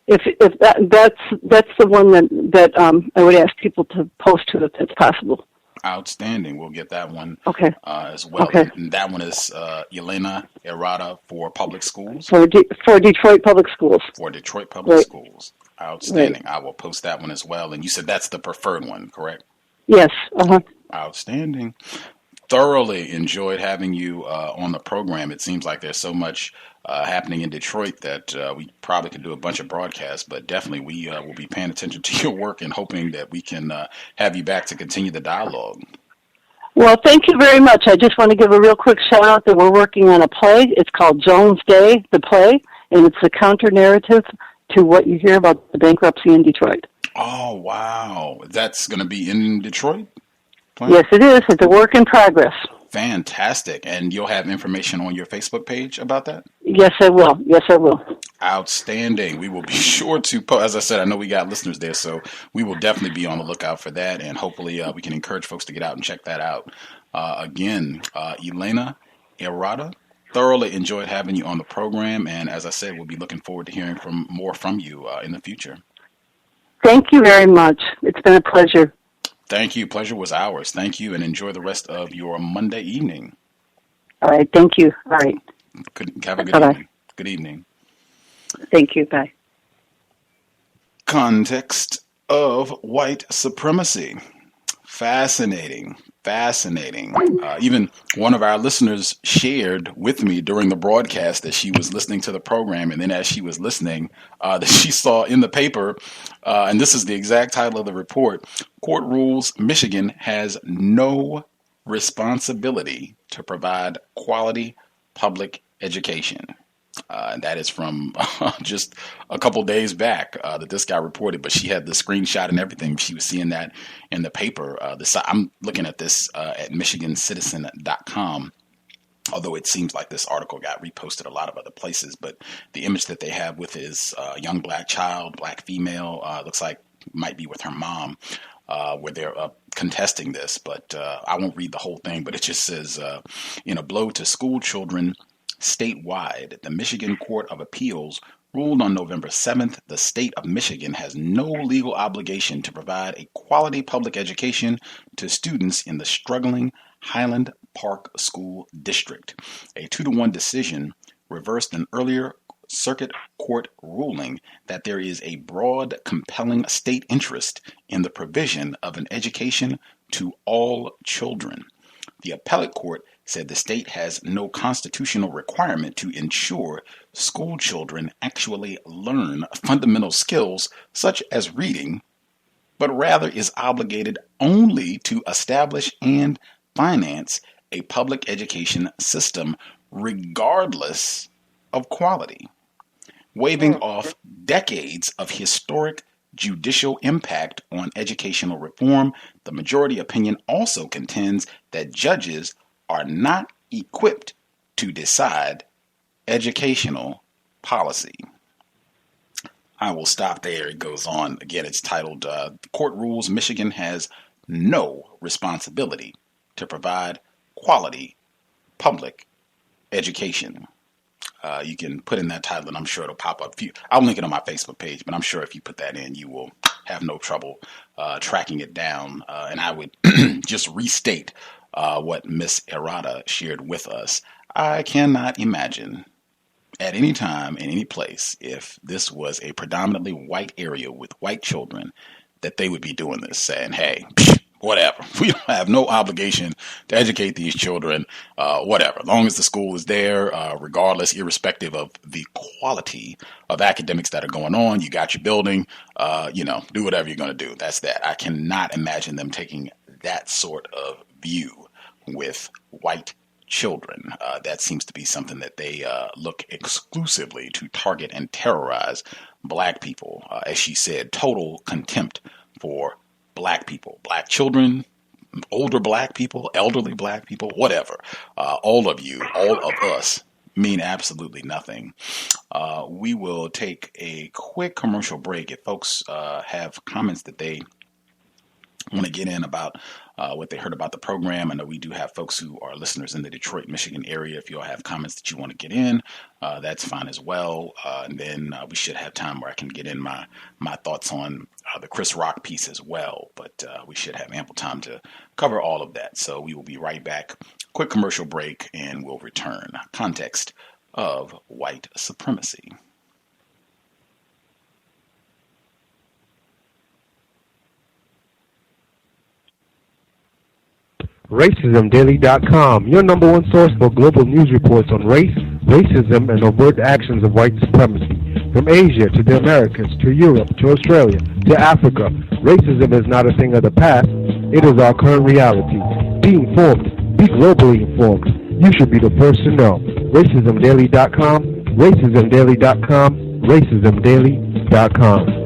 Speaker 6: If that's the one that I would ask people to post to if that's possible.
Speaker 2: Outstanding. We'll get that one as well.
Speaker 6: Okay.
Speaker 2: And that one is Elena Herrada for Public Schools.
Speaker 6: For Detroit Public Schools.
Speaker 2: For Detroit Public Schools. Outstanding.
Speaker 6: Right.
Speaker 2: I will post that one as well. And you said that's the preferred one, correct?
Speaker 6: Yes. Uh-huh.
Speaker 2: Outstanding. Thoroughly enjoyed having you on the program. It seems like there's so much happening in Detroit that we probably could do a bunch of broadcasts, but definitely we will be paying attention to your work and hoping that we can have you back to continue the dialogue.
Speaker 6: Well, thank you very much. I just want to give a real quick shout out that we're working on a play. It's called Jones Day, the play, and it's a counter-narrative to what you hear about the bankruptcy in Detroit.
Speaker 2: Oh, wow. That's going to be in Detroit?
Speaker 6: Yes, it is. It's a work in progress.
Speaker 2: Fantastic. And you'll have information on your Facebook page about that?
Speaker 6: Yes, I will. Yes, I will.
Speaker 2: Outstanding. We will be sure to post. As I said, I know we got listeners there, so we will definitely be on the lookout for that, and hopefully we can encourage folks to get out and check that out. Again, Elena Herrada, thoroughly enjoyed having you on the program, and as I said, we'll be looking forward to hearing more from you in the future.
Speaker 6: Thank you very much. It's been a pleasure.
Speaker 2: Thank you. Pleasure was ours. Thank you, and enjoy the rest of your Monday evening.
Speaker 6: All right. Thank you. All right.
Speaker 2: Have a good evening. Good evening.
Speaker 6: Thank you. Bye.
Speaker 2: Context of White Supremacy. Fascinating. Even one of our listeners shared with me during the broadcast that she was listening to the program, and then as she was listening, that she saw in the paper, and this is the exact title of the report, Court Rules Michigan has no responsibility to provide quality public education. And that is from just a couple days back that this guy reported, but she had the screenshot and everything. She was seeing that in the paper. I'm looking at this at michigancitizen.com, although it seems like this article got reposted a lot of other places. But the image that they have with his young black child, black female, looks like might be with her mom, where they're contesting this. But I won't read the whole thing, but it just says, in a blow to school children statewide, the Michigan Court of Appeals ruled on November 7th the state of Michigan has no legal obligation to provide a quality public education to students in the struggling Highland Park School District. A 2-1 decision reversed an earlier circuit court ruling that there is a broad, compelling state interest in the provision of an education to all children. The appellate court said the state has no constitutional requirement to ensure school children actually learn fundamental skills such as reading, but rather is obligated only to establish and finance a public education system regardless of quality. Waving off decades of historic judicial impact on educational reform, the majority opinion also contends that judges are not equipped to decide educational policy. I will stop there. It goes on. Again, it's titled, Court Rules Michigan Has No Responsibility to Provide Quality Public Education. You can put in that title and I'm sure it'll pop up. I'll link it on my Facebook page, but I'm sure if you put that in, you will have no trouble tracking it down. And I would just restate what Ms. Herrada shared with us. I cannot imagine at any time, in any place, if this was a predominantly white area with white children, that they would be doing this, saying, hey, whatever. We don't have no obligation to educate these children, whatever. As long as the school is there, regardless, irrespective of the quality of academics that are going on, you got your building, do whatever you're going to do. That's that. I cannot imagine them taking that sort of view with white children. That seems to be something that they look exclusively to target and terrorize black people. As she said, total contempt for black people, black children, older black people, elderly black people, whatever. All of you, all of us mean absolutely nothing. We will take a quick commercial break. If folks have comments that they want to get in about what they heard about the program. I know we do have folks who are listeners in the Detroit, Michigan area. If you all have comments that you want to get in, that's fine as well. And then we should have time where I can get in my thoughts on the Chris Rock piece as well. But we should have ample time to cover all of that. So we will be right back. Quick commercial break and we'll return. Context of White Supremacy.
Speaker 9: RacismDaily.com, your number one source for global news reports on race, racism, and overt actions of white supremacy. From Asia to the Americas, to Europe, to Australia, to Africa, racism is not a thing of the past, it is our current reality. Be informed, be globally informed. You should be the first to know. RacismDaily.com, RacismDaily.com, RacismDaily.com.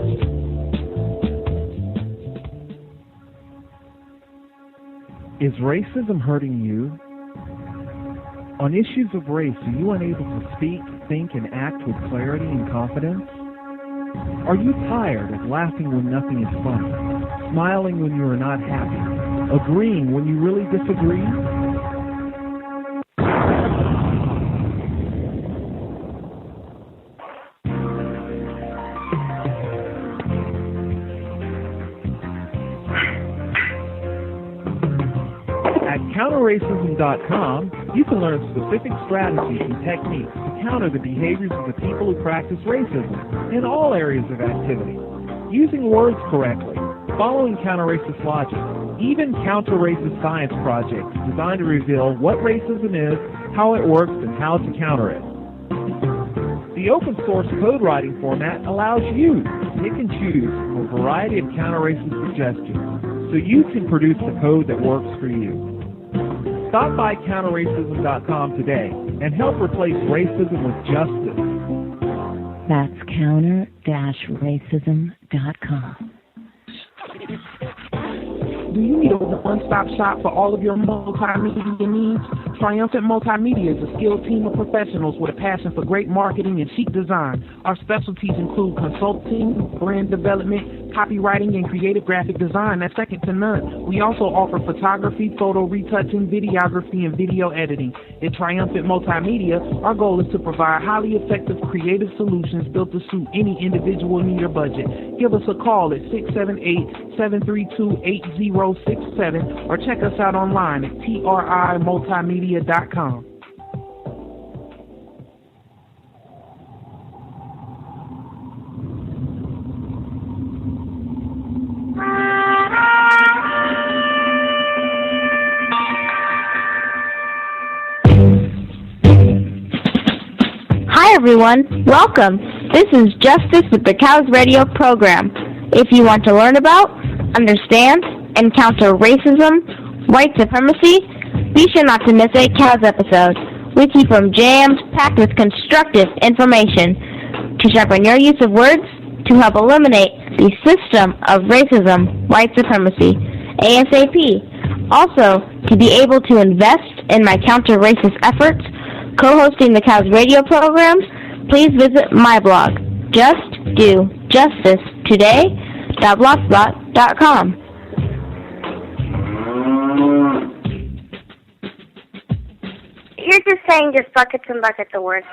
Speaker 10: Is racism hurting you? On issues of race, are you unable to speak, think, and act with clarity and confidence? Are you tired of laughing when nothing is funny, smiling when you are not happy, agreeing when you really disagree? CounterRacism.com, you can learn specific strategies and techniques to counter the behaviors of the people who practice racism in all areas of activity, using words correctly, following counter-racist logic, even counter-racist science projects designed to reveal what racism is, how it works, and how to counter it. The open-source code writing format allows you to pick and choose from a variety of counter-racist suggestions so you can produce the code that works for you. Stop by CounterRacism.com today and help replace racism with justice.
Speaker 11: That's counter-racism.com.
Speaker 12: Do you need a one-stop shop for all of your multimedia needs? Triumphant Multimedia is a skilled team of professionals with a passion for great marketing and chic design. Our specialties include consulting, brand development, copywriting, and creative graphic design that's second to none. We also offer photography, photo retouching, videography, and video editing. At Triumphant Multimedia, our goal is to provide highly effective creative solutions built to suit any individual need or budget. Give us a call at 678-732-8067 or check us out online at trimultimedia.com.
Speaker 13: Hi everyone, welcome. This is Justice with the C.O.W.S radio program. If you want to learn about, understand, and counter racism, white supremacy, be sure not to miss a C.O.W.S episode. We keep them jammed, packed with constructive information to sharpen your use of words to help eliminate the system of racism, white supremacy, ASAP. Also, to be able to invest in my counter-racist efforts, co-hosting the C.O.W.S radio programs, please visit my blog, justdojusticetoday.blogspot.com.
Speaker 14: You're just saying just buckets and buckets of work.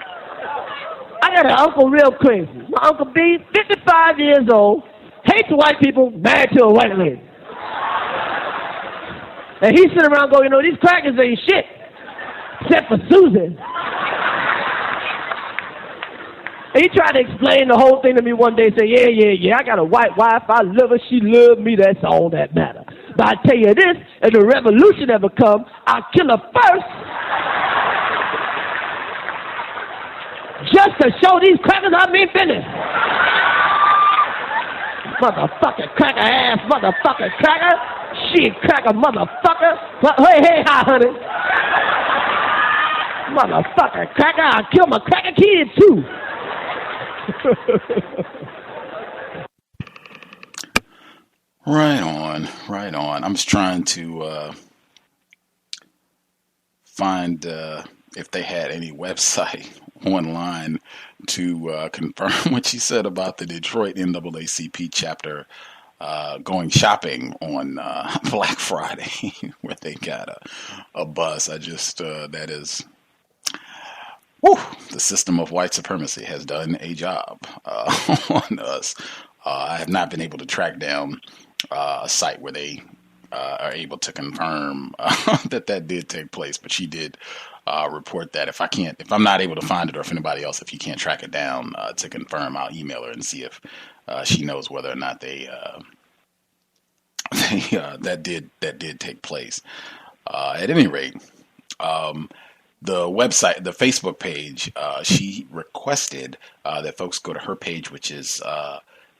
Speaker 15: I got an uncle real crazy. My Uncle B, 55 years old, hates white people, married to a white lady. And he's sitting around going, these crackers ain't shit, except for Susan. And he tried to explain the whole thing to me one day, say, yeah, I got a white wife, I love her, she loves me, that's all that matters. But I tell you this, if the revolution ever come, I'll kill her first, just to show these crackers I mean business. Motherfucking cracker ass, motherfucking cracker, shit cracker motherfucker. Hey, hi, honey. Motherfucker cracker, I'll kill my cracker kid too.
Speaker 2: Right on. I'm just trying to find if they had any website online to confirm what she said about the Detroit NAACP chapter going shopping on Black Friday, where they got a bus. I just, that is... Whew, the system of white supremacy has done a job on us. I have not been able to track down a site where they are able to confirm that did take place, but she did report that. If I'm not able to find it, or if anybody else, if you can't track it down to confirm, I'll email her and see if she knows whether or not that did take place. At any rate. The website, the Facebook page, she requested that folks go to her page, which is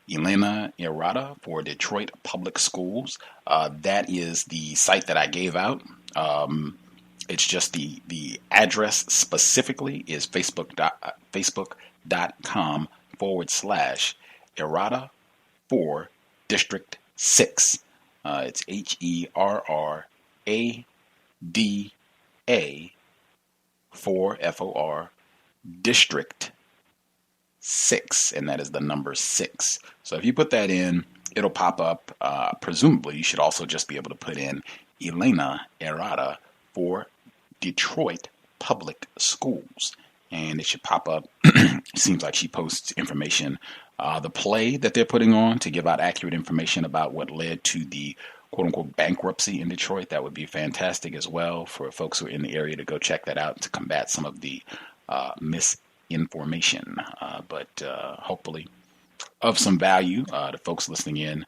Speaker 2: Elena Herrada for Detroit Public Schools. That is the site that I gave out. It's just the address specifically is facebook.com/Herrada for District 6. It's HERRADA for FOR District 6, and that is the number 6. So if you put that in, it'll pop up. Presumably, you should also just be able to put in Elena Herrada for Detroit Public Schools, and it should pop up. It seems like she posts information, the play that they're putting on to give out accurate information about what led to the quote-unquote bankruptcy in Detroit. That would be fantastic as well for folks who are in the area to go check that out to combat some of the misinformation, but hopefully of some value to folks listening in,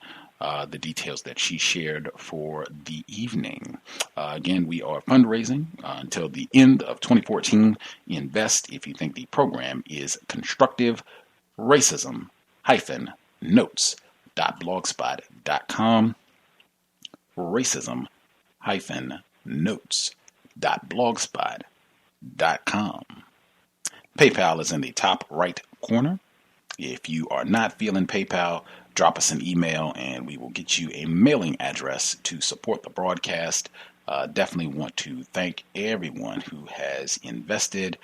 Speaker 2: the details that she shared for the evening. Again, we are fundraising until the end of 2014. Invest if you think the program is constructive. Racism-notes.blogspot.com. Racism-notes.blogspot.com. PayPal is in the top right corner. If you are not feeling PayPal, drop us an email and we will get you a mailing address to support the broadcast. Definitely want to thank everyone who has invested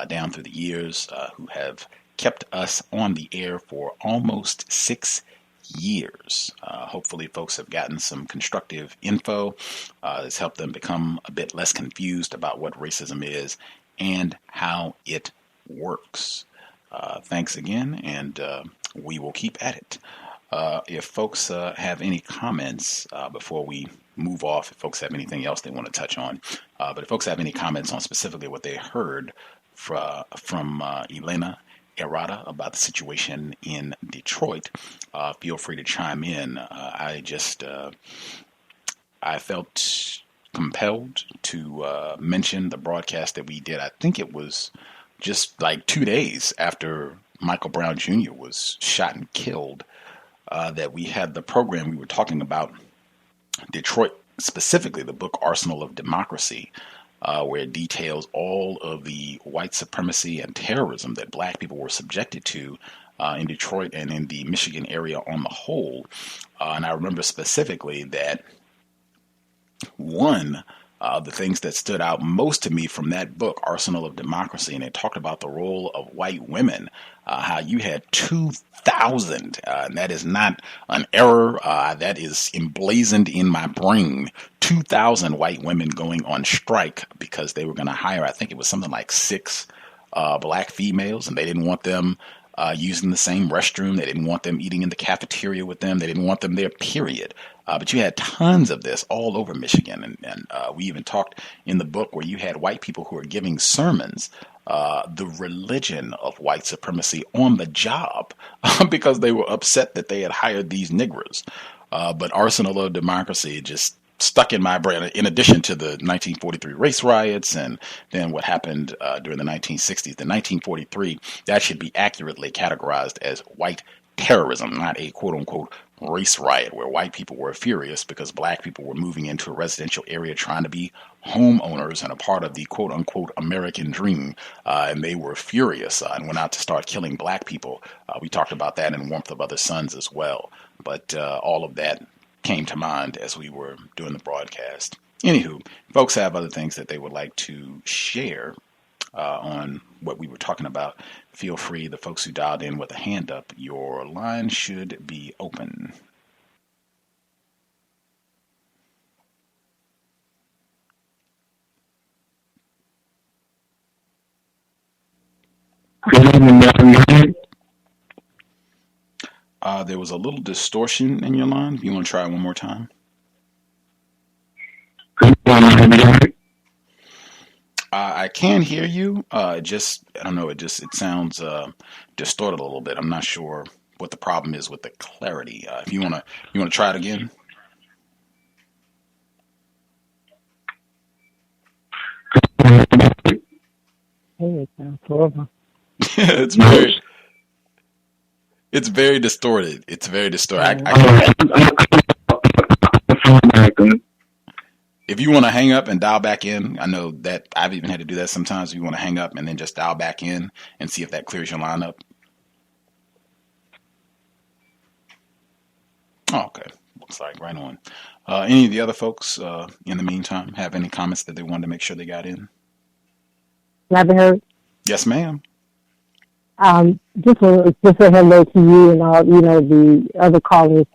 Speaker 2: down through the years, who have kept us on the air for almost 6 years. Hopefully folks have gotten some constructive info that's helped them become a bit less confused about what racism is and how it works. Thanks again, and we will keep at it. If folks have any comments before we move off, if folks have anything else they want to touch on, but if folks have any comments on specifically what they heard from Elena Herrada about the situation in Detroit, feel free to chime in. I felt compelled to mention the broadcast that we did. I think it was just like 2 days after Michael Brown Jr. was shot and killed, that we had the program. We were talking about Detroit, specifically the book Arsenal of Democracy, where it details all of the white supremacy and terrorism that black people were subjected to in Detroit and in the Michigan area on the whole. And I remember specifically that one of the things that stood out most to me from that book, Arsenal of Democracy, and it talked about the role of white women, how you had 2,000, and that is not an error, that is emblazoned in my brain, 2,000 white women going on strike because they were going to hire, I think it was something like 6 black females, and they didn't want them using the same restroom. They didn't want them eating in the cafeteria with them. They didn't want them there, period. But you had tons of this all over Michigan. And we even talked in the book where you had white people who were giving sermons, the religion of white supremacy on the job because they were upset that they had hired these niggers. But Arsenal of Democracy just stuck in my brain, in addition to the 1943 race riots and then what happened during the 1960s. The 1943, that should be accurately categorized as white terrorism, not a quote-unquote race riot where white people were furious because black people were moving into a residential area trying to be homeowners and a part of the quote-unquote American dream, and they were furious and went out to start killing black people. We talked about that in Warmth of Other Suns as well, but all of that came to mind as we were doing the broadcast. Anywho, folks have other things that they would like to share on what we were talking about. Feel free, the folks who dialed in with a hand up, your line should be open. There was a little distortion in your line. You want to try it one more time? I can hear you. I don't know. It sounds distorted a little bit. I'm not sure what the problem is with the clarity. If you want to try it again.
Speaker 7: Hey, it sounds horrible.
Speaker 2: It's very distorted. It's very distorted. If you want to hang up and dial back in, I know that I've even had to do that sometimes. If you want to hang up and then just dial back in and see if that clears your line up. Oh, okay. Looks like right on. Any of the other folks in the meantime have any comments that they wanted to make sure they got in?
Speaker 7: Never heard.
Speaker 2: Yes, ma'am.
Speaker 7: Just a hello to you and all, the other callers.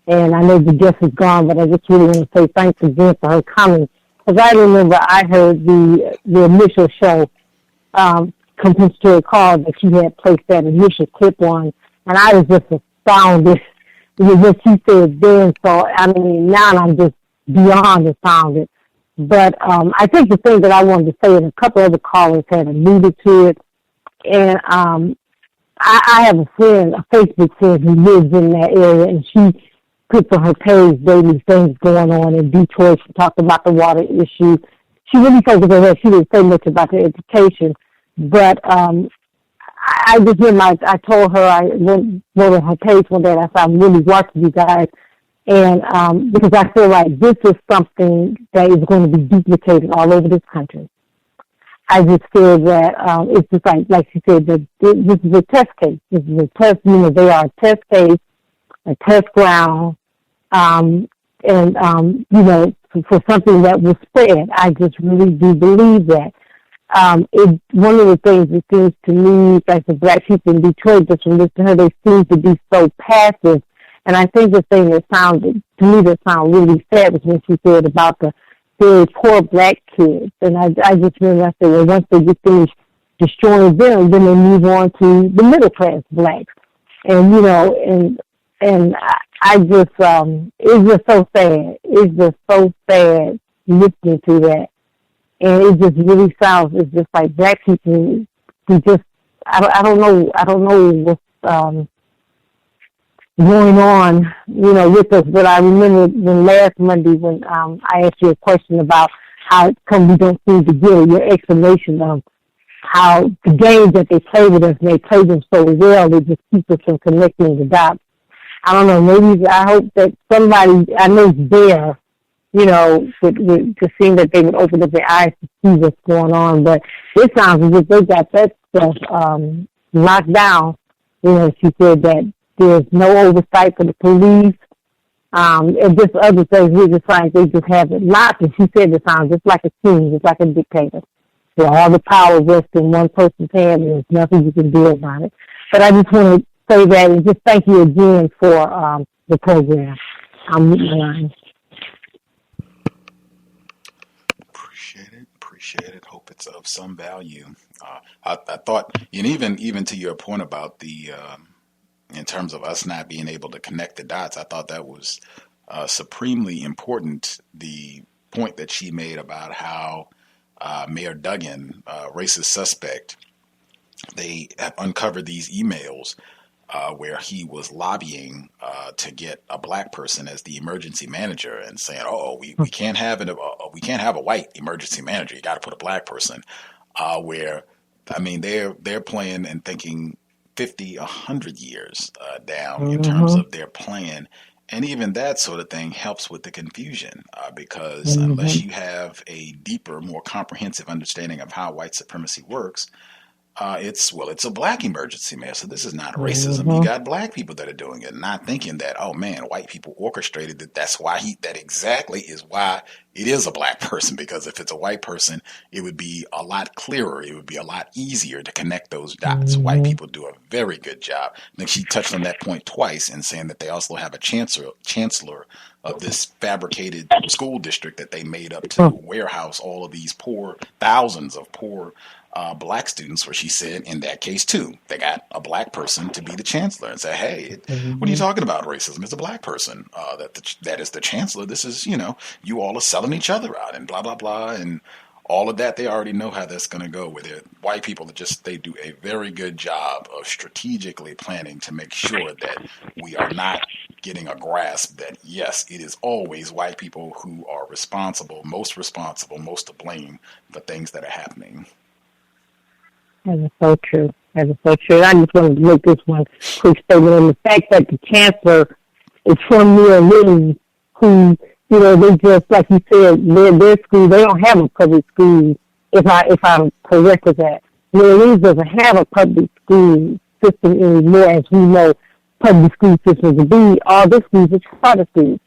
Speaker 7: And I know the guest is gone, but I just really want to say thanks again for her coming. Because I remember I heard the initial show, compensatory call that she had placed that initial clip on, and I was just astounded with what she said then. So, I mean, now I'm just beyond astounded. But I think the thing that I wanted to say, and a couple other callers had alluded to it, and I have a friend, a Facebook friend who lives in that area, and she puts on her page daily things going on in Detroit. She talked about the water issue. She really focused on that. She didn't say much about the education. But I just remember I told her, I wrote on her page one day, and I said, I'm really watching you guys. And because I feel like this is something that is going to be duplicated all over this country. I just feel that it's just like she said, that this is a test case. This is a test, they are a test case, a test ground, and for something that will spread. I just really do believe that. One of the things that seems to me, like the black people in Detroit, just from listening to her, they seem to be so passive And I think the thing that sounded, to me, that sounded really sad was when she said about the very poor black kids. And I just remember, I said, well, once they get finished destroying them, then they move on to the middle class blacks. And, you know, and I just, it's just so sad. It's just so sad listening to that. And it just really sounds, it's just like black people, we just, I don't know what's, going on, you know, with us. But I remember when last Monday when I asked you a question about how come we don't seem to get your explanation of how the games that they play with us, and they play them so well, they just keep us from connecting the dots. I don't know, maybe I hope that somebody I know is there, you know, to seem that they would open up their eyes to see what's going on. But it sounds as if they got that stuff locked down. You know, she said that there's no oversight for the police, and just other things. We just find they just have it locked. And she said it sounds just like a king, just like a dictator. So all the power rests in one person's hand, and there's nothing you can do about it. But I just want to say that and just thank you again for the program. I'll mute my line.
Speaker 2: Appreciate it. Hope it's of some value. I thought, and even to your point about the in terms of us not being able to connect the dots, I thought that was supremely important. The point that she made about how Mayor Duggan, racist suspect, they have uncovered these emails where he was lobbying to get a black person as the emergency manager and saying, we can't have a white emergency manager. You got to put a black person. Where, I mean, they're playing and thinking 50, 100 years down in terms of their plan. And even that sort of thing helps with the confusion because unless you have a deeper, more comprehensive understanding of how white supremacy works, it's a black emergency, man. So this is not racism. You got black people that are doing it, not thinking that, oh man, white people orchestrated it. That exactly is why it is a black person. Because if it's a white person, it would be a lot clearer. It would be a lot easier to connect those dots. White people do a very good job. I think she touched on that point twice in saying that they also have a chancellor of this fabricated school district that they made up to warehouse all of these thousands of poor black students, where she said in that case too, they got a black person to be the chancellor and say, hey, what are you talking about racism? It's a black person that is the chancellor. This is, you all are selling each other out and blah, blah, blah. And all of that, they already know how that's going to go with it. White people they do a very good job of strategically planning to make sure that we are not getting a grasp that, yes, it is always white people who are most to blame for things that are happening.
Speaker 7: That is so true. I just wanted to make this one quick statement on the fact that the chancellor is from New Orleans, who, they just, like you said, their school, they don't have a public school, if I'm correct with that. New Orleans doesn't have a public school system anymore, as we know public school systems to be. All the schools are charter schools.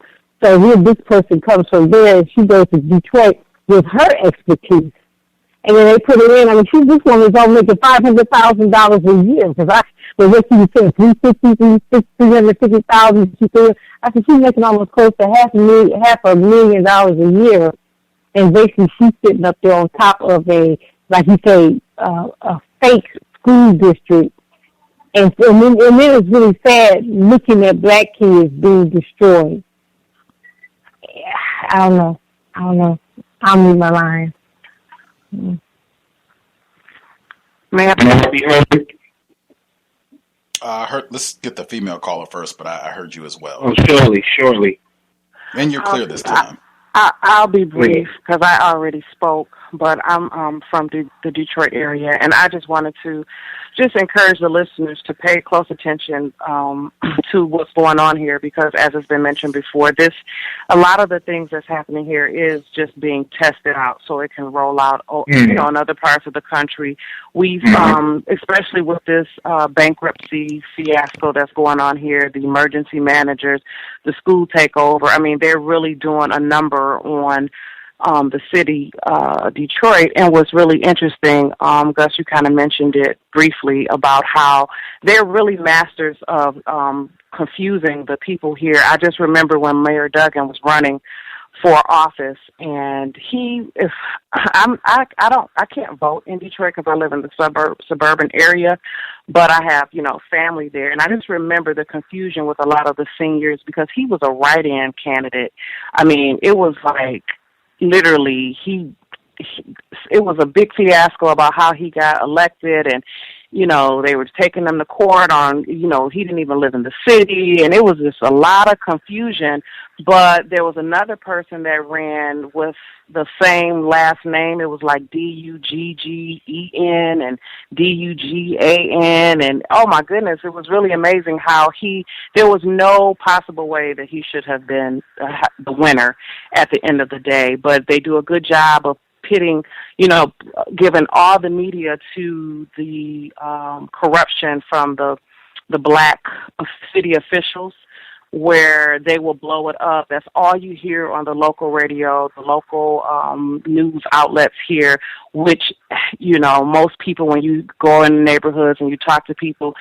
Speaker 7: So here this person comes from there, and she goes to Detroit with her expertise. And then they put it in. I mean, this woman's all making $500,000 a year. Because what she was saying, $350,000. She said, I said she's making almost close to $500,000 a year. And basically, she's sitting up there on top of a fake school district. And then it's really sad looking at black kids being destroyed. I don't know. I'll move my line.
Speaker 2: May I be heard? Let's get the female caller first, but I heard you as well.
Speaker 16: Oh, surely.
Speaker 2: And you're clear this time.
Speaker 4: I'll be brief because I already spoke, but I'm from the Detroit area, and I just wanted to just encourage the listeners to pay close attention to what's going on here, because as has been mentioned before, a lot of the things that's happening here is just being tested out so it can roll out in other parts of the country. We've especially with this bankruptcy fiasco that's going on here, the emergency managers, the school takeover, I mean, they're really doing a number on the city, Detroit. And what's really interesting, Gus, you kind of mentioned it briefly about how they're really masters of confusing the people here. I just remember when Mayor Duggan was running for office, and I can't vote in Detroit because I live in the suburban area, but I have, family there. And I just remember the confusion with a lot of the seniors because he was a write-in candidate. I mean, it was like literally it was a big fiasco about how he got elected, and they were taking him to court on, he didn't even live in the city, and it was just a lot of confusion. But there was another person that ran with the same last name. It was like Duggen and Dugan, and oh my goodness, it was really amazing how there was no possible way that he should have been the winner at the end of the day. But they do a good job of pitting, giving all the media to the corruption from the black city officials, where they will blow it up. That's all you hear on the local radio, the local news outlets here, which, most people, when you go in neighborhoods and you talk to people,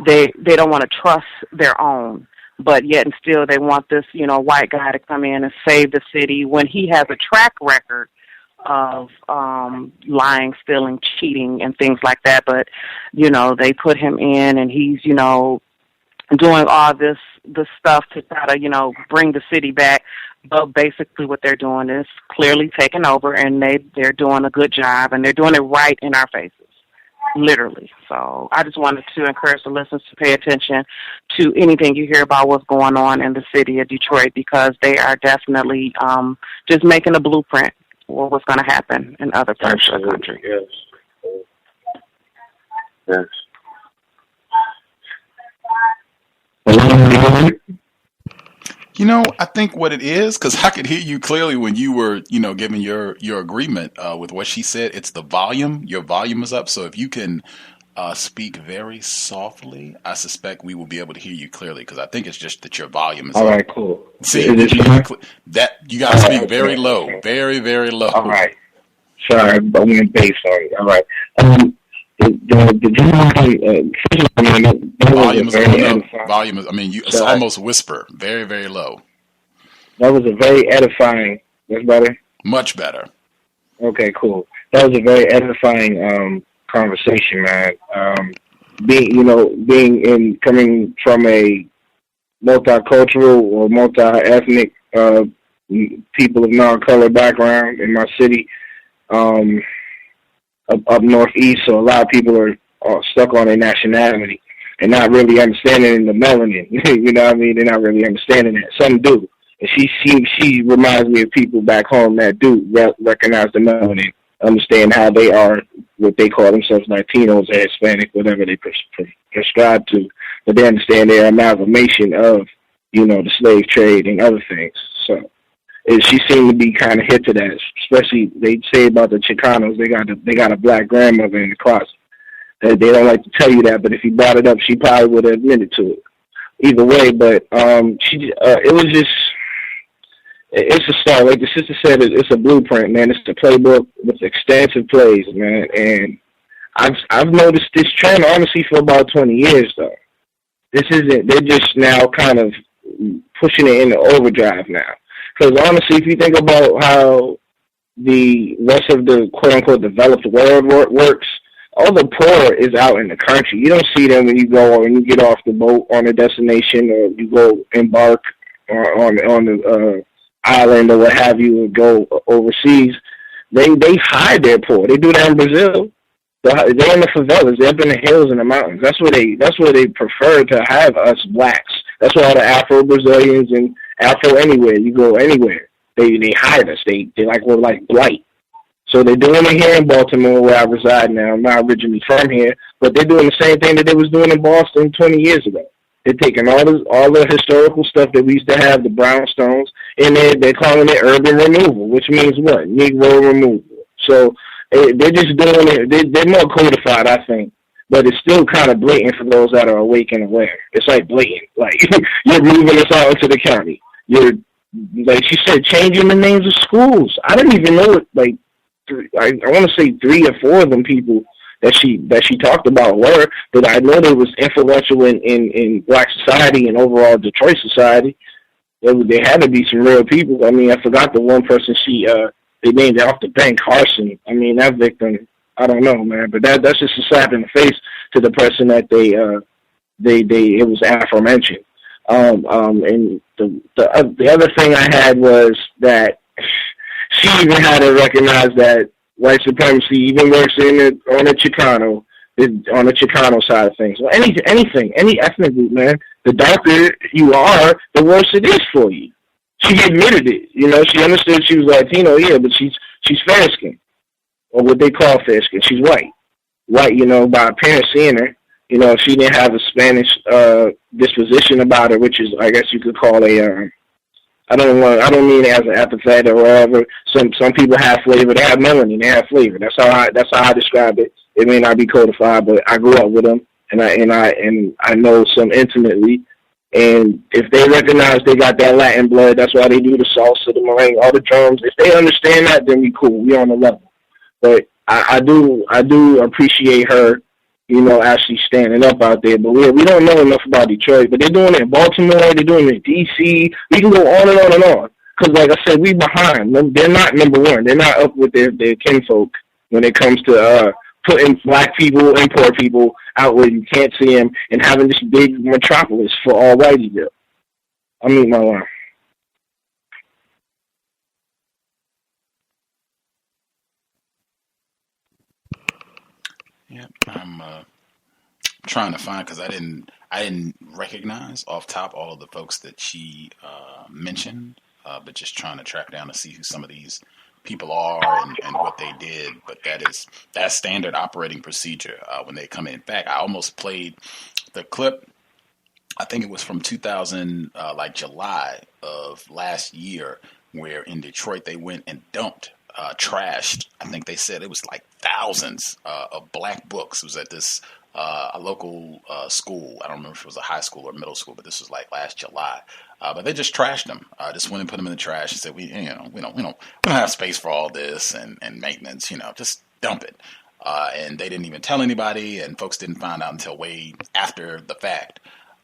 Speaker 4: they don't want to trust their own. But yet and still they want this, white guy to come in and save the city when he has a track record of lying, stealing, cheating, and things like that. But, they put him in, and he's, doing all the stuff to try to, bring the city back. But basically what they're doing is clearly taking over, and they're doing a good job, and they're doing it right in our faces, literally. So I just wanted to encourage the listeners to pay attention to anything you hear about what's going on in the city of Detroit, because they are definitely just making a blueprint for what's going to happen in other parts of the country.
Speaker 3: Yes.
Speaker 2: I think what it is, because I could hear you clearly when you were, giving your agreement with what she said. It's the volume. Your volume is up. So if you can speak very softly, I suspect we will be able to hear you clearly, because I think it's just that your volume is up.
Speaker 3: All right, cool.
Speaker 2: See, you got to speak very low, very, very low.
Speaker 3: All right. Sorry, I went bass on it. All right.
Speaker 2: Volume is going up. Volume is, it's almost whisper. Very, very low.
Speaker 3: That was a very edifying. That's better?
Speaker 2: Much better.
Speaker 3: Okay, cool. That was a very edifying conversation, man. Coming from a multicultural or multi-ethnic people of non-color background in my city, up northeast, so a lot of people are stuck on their nationality and not really understanding the melanin. You know what I mean? They're not really understanding that. Some do. And she reminds me of people back home that do recognize the melanin, understand how they are, what they call themselves Latinos or Hispanic, whatever they prescribe to. But they understand their amalgamation of, the slave trade and other things. So she seemed to be kind of hip to that, especially they say about the Chicanos, they got a black grandmother in the closet. They don't like to tell you that, but if you brought it up, she probably would have admitted to it. Either way, but it was just, it's a start. Like the sister said, it's a blueprint, man. It's a playbook with extensive plays, man. And I've noticed this trend, honestly, for about 20 years, though. They're just now kind of pushing it into overdrive now. Because honestly, if you think about how the rest of the quote-unquote developed world works, all the poor is out in the country. You don't see them when you get off the boat on a destination, or you go embark on the island or what have you, or go overseas. They hide their poor. They do that in Brazil. They're in the favelas. They're up in the hills and the mountains. That's where they prefer to have us blacks. That's why all the Afro-Brazilians and Afro anywhere, you go anywhere, they hide us. We're like blight. So they're doing it here in Baltimore, where I reside now. I'm not originally from here, but they're doing the same thing that they was doing in Boston 20 years ago. They're taking all the historical stuff that we used to have, the brownstones, and they're calling it urban removal, which means what? Negro removal. So they're just doing it. They're more codified, I think, but it's still kind of blatant for those that are awake and aware. It's like blatant. Like, you're moving us out into the county. You're like she said, changing the names of schools. I didn't even know it. Like, I want to say 3 or 4 of them people that she talked about were, but I know they was influential in Black society and overall Detroit society. They had to be some real people. I mean, I forgot the one person they named off the bank, Carson. I mean, that victim, I don't know, man, but that's just a slap in the face to the person that it was aforementioned. And the other thing I had was that she even had to recognize that white supremacy even works on the Chicano side of things. Well, any ethnic group, man, the darker you are, the worse it is for you. She admitted it. You know, she understood she was Latino, yeah, but she's fair skinned, or what they call fair skinned. She's white. White, you know, by her parents seeing her. You know, she didn't have a Spanish disposition about her, which is, I guess you could call I don't mean it as an epithet or whatever. Some people have flavor. They have melanin. They have flavor. That's how I describe it. It may not be codified, but I grew up with them, and I know some intimately. And if they recognize they got that Latin blood, that's why they do the salsa, the merengue, all the drums. If they understand that, then we cool. We on the level. But I do appreciate her, you know, actually standing up out there. But we don't know enough about Detroit. But they're doing it in Baltimore. They're doing it in D.C. We can go on and on and on. Because, like I said, we behind. They're not number one. They're not up with their kinfolk when it comes to putting Black people and poor people out where you can't see them and having this big metropolis for all whiteyville. I mean, my line.
Speaker 2: Yeah, I'm trying to find, because I didn't recognize off top all of the folks that she mentioned, but just trying to track down to see who some of these people are and what they did. But that's standard operating procedure when they come in. In fact, I almost played the clip. I think it was from 2000, like July of last year, where in Detroit they went and dumped. Trashed, I think they said it was like thousands of Black books. It was at this a local school. I don't remember if it was a high school or middle school, but this was like last July. But they just trashed them. Just went and put them in the trash and said, we don't have space for all this and maintenance. You know, just dump it. And they didn't even tell anybody, and folks didn't find out until way after the fact.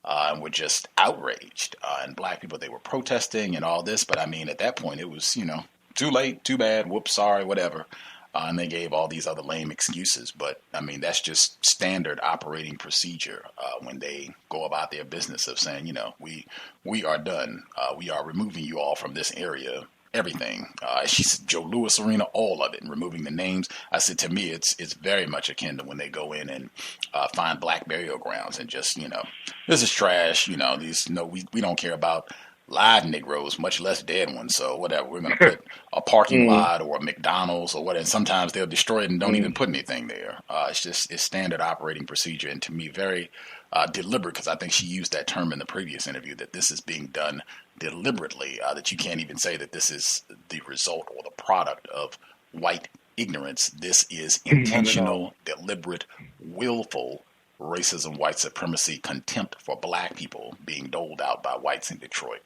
Speaker 2: And were just outraged. And Black people, they were protesting and all this. But I mean, at that point, it was, you know, too late, too bad, whoops, sorry, whatever. And they gave all these other lame excuses. But, I mean, that's just standard operating procedure when they go about their business of saying, you know, we are done. We are removing you all from this area, everything. She said Joe Louis Arena, all of it, and removing the names. I said, to me, it's very much akin to when they go in and find Black burial grounds and just, you know, this is trash. You know, we don't care about live Negroes, much less dead ones. So whatever, we're going to put a parking lot or a McDonald's or whatever. And sometimes they'll destroy it and don't even put anything there. It's standard operating procedure, and to me, very deliberate, because I think she used that term in the previous interview, that this is being done deliberately, that you can't even say that this is the result or the product of white ignorance. This is intentional, deliberate, willful racism, white supremacy, contempt for Black people being doled out by whites in Detroit.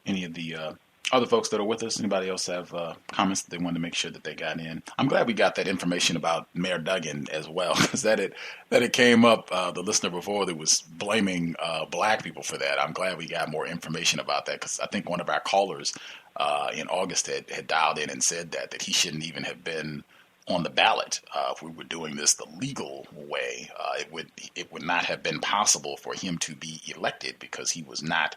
Speaker 2: Any of the other folks that are with us, anybody else have comments that they wanted to make sure that they got in? I'm glad we got that information about Mayor Duggan as well, because that it came up, the listener before that was blaming Black people for that. I'm glad we got more information about that, because I think one of our callers in August had dialed in and said that he shouldn't even have been on the ballot. If we were doing this the legal way, it would not have been possible for him to be elected, because he was not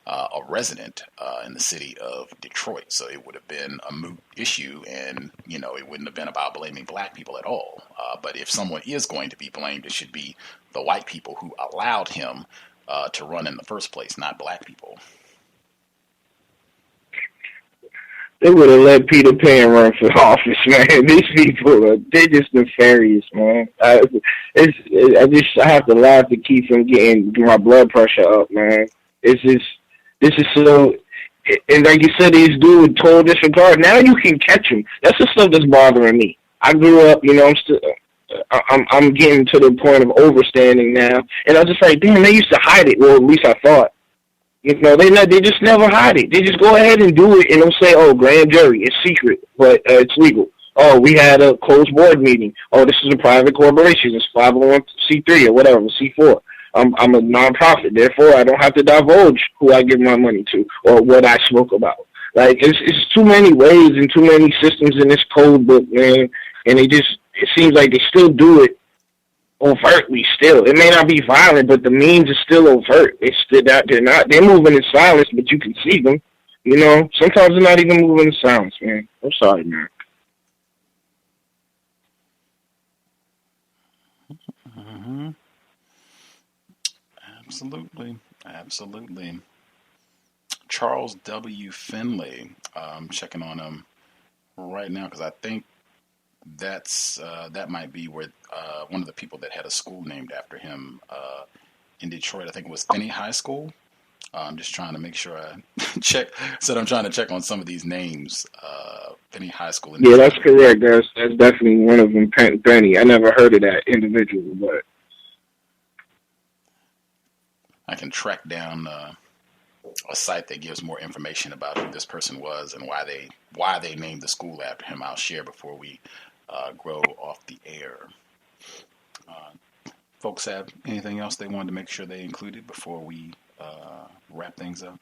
Speaker 2: a resident in the city of Detroit. So it would have been a moot issue, and, you know, it wouldn't have been about blaming Black people at all. But if someone is going to be blamed, it should be the white people who allowed him to run in the first place, not Black people.
Speaker 3: They would have let Peter Pan run for office, man. These people, they're just nefarious, man. I have to laugh to keep from getting my blood pressure up, man. This is so, and like you said, these dudes total disregard. Now you can catch them. That's the stuff that's bothering me. I grew up, you know, I'm getting to the point of overstanding now, and I was just like, damn, they used to hide it. Well, at least I thought. You know, they just never hide it. They just go ahead and do it, and they'll say, oh, grand jury, it's secret, but it's legal. Oh, we had a closed board meeting. Oh, this is a private corporation. It's 501c3 or whatever, C4. I'm a nonprofit, therefore I don't have to divulge who I give my money to or what I spoke about. Like, it's too many ways and too many systems in this code book, man, and it seems like they still do it overtly still. It may not be violent, but the means are still overt. They're moving in silence, but you can see them. You know, sometimes they're not even moving in silence, man. I'm sorry, man.
Speaker 2: Mm-hmm. Absolutely. Charles W. Finley, checking on him right now because I think that might be where one of the people that had a school named after him in Detroit. I think it was Finney High School. I'm just trying to make sure I check. So I'm trying to check on some of these names. Finney High School.
Speaker 3: Yeah, that's correct. That's definitely one of them. Penny. I never heard of that individual, but
Speaker 2: I can track down a site that gives more information about who this person was and why they named the school after him. I'll share before we grow off the air. Folks have anything else they wanted to make sure they included before we wrap things up?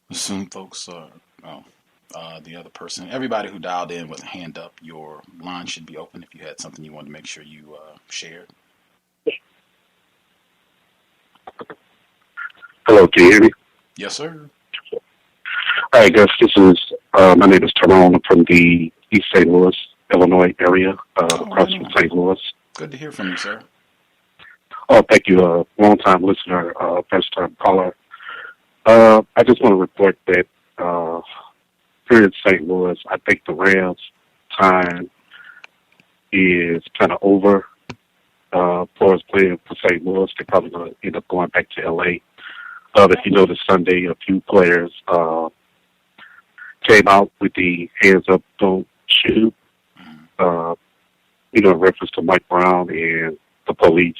Speaker 2: Assume folks are, the other person, everybody who dialed in with a hand up, your line should be open if you had something you wanted to make sure you shared.
Speaker 16: Hello, can you hear me?
Speaker 2: Yes, sir.
Speaker 16: All right, Gus, this is, my name is Tyrone. I'm from the East St. Louis, Illinois area, across from St. Louis.
Speaker 2: Good to hear from you, sir.
Speaker 16: Oh, thank you. Long-time listener, first-time caller. I just want to report that here in St. Louis, I think the Rams' time is kind of over for us playing for St. Louis. They're probably going to end up going back to L.A. If you notice, Sunday, a few players came out with the hands up, don't shoot, in reference to Mike Brown and the police.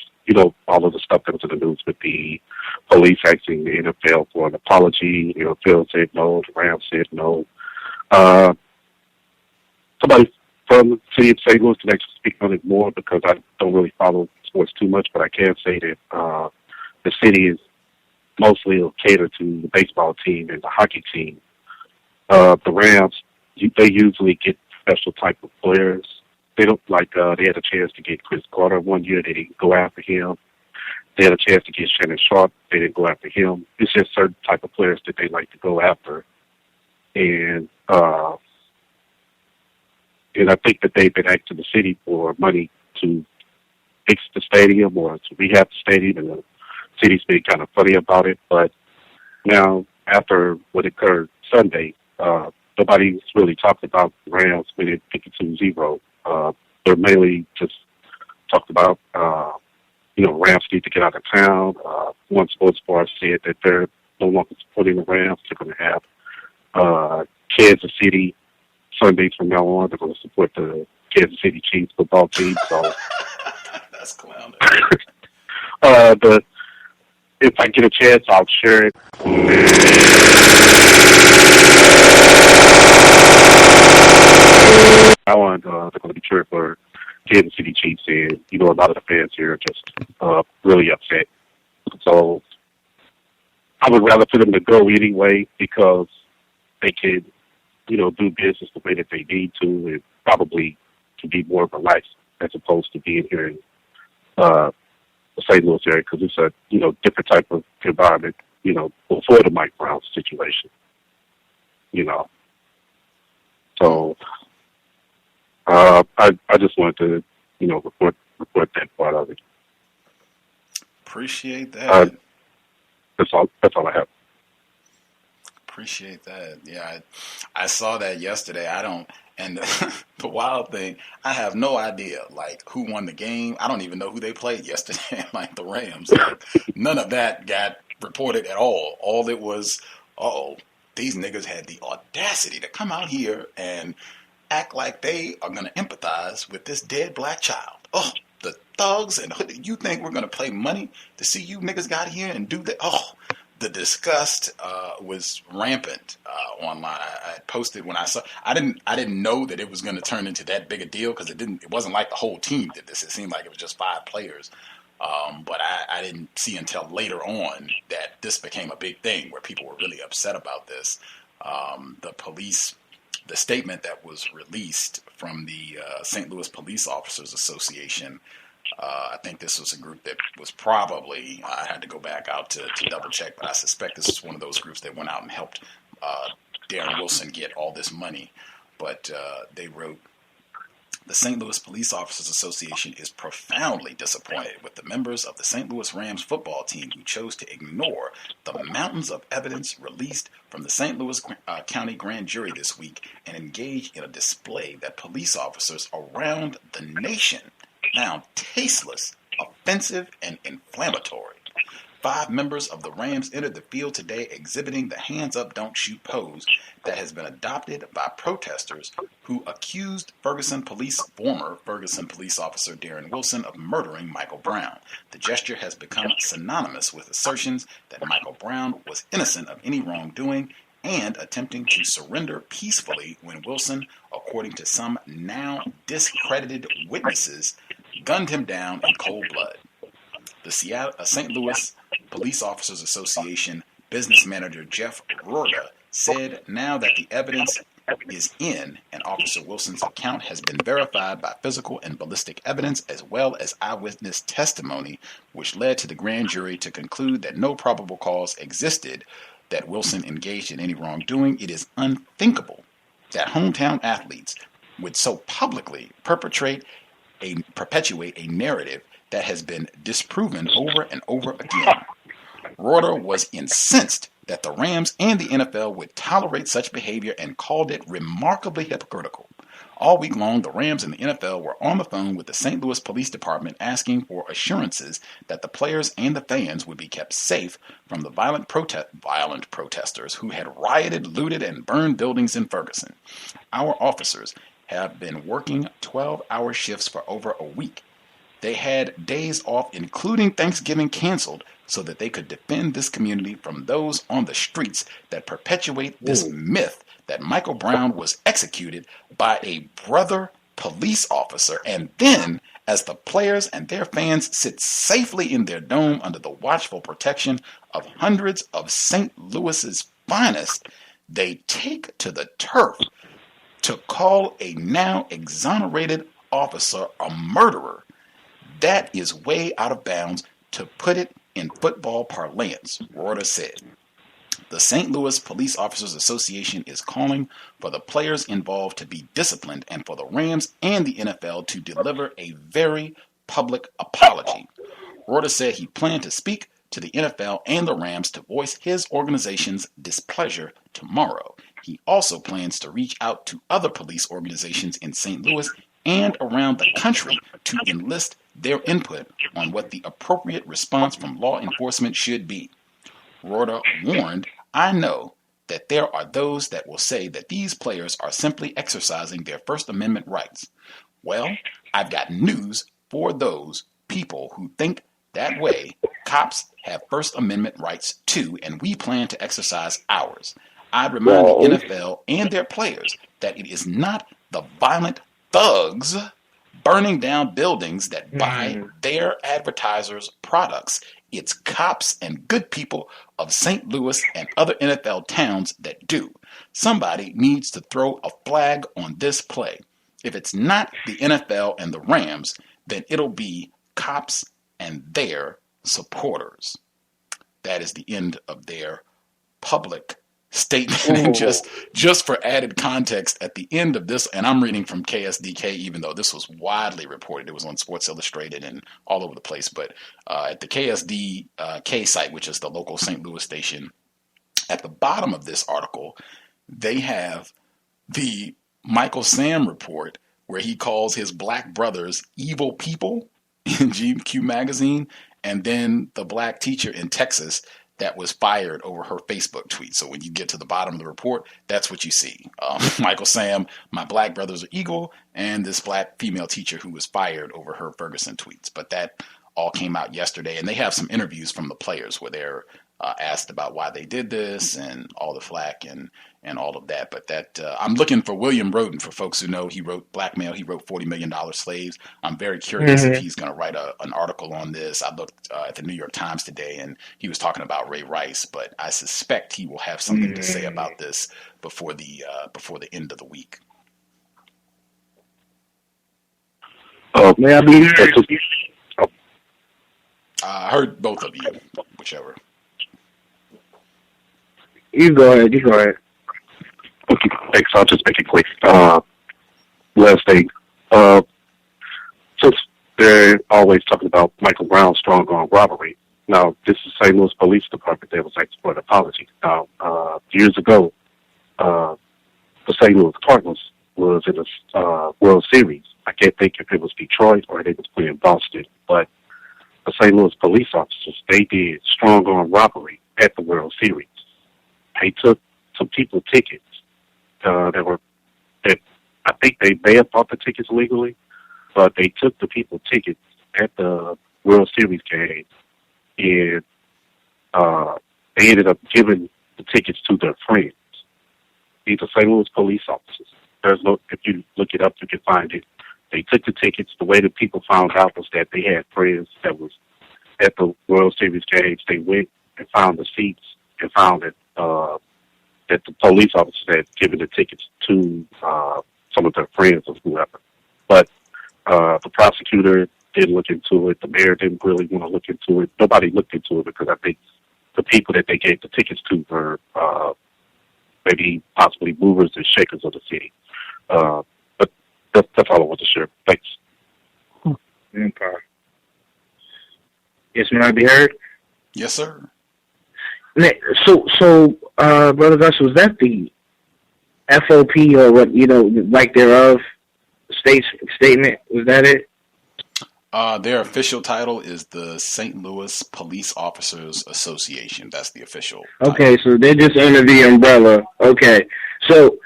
Speaker 16: All of the stuff that was in the news with the police asking the NFL for an apology. The NFL said no, the Rams said no. Somebody from the city of St. Louis can actually speak on it more because I don't really follow sports too much, but I can say that the city is mostly catered to the baseball team and the hockey team. The Rams, they usually get special type of players. They don't they had a chance to get Chris Carter one year. They didn't go after him. They had a chance to get Shannon Sharp. They didn't go after him. It's just certain type of players that they like to go after. And I think that they've been asking the city for money to fix the stadium or to rehab the stadium, and the city's been kind of funny about it. But now, after what occurred Sunday, nobody's really talked about the Rams winning 52-0. They're mainly just talked about, Rams need to get out of town. One sports bar said that they're no longer supporting the Rams. They're going to have Kansas City Sundays from now on. They're going to support the Kansas City Chiefs football team. So
Speaker 2: that's clown.
Speaker 16: If I get a chance, I'll share it. They're going to be cheering for Kansas City Chiefs, and a lot of the fans here are just really upset. So I would rather for them to go anyway because they can, do business the way that they need to, and probably to be more relaxed as opposed to being here in the St. Louis area because it's a different type of environment, before the Mike Brown situation, So I just wanted to, report that part of it.
Speaker 2: Appreciate that.
Speaker 16: That's all I have.
Speaker 2: appreciate that. Yeah, I saw that yesterday. I don't, and the wild thing, I have no idea, like, who won the game. I don't even know who they played yesterday, like the Rams. Like, none of that got reported at all. All it was, these niggas had the audacity to come out here and act like they are going to empathize with this dead black child. Oh, the thugs, and you think we're going to play money to see you niggas got here and do that? Oh, the disgust was rampant online. I posted when I saw. I didn't know that it was going to turn into that big a deal because it wasn't like the whole team did this. It seemed like it was just 5 players. But I didn't see until later on that this became a big thing where people were really upset about this. The statement that was released from the St. Louis Police Officers Association, I think this was a group that was probably, I had to go back out to double check, but I suspect this is one of those groups that went out and helped Darren Wilson get all this money. But they wrote, the St. Louis Police Officers Association is profoundly disappointed with the members of the St. Louis Rams football team who chose to ignore the mountains of evidence released from the St. Louis County Grand Jury this week and engage in a display that police officers around the nation found tasteless, offensive, and inflammatory. 5 members of the Rams entered the field today exhibiting the hands up, don't shoot pose that has been adopted by protesters who accused former Ferguson police officer Darren Wilson of murdering Michael Brown. The gesture has become synonymous with assertions that Michael Brown was innocent of any wrongdoing and attempting to surrender peacefully when Wilson, according to some now discredited witnesses, gunned him down in cold blood. The St. Louis Police Officers Association business manager Jeff Rorda said now that the evidence is in and Officer Wilson's account has been verified by physical and ballistic evidence as well as eyewitness testimony, which led to the grand jury to conclude that no probable cause existed that Wilson engaged in any wrongdoing. It is unthinkable that hometown athletes would so publicly perpetuate a narrative that has been disproven over and over again. Rorder was incensed that the Rams and the NFL would tolerate such behavior and called it remarkably hypocritical. All week long, the Rams and the NFL were on the phone with the St. Louis Police Department asking for assurances that the players and the fans would be kept safe from the violent protesters who had rioted, looted, and burned buildings in Ferguson. Our officers have been working 12-hour shifts for over a week. They had days off, including Thanksgiving, canceled so that they could defend this community from those on the streets that perpetuate this myth that Michael Brown was executed by a brother police officer. And then, as the players and their fans sit safely in their dome under the watchful protection of hundreds of St. Louis's finest, they take to the turf to call a now exonerated officer a murderer. That is way out of bounds, to put it in football parlance, Rorder said. The St. Louis Police Officers Association is calling for the players involved to be disciplined and for the Rams and the NFL to deliver a very public apology. Rorder said he planned to speak to the NFL and the Rams to voice his organization's displeasure tomorrow. He also plans to reach out to other police organizations in St. Louis and around the country to enlist their input on what the appropriate response from law enforcement should be. Rorder warned, I know that there are those that will say that these players are simply exercising their First Amendment rights. Well, I've got news for those people who think that way. Cops have First Amendment rights too, and we plan to exercise ours. I'd remind the NFL and their players that it is not the violent thugs burning down buildings that buy their advertisers' products. It's cops and good people of St. Louis and other NFL towns that do. Somebody needs to throw a flag on this play. If it's not the NFL and the Rams, then it'll be cops and their supporters. That is the end of their public statement. And just for added context, at the end of this, and I'm reading from KSDK, even though this was widely reported, it was on Sports Illustrated and all over the place, but at the KSDK site, which is the local St. Louis station, At the bottom of this article, they have the Michael Sam report where he calls his black brothers evil people in GQ magazine, and then the black teacher in Texas that was fired over her Facebook tweet. So when you get to the bottom of the report, that's what you see. Michael Sam, my black brothers are evil, and this black female teacher who was fired over her Ferguson tweets. But that all came out yesterday, and they have some interviews from the players where they're asked about why they did this and all the flack and all of that. But that I'm looking for William Roden. For folks who know, he wrote Blackmail. He wrote $40 Million Slaves. I'm very curious if he's going to write an article on this. I looked at the New York Times today, and he was talking about Ray Rice. But I suspect he will have something to say about this before the end of the week.
Speaker 3: May I be here?
Speaker 2: I heard both of you, whichever.
Speaker 3: You go ahead.
Speaker 16: Okay, thanks. I'll just make it quick. Last thing. Since they're always talking about Michael Brown's strong arm robbery, now this is St. Louis Police Department that was asked for an apology. Now, years ago, the St. Louis Cardinals was in a World Series. I can't think if it was Detroit or they was playing Boston, but the St. Louis police officers, they did strong arm robbery at the World Series. They took some people tickets that I think they may have bought the tickets legally, but they took the people tickets at the World Series game, and they ended up giving the tickets to their friends. These are St. Louis police officers. If you look it up, you can find it. They took the tickets. The way that people found out was that they had friends that was at the World Series games. They went and found the seats and found that the police officers had given the tickets to some of their friends or whoever. But the prosecutor didn't look into it. The mayor didn't really want to look into it. Nobody looked into it because I think the people that they gave the tickets to were maybe possibly movers and shakers of the city. But that's all I want to share. Thanks.
Speaker 3: Okay. Yes, may I be heard?
Speaker 2: Yes, sir.
Speaker 3: So, Brother Gus, was that the FOP or what, like thereof statement? Was that it?
Speaker 2: Their official title is the St. Louis Police Officers Association. That's the official title.
Speaker 3: Okay, so they're just under the umbrella. Okay. So,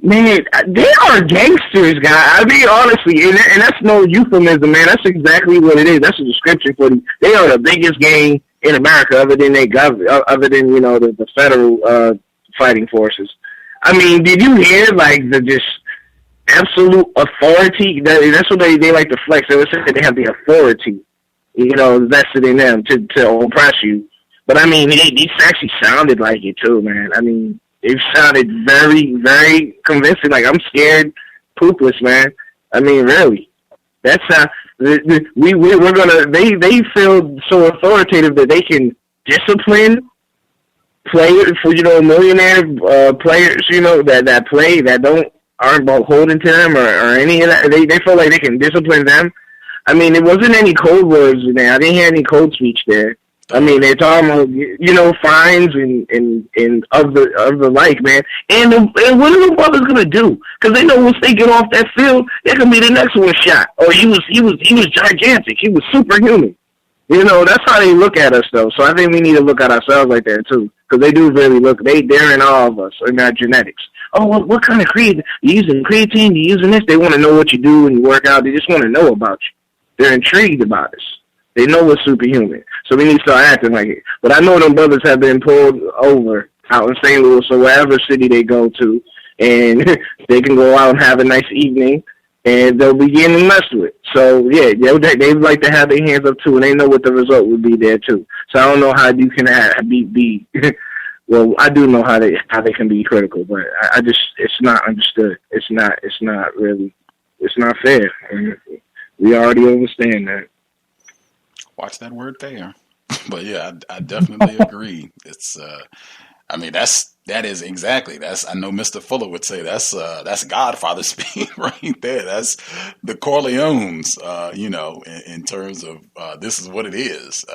Speaker 3: man, they are gangsters, guys. I mean, honestly, and that's no euphemism, man. That's exactly what it is. That's a description for them. They are the biggest gang in America, other than the federal fighting forces. I mean, did you hear the just absolute authority? That's what they like to flex. They would say they have the authority, vested in them to oppress you. But I mean, they actually sounded like it too, man. I mean, it sounded very, very convincing. Like, I'm scared poopless, man. I mean, really. That's how we're gonna. They feel so authoritative that they can discipline players for millionaire players. That play that aren't beholden to them or any of that. They feel like they can discipline them. I mean, it wasn't any code words in there. I didn't hear any code speech there. I mean, they're talking about, fines and of the like, man. And what are the brothers gonna do? Because they know once they get off that field, they can be the next one shot. Or he was gigantic. He was superhuman. That's how they look at us, though. So I think we need to look at ourselves like that too, because they do really look. They're in all of us in our genetics. Oh, what kind of creatine? You using creatine? You using this? They want to know what you do when you work out. They just want to know about you. They're intrigued about us. They know we're superhuman. So we need to start acting like it. But I know them brothers have been pulled over out in St. Louis or wherever city they go to, and they can go out and have a nice evening, and they'll be getting messed with. So, yeah, they like to have their hands up, too, and they know what the result would be there, too. So I don't know how you can be well, I do know how they can be critical, but I just, it's not understood. It's not fair. And we already understand that.
Speaker 2: Watch that word fair. But yeah, I definitely agree. It's, that's That is exactly. That's, I know Mr. Fuller would say that's Godfather speak right there. That's the Corleones, in terms of this is what it is.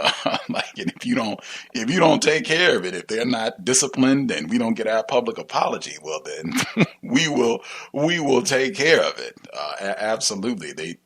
Speaker 2: Like, and if you don't take care of it, if they're not disciplined and we don't get our public apology, well then we will take care of it. Absolutely.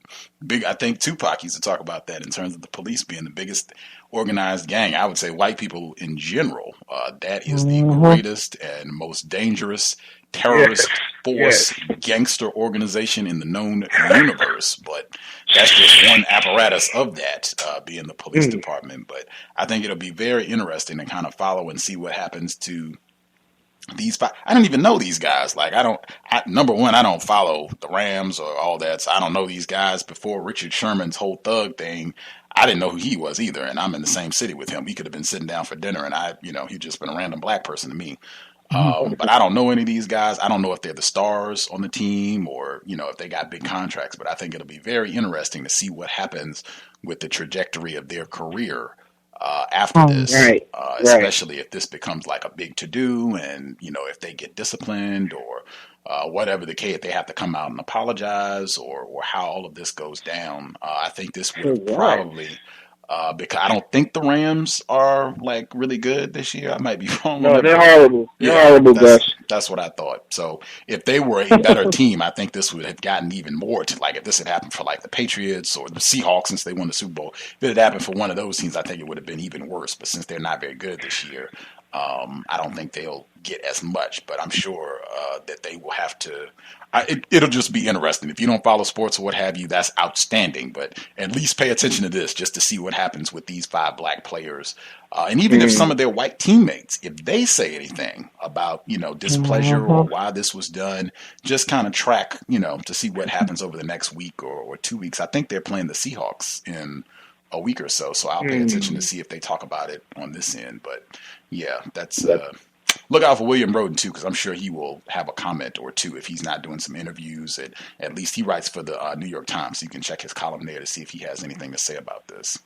Speaker 2: I think Tupac used to talk about that in terms of the police being the biggest organized gang. I would say white people in general, that is the greatest and most dangerous terrorist force, gangster organization in the known universe. But that's just one apparatus of that, being the police department. But I think it'll be very interesting to kind of follow and see what happens to these five. I don't even know these guys. Like, number one, I don't follow the Rams or all that, so I don't know these guys. Before Richard Sherman's whole thug thing, I didn't know who he was either, and I'm in the same city with him. We could have been sitting down for dinner, and he'd just been a random black person to me. But I don't know any of these guys. I don't know if they're the stars on the team or, if they got big contracts. But I think it'll be very interesting to see what happens with the trajectory of their career after this, especially if this becomes like a big to-do and, if they get disciplined or whatever the case, if they have to come out and apologize or how all of this goes down. I think this would probably... because I don't think the Rams are like really good this year. I might be wrong.
Speaker 3: No, they're horrible. They're horrible, Gus.
Speaker 2: That's what I thought. So if they were a better team, I think this would have gotten even more to, like, if this had happened for like the Patriots or the Seahawks since they won the Super Bowl. If it had happened for one of those teams, I think it would have been even worse. But since they're not very good this year, I don't think they'll get as much. But I'm sure that they will have to. It'll just be interesting. If you don't follow sports or what have you, that's outstanding. But at least pay attention to this just to see what happens with these 5 black players. And even if some of their white teammates, if they say anything about, displeasure or why this was done, just kind of track, to see what happens over the next week or 2 weeks. I think they're playing the Seahawks in a week or so. So I'll pay attention to see if they talk about it on this end. But yeah, that's... Look out for William Roden, too, because I'm sure he will have a comment or two if he's not doing some interviews. At least he writes for the New York Times, so you can check his column there to see if he has anything to say about this.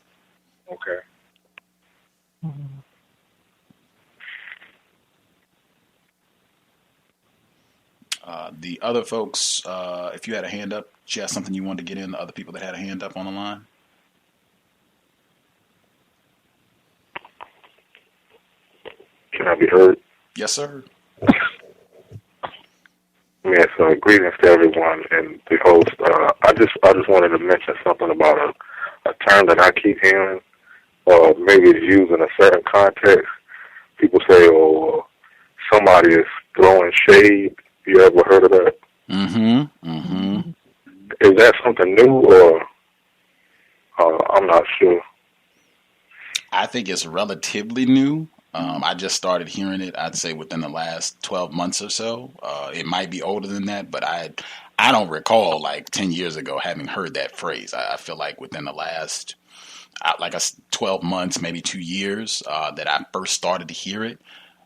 Speaker 3: Okay.
Speaker 2: The other folks, if you had a hand up, did you have something you wanted to get in, the other people that had a hand up on the line?
Speaker 17: Can I be heard?
Speaker 2: Yes, sir.
Speaker 17: Yes, greetings to everyone and the host. I just wanted to mention something about a term that I keep hearing, maybe it's used in a certain context. People say, "Oh, somebody is throwing shade." You ever heard of that? Is that something new, or I'm not sure.
Speaker 2: I think it's relatively new. I just started hearing it, I'd say, within the last 12 months or so. It might be older than that, but I don't recall, like, 10 years ago having heard that phrase. I feel like within the last, 12 months, maybe 2 years, that I first started to hear it.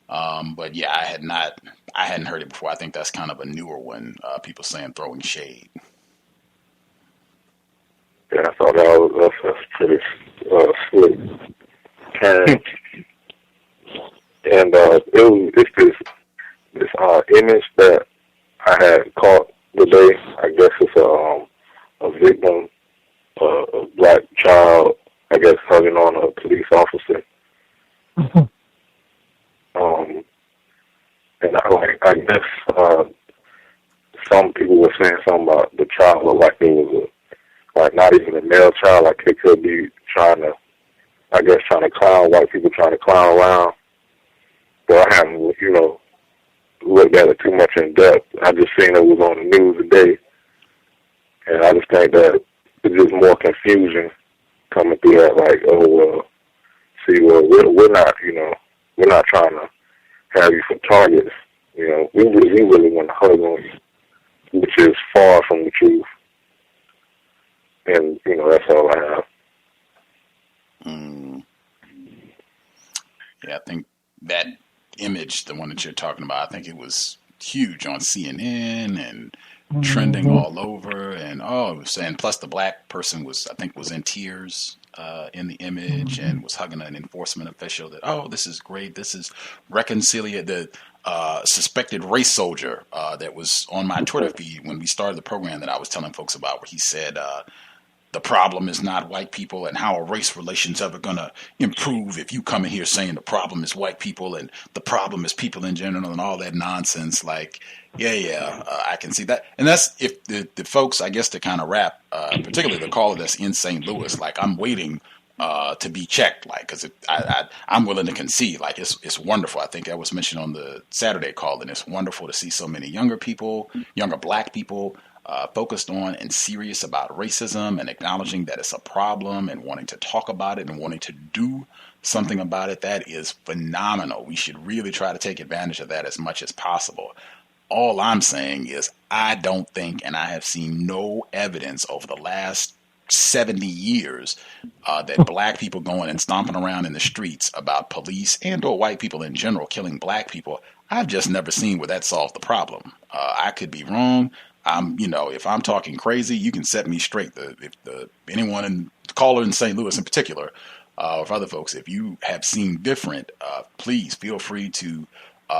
Speaker 2: But, yeah, I hadn't heard it before. I think that's kind of a newer one, people saying throwing shade.
Speaker 17: Yeah, I thought that's pretty slick. And it's this image that I had caught today. I guess it's a victim, a black child, I guess, hugging on a police officer. And I guess some people were saying something about the child looked like it was not even a male child, like it could be trying to clown, white people trying to clown around. But I haven't, looked at it too much in depth. I just seen it was on the news today. And I just think that it's just more confusion coming through that, like, we're not, we're not trying to have you for targets. We really want to hug on you, which is far from the truth. And, that's all I have.
Speaker 2: Yeah, I think that image, the one that you're talking about, I think it was huge on CNN and trending all over. And and plus the black person was in tears. in the image and was hugging an enforcement official that, oh, this is great. This is reconciliate. The suspected race soldier that was on my Twitter feed when we started the program that I was telling folks about, where he said, the problem is not white people, and how are race relations ever going to improve if you come in here saying the problem is white people and the problem is people in general and all that nonsense. Like, I can see that. And that's if the folks, I guess, to kind of wrap, particularly the caller that's in St. Louis, like I'm waiting to be checked, like, because I'm willing to concede, like it's wonderful. I think that was mentioned on the Saturday call, and it's wonderful to see so many younger black people, focused on and serious about racism and acknowledging that it's a problem and wanting to talk about it and wanting to do something about it. That is phenomenal. We should really try to take advantage of that as much as possible. All I'm saying is I don't think, and I have seen no evidence over the last 70 years that black people going and stomping around in the streets about police and or white people in general killing black people. I've just never seen where that solved the problem. I could be wrong. If I'm talking crazy, you can set me straight. Anyone in caller in St. Louis in particular, or other folks, if you have seen different, please feel free to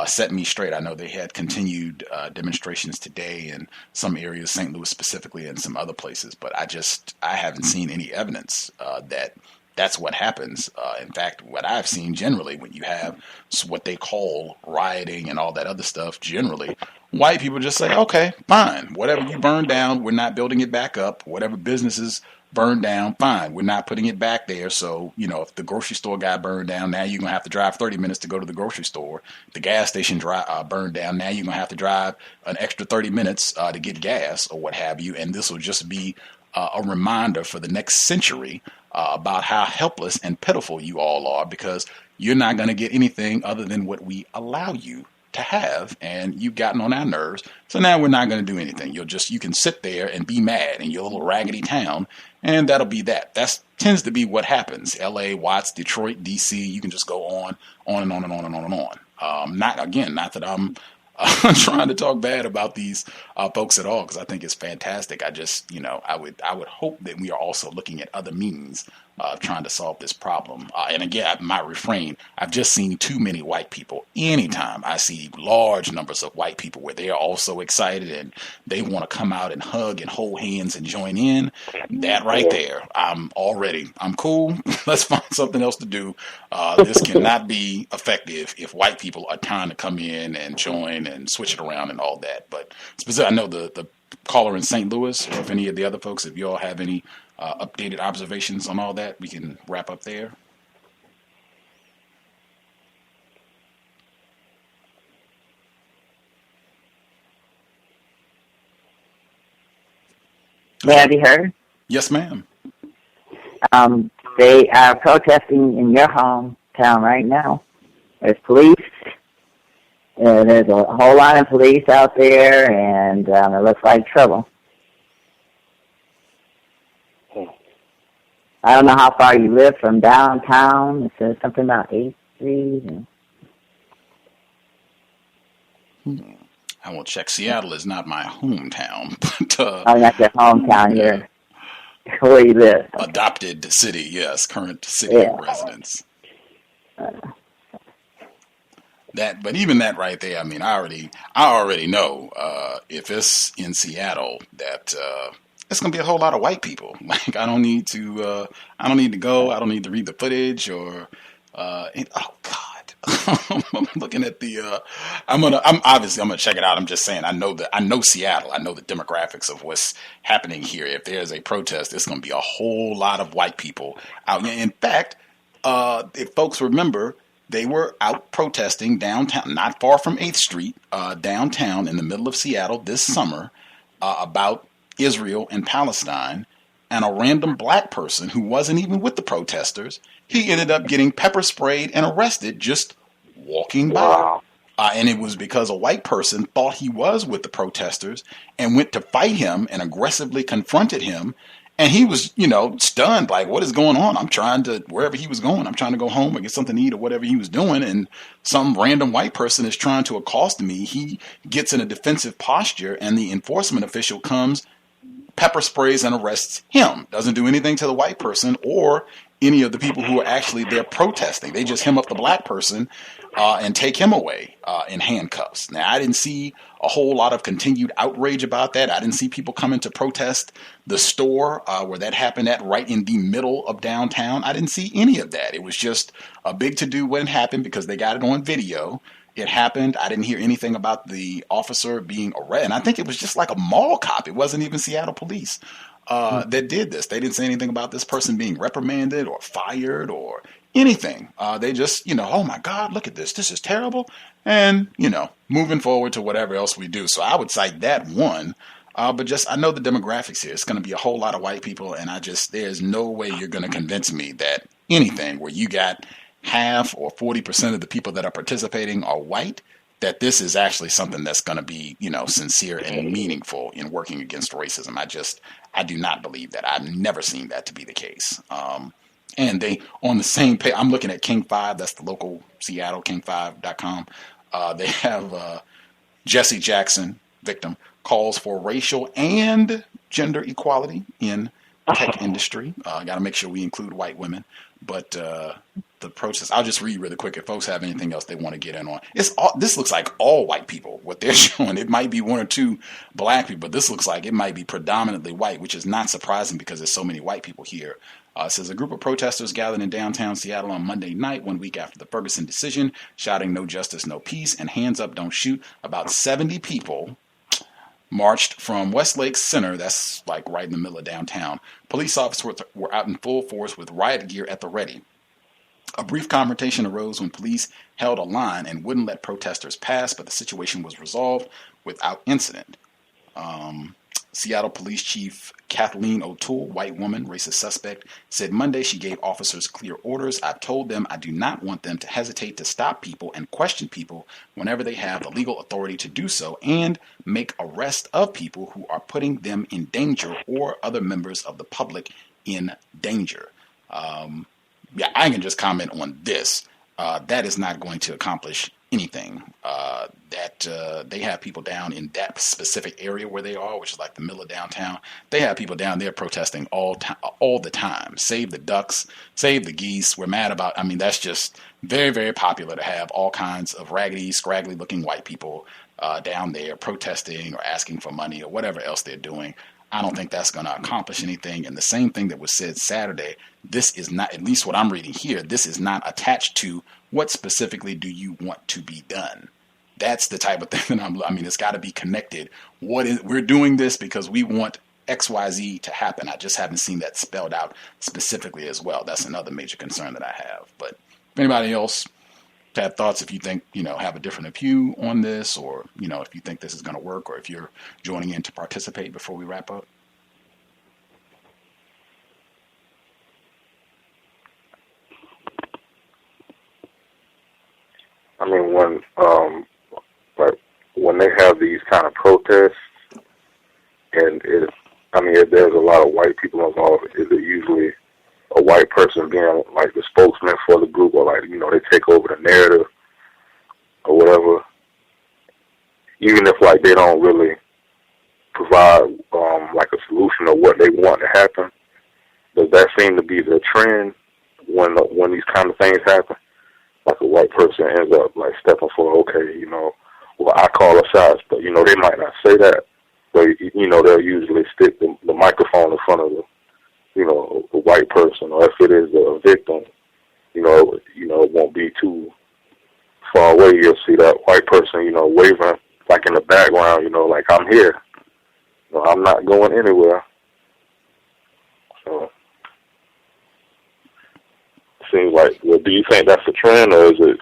Speaker 2: set me straight. I know they had continued demonstrations today in some areas, St. Louis specifically, and some other places, but I haven't seen any evidence that that's what happens. In fact, what I've seen generally when you have what they call rioting and all that other stuff, generally, white people just say, okay, fine, whatever you burn down, we're not building it back up. Whatever businesses burned down, fine, we're not putting it back there. So, if the grocery store got burned down, now you're going to have to drive 30 minutes to go to the grocery store. The gas station burned down, now you're going to have to drive an extra 30 minutes to get gas or what have you. And this will just be a reminder for the next century about how helpless and pitiful you all are, because you're not going to get anything other than what we allow you to have, and you've gotten on our nerves. So now we're not going to do anything. You can sit there and be mad in your little raggedy town, and that'll be that. That tends to be what happens. L.A., Watts, Detroit, D.C., you can just go on and on and on and on and on. Not that I'm trying to talk bad about these folks at all, because I think it's fantastic. I would hope that we are also looking at other means of trying to solve this problem. And again, my refrain, I've just seen too many white people. Anytime I see large numbers of white people where they are also excited and they want to come out and hug and hold hands and join in, that right there, I'm cool. Let's find something else to do. This cannot be effective if white people are trying to come in and join and switch it around and all that. But specifically, I know the caller in St. Louis, or if any of the other folks, if you all have any updated observations on all that, we can wrap up there.
Speaker 8: Have you heard?
Speaker 2: Yes, ma'am.
Speaker 8: They are protesting in your hometown right now. There's police. There's a whole lot of police out there, and it looks like trouble. I don't know how far you live from downtown. It says something about 8th Street.
Speaker 2: I will check. Seattle is not my hometown, but
Speaker 8: that's your hometown. You're where you live.
Speaker 2: Adopted city, yes. Current city of residence. But even that right there, I mean, I already know if it's in Seattle that it's gonna be a whole lot of white people. Like I don't need to go. I don't need to read the footage or. Oh God, I'm looking at the. I'm gonna check it out. I'm just saying. I know Seattle. I know the demographics of what's happening here. If there's a protest, it's gonna be a whole lot of white people out. In fact, if folks remember. They were out protesting downtown, not far from 8th Street, downtown in the middle of Seattle this summer about Israel and Palestine. And a random black person who wasn't even with the protesters, he ended up getting pepper sprayed and arrested just walking by. And it was because a white person thought he was with the protesters and went to fight him and aggressively confronted him. And he was, stunned, like, what is going on? Wherever he was going, I'm trying to go home or get something to eat or whatever he was doing. And some random white person is trying to accost me. He gets in a defensive posture and the enforcement official comes pepper sprays and arrests him. Doesn't do anything to the white person or any of the people who are actually there protesting. They just hem up the black person and take him away in handcuffs. Now, I didn't see a whole lot of continued outrage about that. I didn't see people coming to protest the store where that happened at, right in the middle of downtown. I didn't see any of that. It was just a big to-do when it happened because they got it on video. It happened. I didn't hear anything about the officer being arrested. And I think it was just like a mall cop. It wasn't even Seattle police that did this. They didn't say anything about this person being reprimanded or fired or anything. They just, oh my God, look at this. This is terrible. And, moving forward to whatever else we do. So I would cite that one. But just, I know the demographics here. It's going to be a whole lot of white people. And there's no way you're going to convince me that anything where you got half or 40% of the people that are participating are white, that this is actually something that's going to be, sincere and meaningful in working against racism. I do not believe that. I've never seen that to be the case. And they, on the same page, I'm looking at King 5, that's the local Seattle, king5.com. They have Jesse Jackson, victim, calls for racial and gender equality in tech industry. Got to make sure we include white women. But the protest, I'll just read really quick if folks have anything else they want to get in on. This looks like all white people, what they're showing. It might be one or two black people, but this looks like it might be predominantly white, which is not surprising because there's so many white people here. It says a group of protesters gathered in downtown Seattle on Monday night, 1 week after the Ferguson decision, shouting "No justice, no peace" and "Hands up, don't shoot." About 70 people marched from Westlake Center, that's like right in the middle of downtown. Police officers were out in full force with riot gear at the ready. A brief confrontation arose when police held a line and wouldn't let protesters pass, but the situation was resolved without incident. Seattle Police Chief Kathleen O'Toole, white woman, racist suspect, said Monday she gave officers clear orders. "I've told them I do not want them to hesitate to stop people and question people whenever they have the legal authority to do so and make arrest of people who are putting them in danger or other members of the public in danger." I can just comment on this. That is not going to accomplish anything. They have people down in that specific area where they are, which is like the middle of downtown. They have people down there protesting all the time. Save the ducks, save the geese. We're mad about. That's just very, very popular to have all kinds of raggedy, scraggly-looking white people down there protesting or asking for money or whatever else they're doing. I don't think that's going to accomplish anything. And the same thing that was said Saturday, this is not, at least what I'm reading here, this is not attached to what specifically do you want to be done. That's the type of thing that it's got to be connected. We're doing this because we want XYZ to happen. I just haven't seen that spelled out specifically as well. That's another major concern that I have. But if anybody else have thoughts, if you think, have a different view on this, or, if you think this is going to work, or if you're joining in to participate before we wrap up.
Speaker 17: When they have these kind of protests, and if there's a lot of white people involved, is it usually a white person being like the spokesman for the group, or they take over the narrative or whatever? Even if they don't really provide a solution of what they want to happen, does that seem to be the trend when these kind of things happen? Like a white person ends up stepping for, okay, I call the shots, but they might not say that, but they'll usually stick the microphone in front of the white person, or if it is a victim, it won't be too far away. You'll see that white person, waving in the background, I'm here. I'm not going anywhere. So seems do you think that's a trend, or is it?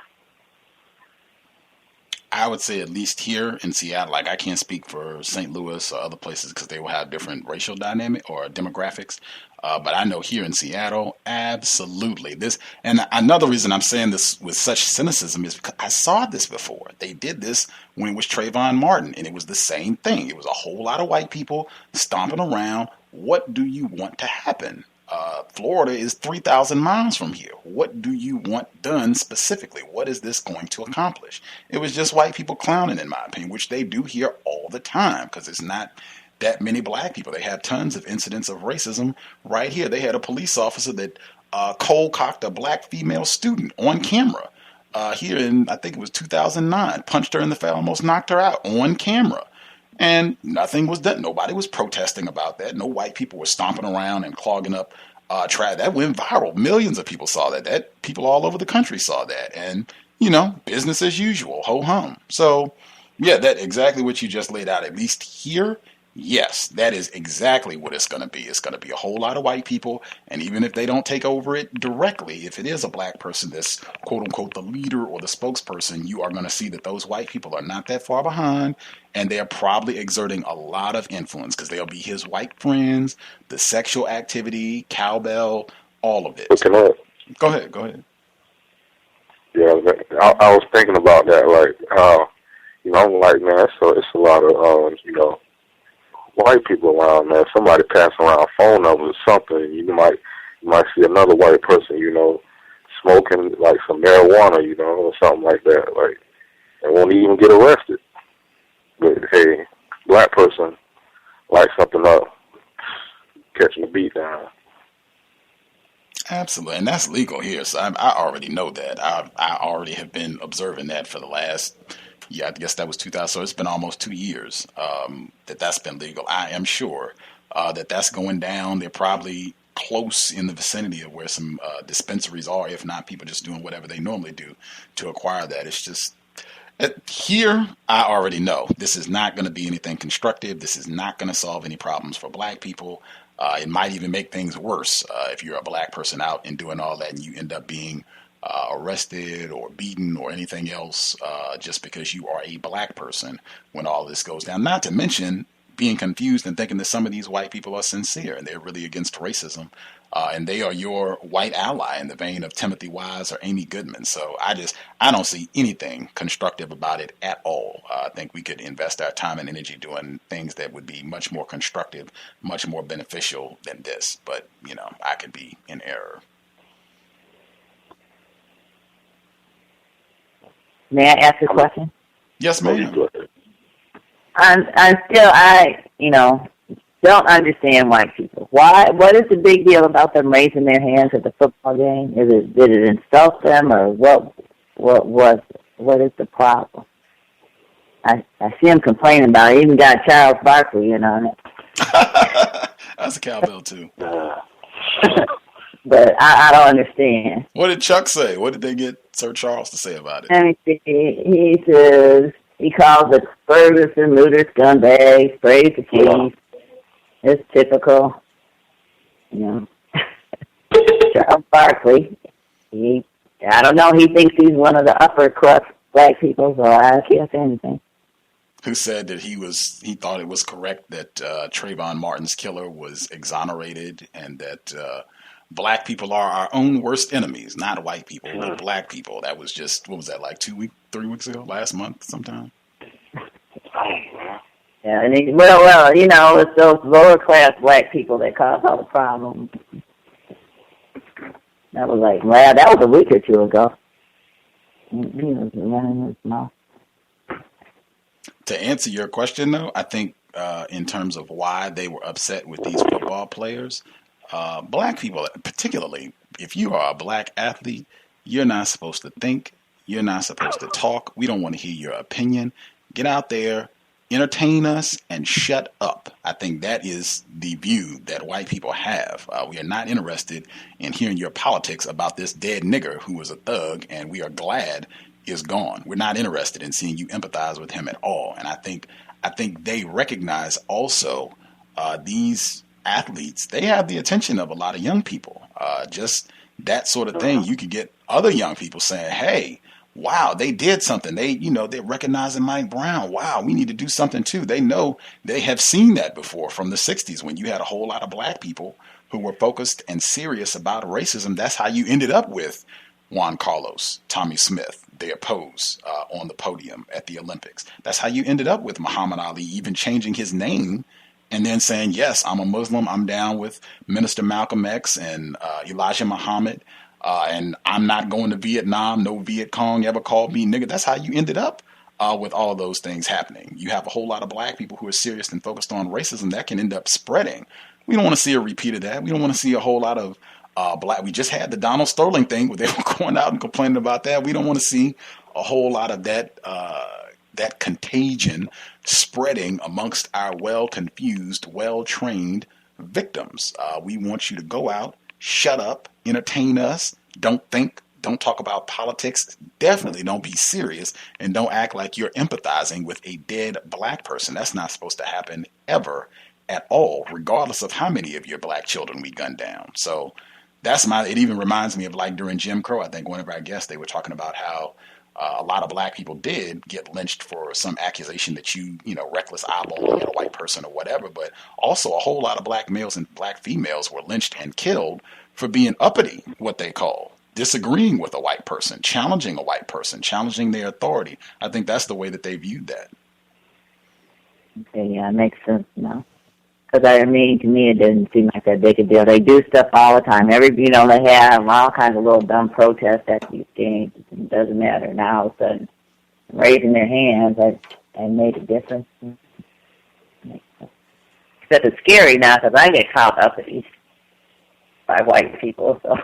Speaker 2: I would say at least here in Seattle, I can't speak for St. Louis or other places because they will have different racial dynamic or demographics. But I know here in Seattle, absolutely. And another reason I'm saying this with such cynicism is because I saw this before. They did this when it was Trayvon Martin, and it was the same thing. It was a whole lot of white people stomping around. What do you want to happen? Florida is 3,000 miles from here. What do you want done specifically? What is this going to accomplish? It was just white people clowning, in my opinion, which they do here all the time, because it's not that many black people. They have tons of incidents of racism right here. They had a police officer that cold-cocked a black female student on camera here in, I think it was 2009, punched her in the face, almost knocked her out on camera. And nothing was done. Nobody was protesting about that. No white people were stomping around and clogging up trash. That went viral. Millions of people saw that. People all over the country saw that. And, business as usual, ho-hum. So, yeah, that exactly what you just laid out. At least here, yes, that is exactly what it's going to be. It's going to be a whole lot of white people, and even if they don't take over it directly, if it is a black person that's quote-unquote the leader or the spokesperson, you are going to see that those white people are not that far behind, and they're probably exerting a lot of influence because they'll be his white friends, the sexual activity, cowbell, all of it. Go ahead.
Speaker 17: Yeah, I was thinking about that, like, I'm like, man, it's a lot of, white people around, man. Somebody passing around phone numbers or something. You might see another white person, smoking like some marijuana, or something like that. Like, and won't even get arrested. But hey, black person light something up, catching the beat down.
Speaker 2: Absolutely, and that's legal here. So I already know that. I already have been observing that for the last. Yeah, I guess that was 2000. So it's been almost 2 years that's been legal. I am sure that's going down. They're probably close in the vicinity of where some dispensaries are, if not people just doing whatever they normally do to acquire that. It's just here, I already know this is not going to be anything constructive. This is not going to solve any problems for black people. It might even make things worse if you're a black person out and doing all that and you end up being arrested or beaten or anything else just because you are a black person when all this goes down. Not to mention being confused and thinking that some of these white people are sincere and they're really against racism. And they are your white ally in the vein of Timothy Wise or Amy Goodman. So I don't see anything constructive about it at all. I think we could invest our time and energy doing things that would be much more constructive, much more beneficial than this. But, I could be in error.
Speaker 8: May I ask a question?
Speaker 2: Yes, ma'am.
Speaker 8: I don't understand white people. Why? What is the big deal about them raising their hands at the football game? Did it insult them, or what is the problem? I see them complaining about it. Even got Charles Barkley in on it.
Speaker 2: That's a cowbell too.
Speaker 8: But I don't understand.
Speaker 2: What did Chuck say? What did they get Sir Charles to say about it?
Speaker 8: Let me see. He says he calls it Ferguson, looters, scumbags, praise the chief. It's typical. Charles Barkley. I don't know. He thinks he's one of the upper crust black people, so I can't say anything.
Speaker 2: Who said that he thought it was correct that Trayvon Martin's killer was exonerated and that black people are our own worst enemies, not white people, but black people. That was just, what was that, like 3 weeks ago, last month sometime?
Speaker 8: Yeah, and it's those lower class black people that cause all the problems. That was that was a week or two ago. He was running his mouth.
Speaker 2: To answer your question, though, I think in terms of why they were upset with these football players, black people, particularly if you are a black athlete, you're not supposed to think. You're not supposed to talk. We don't want to hear your opinion. Get out there, entertain us, and shut up. I think that is the view that white people have. We are not interested in hearing your politics about this dead nigger who was a thug and we are glad is gone. We're not interested in seeing you empathize with him at all. And I think they recognize also these athletes, they have the attention of a lot of young people. Just that sort of thing. You could get other young people saying, hey, wow, they did something. They're recognizing Mike Brown. Wow, we need to do something too. They know they have seen that before from the 60s when you had a whole lot of black people who were focused and serious about racism. That's how you ended up with Juan Carlos, Tommy Smith, their pose on the podium at the Olympics. That's how you ended up with Muhammad Ali even changing his name and then saying, yes, I'm a Muslim. I'm down with Minister Malcolm X and Elijah Muhammad. And I'm not going to Vietnam. No Viet Cong ever called me nigga. That's how you ended up with all of those things happening. You have a whole lot of black people who are serious and focused on racism that can end up spreading. We don't want to see a repeat of that. We don't want to see a whole lot of black. We just had the Donald Sterling thing where they were going out and complaining about that. We don't want to see a whole lot of that that contagion spreading amongst our well-confused, well-trained victims. We want you to go out, shut up, entertain us, don't think, don't talk about politics, definitely don't be serious, and don't act like you're empathizing with a dead black person. That's not supposed to happen ever at all, regardless of how many of your black children we gun down. So it even reminds me of like during Jim Crow. I think one of our guests, they were talking about how a lot of black people did get lynched for some accusation that reckless eyeballing at a white person or whatever. But also a whole lot of black males and black females were lynched and killed for being uppity, what they call disagreeing with a white person, challenging a white person, challenging their authority. I think that's the way that they viewed that.
Speaker 8: Okay, yeah, it makes sense now. Because, to me, it didn't seem like that big a deal. They do stuff all the time. They have all kinds of little dumb protests at these games. It doesn't matter. Now, all of a sudden, raising their hands, that made a difference. Except it's scary now because I get called uppity by white people, so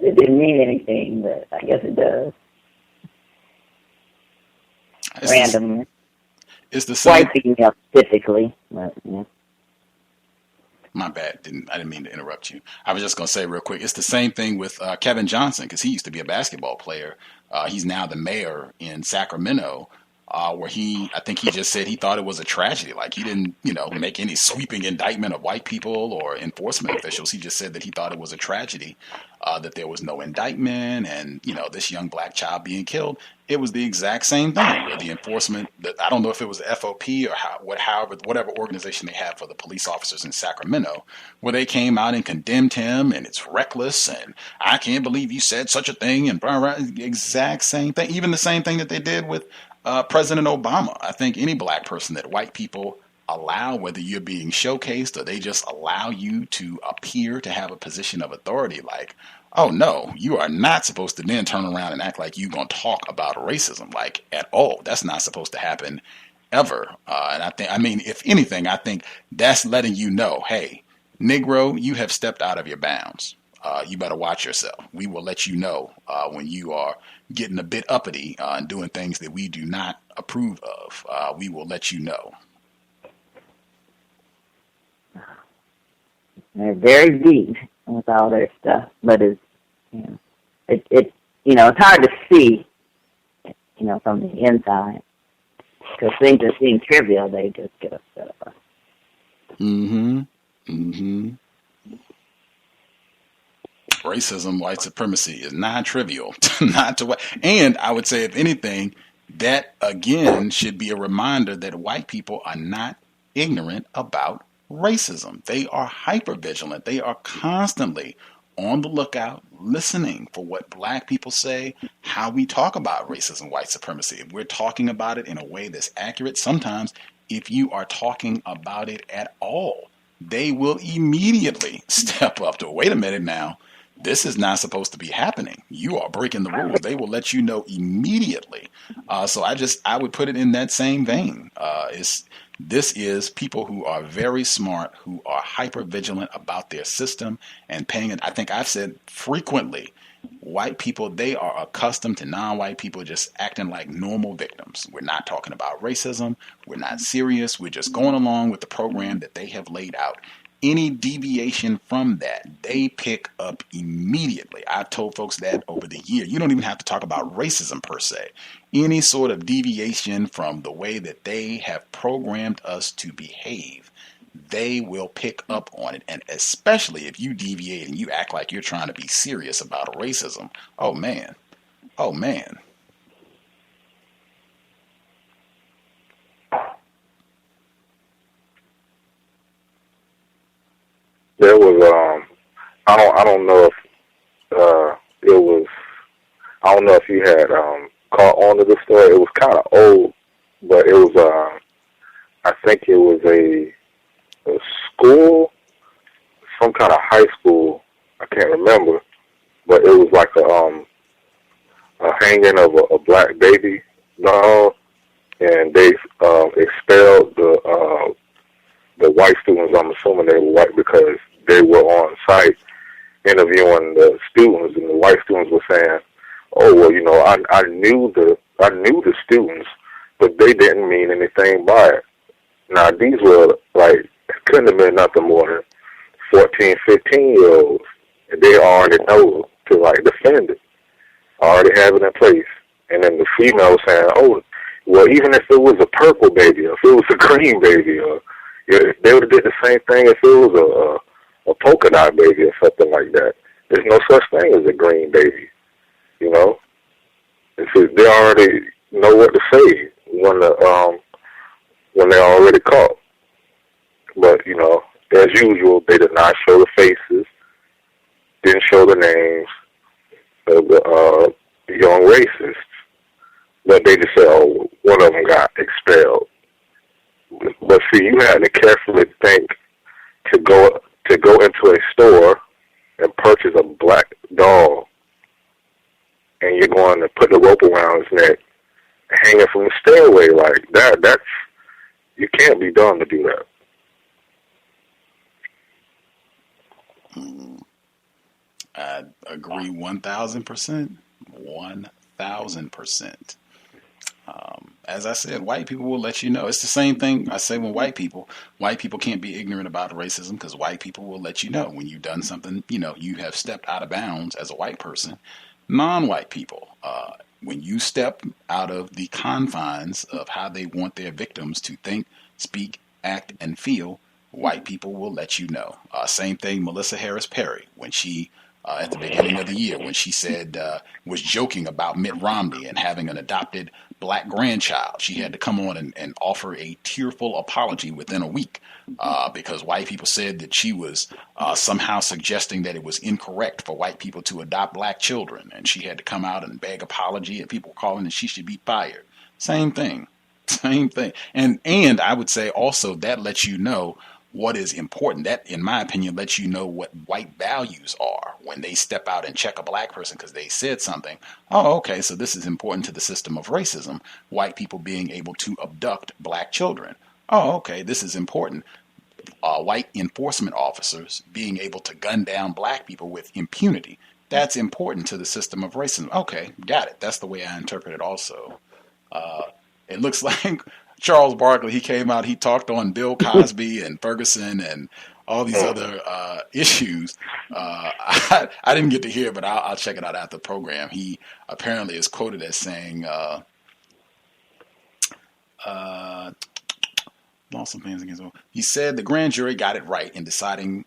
Speaker 8: it didn't mean anything, but I guess it does. Randomly.
Speaker 2: It's the same.
Speaker 8: White female, typically, but, yeah.
Speaker 2: My bad. I didn't mean to interrupt you. I was just going to say real quick, it's the same thing with Kevin Johnson, because he used to be a basketball player. He's now the mayor in Sacramento, where I think he just said he thought it was a tragedy. Like he didn't, make any sweeping indictment of white people or enforcement officials. He just said that he thought it was a tragedy, that there was no indictment and, this young black child being killed. It was the exact same thing where the enforcement, I don't know if it was the FOP or whatever organization they have for the police officers in Sacramento, where they came out and condemned him and it's reckless and I can't believe you said such a thing and blah, blah, exact same thing. Even the same thing that they did with President Obama. I think any black person that white people allow, whether you're being showcased or they just allow you to appear to have a position of authority, like, oh no, you are not supposed to then turn around and act like you're going to talk about racism, like at all. That's not supposed to happen ever. And if anything, I think that's letting you know, hey, Negro, you have stepped out of your bounds. You better watch yourself. We will let you know when you are getting a bit uppity and doing things that we do not approve of. We will let you know.
Speaker 8: They're very deep with all their stuff, but it's hard to see, from the inside, because things that seem trivial, they just get upset about.
Speaker 2: Racism, white supremacy is non-trivial, and I would say, if anything, that again should be a reminder that white people are not ignorant about racism. They are hyper-vigilant. They are constantly on the lookout, listening for what black people say, how we talk about racism, white supremacy. If we're talking about it in a way that's accurate, sometimes if you are talking about it at all, they will immediately step up to, wait a minute now, this is not supposed to be happening. You are breaking the rules. They will let you know immediately. So I would put it in that same vein. This is people who are very smart, who are hyper vigilant about their system and paying it. I think I've said frequently, white people, they are accustomed to non-white people just acting like normal victims. We're not talking about racism. We're not serious. We're just going along with the program that they have laid out. Any deviation from that, they pick up immediately. I've told folks that over the year. You don't even have to talk about racism per se. Any sort of deviation from the way that they have programmed us to behave, they will pick up on it. And especially if you deviate and you act like you're trying to be serious about racism. Oh, man.
Speaker 17: There was I don't know if it was, I don't know if you had caught on to the story. It was kind of old, but it was I think it was a school, some kind of high school. I can't remember, but it was like a hanging of a black baby doll, and they expelled the white students. I'm assuming they were white because they were on site interviewing the students, and the white students were saying, "Oh, well, I knew the students, but they didn't mean anything by it." Now, these were couldn't have been nothing more than 14, 15-year-olds, and they already know to defend it, already have it in place. And then the female saying, "Oh, well, even if it was a purple baby, or if it was a green baby, or they would have did the same thing if it was a polka dot baby or something like that. There's no such thing as a green baby, It's just, they already know what to say when they're already caught. But as usual, they did not show the faces, didn't show the names of the young racists, but they just said, "Oh, one of them got expelled." But see, you had to carefully think to go into a store and purchase a black dog, and you're going to put the rope around his neck, hanging from the stairway like that. That's, you can't be done to do that.
Speaker 2: I agree 1,000%. 1,000%. As I said, white people will let you know. It's the same thing I say when white people can't be ignorant about racism, because white people will let you know when you've done something, you have stepped out of bounds as a white person. Non-white people, when you step out of the confines of how they want their victims to think, speak, act, and feel, white people will let you know. Same thing, Melissa Harris Perry, when she, at the beginning of the year, when she said, was joking about Mitt Romney and having an adopted black grandchild. She had to come on and offer a tearful apology within a week because white people said that she was somehow suggesting that it was incorrect for white people to adopt black children. And she had to come out and beg apology, and people were calling that she should be fired. Same thing. Same thing. And I would say also that lets you know what is important. That, in my opinion, lets you know what white values are when they step out and check a black person because they said something. Oh, okay, so this is important to the system of racism. White people being able to abduct black children. Oh, okay, this is important. White enforcement officers being able to gun down black people with impunity. That's important to the system of racism. Okay, got it. That's the way I interpret it also. It looks like Charles Barkley, he came out, he talked on Bill Cosby and Ferguson and all these other issues. I didn't get to hear it, but I'll check it out after the program. He apparently is quoted as saying, lost some things against him. He said the grand jury got it right in deciding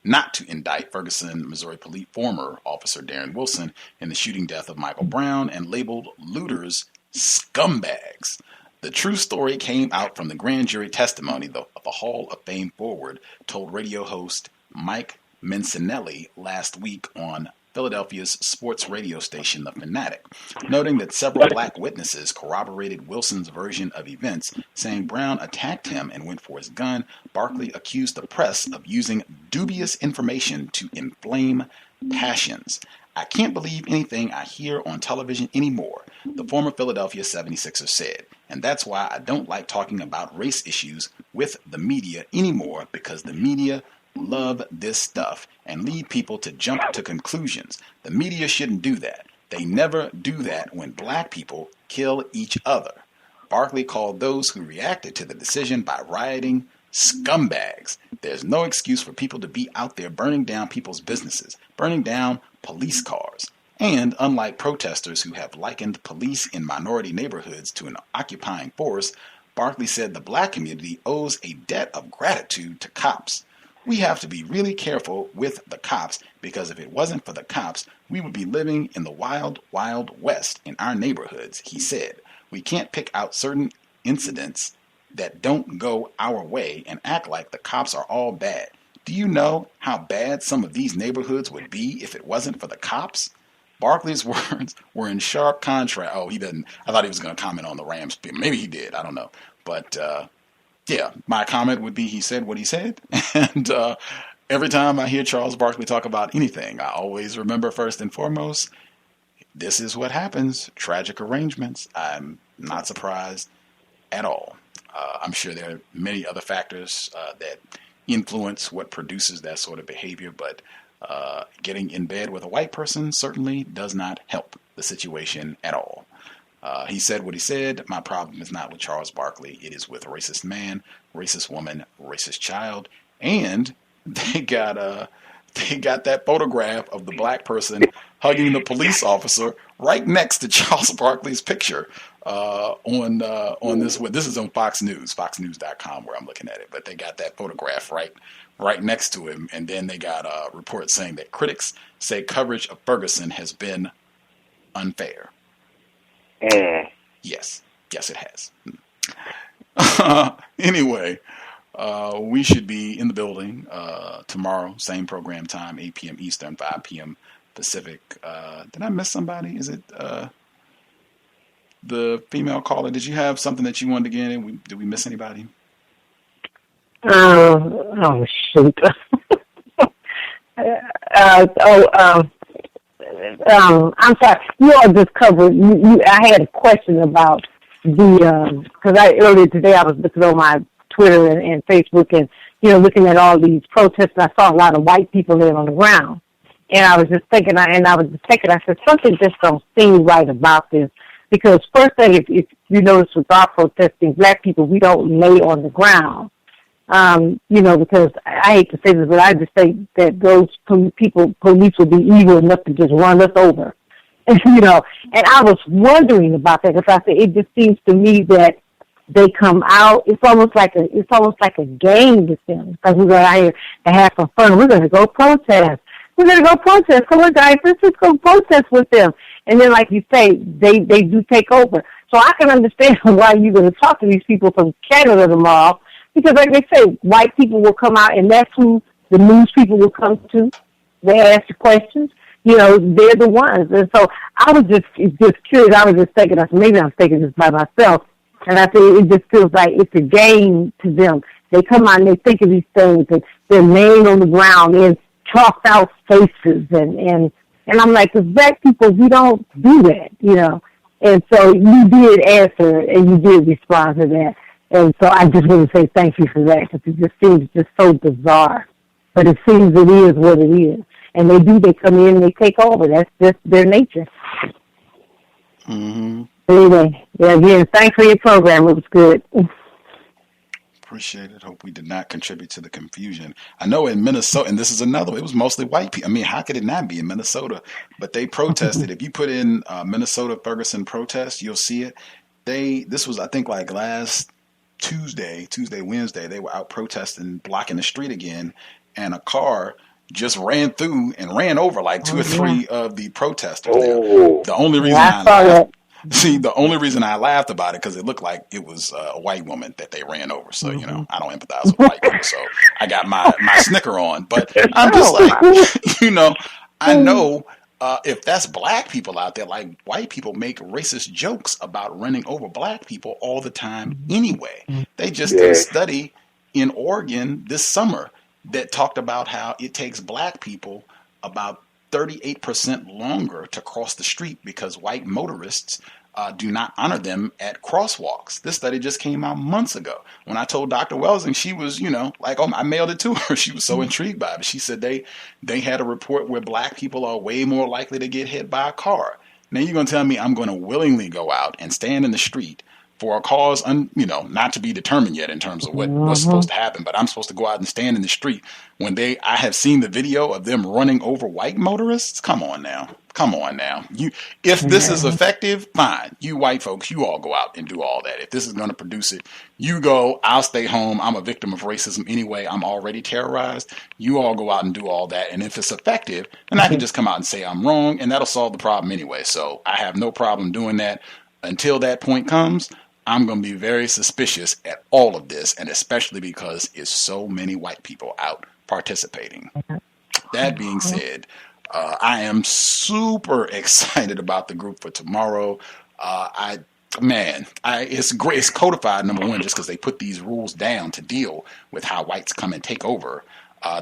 Speaker 2: not to indict Ferguson, Missouri police former officer Darren Wilson in the shooting death of Michael Brown, and labeled looters scumbags. The true story came out from the grand jury testimony of the Hall of Fame forward told radio host Mike Mancinelli last week on Philadelphia's sports radio station, The Fanatic, noting that several black witnesses corroborated Wilson's version of events, saying Brown attacked him and went for his gun. Barkley accused the press of using dubious information to inflame passions. "I can't believe anything I hear on television anymore," the former Philadelphia 76er said. "And that's why I don't like talking about race issues with the media anymore, because the media love this stuff and lead people to jump to conclusions. The media shouldn't do that. They never do that when black people kill each other." Barkley called those who reacted to the decision by rioting scumbags. "There's no excuse for people to be out there burning down people's businesses, burning down police cars." And unlike protesters who have likened police in minority neighborhoods to an occupying force, Barkley said the black community owes a debt of gratitude to cops. "We have to be really careful with the cops, because if it wasn't for the cops, we would be living in the wild, wild west in our neighborhoods," he said. "We can't pick out certain incidents that don't go our way and act like the cops are all bad. Do you know how bad some of these neighborhoods would be if it wasn't for the cops?" Barkley's words were in sharp contrast. Oh, he didn't. I thought he was going to comment on the Rams. Maybe he did. I don't know. But, yeah, my comment would be he said what he said. And every time I hear Charles Barkley talk about anything, I always remember first and foremost, this is what happens. Tragic arrangements. I'm Not surprised at all. I'm sure there are many other factors that influence what produces that sort of behavior, but getting in bed with a white person certainly does not help the situation at all. He said what he said. My problem is not with Charles Barkley. It is with a racist man, racist woman, racist child. And they got that photograph of the black person hugging the police officer right next to Charles Barkley's picture on this. This is on Fox News, foxnews.com, where I'm looking at it. But they got that photograph right next to him. And then they got a report saying that critics say coverage of Ferguson has been unfair. Yes, it has. Anyway, we should be in the building tomorrow, same program time, 8 p.m. Eastern, 5 p.m. Pacific. Did I miss somebody? Is it the female caller? Did you have something that you wanted to get in? Did we miss anybody?
Speaker 7: Oh, shoot. I'm sorry. You all just covered. I had a question about because earlier today I was looking on my Twitter and Facebook and looking at all these protests, and I saw a lot of white people there on the ground, and I was just thinking, I said something just don't seem right about this, because first thing, if you notice with our protesting, black people, we don't lay on the ground. Because I hate to say this, but I just think that those police would be evil enough to just run us over. And I was wondering about that, because I said it just seems to me that they come out. It's almost like a game with them, because we're going out here to have some fun. We're going to go protest. Come on, guys, let's just go protest with them. And then, like you say, they do take over. So I can understand why you're going to talk to these people from Canada tomorrow. Because like they say, white people will come out, and that's who the news people will come to. They ask the questions. They're the ones. And so I was just curious. I was just thinking, maybe I'm thinking this by myself. And I think it just feels like it's a game to them. They come out and they think of these things, and they're laying on the ground in chalked out faces. And I'm like, as black people, we don't do that, And so you did answer, and you did respond to that. And so I just want to say thank you for that, because it just seems just so bizarre. But it seems it is what it is. And they come in and they take over. That's just their nature.
Speaker 2: Mm-hmm.
Speaker 7: Anyway, again, thanks for your program. It was good.
Speaker 2: Appreciate it. Hope we did not contribute to the confusion. I know in Minnesota, and this is another, it was mostly white people. I mean, how could it not be in Minnesota? But they protested. If you put in Minnesota Ferguson protest, you'll see it. This was, I think, like last Tuesday, Wednesday, they were out protesting, blocking the street again, and a car just ran through and ran over like two or three of the protesters. The only reason the only reason I laughed about it, because it looked like it was a white woman that they ran over. So, I don't empathize with white people, so I got my snicker on. But I'm just like, I know if that's black people out there, like white people make racist jokes about running over black people all the time anyway. They just did a study in Oregon this summer that talked about how it takes black people about 38% longer to cross the street because white motorists do not honor them at crosswalks. This study just came out months ago. When I told Dr. Welsing, she was, I mailed it to her. She was so intrigued by it. She said they had a report where black people are way more likely to get hit by a car. Now you're going to tell me I'm going to willingly go out and stand in the street for a cause, not to be determined yet in terms of what's supposed to happen, but I'm supposed to go out and stand in the street when I have seen the video of them running over white motorists. Come on now. If this is effective, fine. You white folks, you all go out and do all that. If this is going to produce it, you go, I'll stay home. I'm a victim of racism anyway. I'm already terrorized. You all go out and do all that. And if it's effective, then I can just come out and say I'm wrong, and that'll solve the problem anyway. So I have no problem doing that. Until that point comes, I'm going to be very suspicious at all of this, and especially because it's so many white people out participating. That being said, I am super excited about the group for tomorrow. It's great. It's codified, number one, just because they put these rules down to deal with how whites come and take over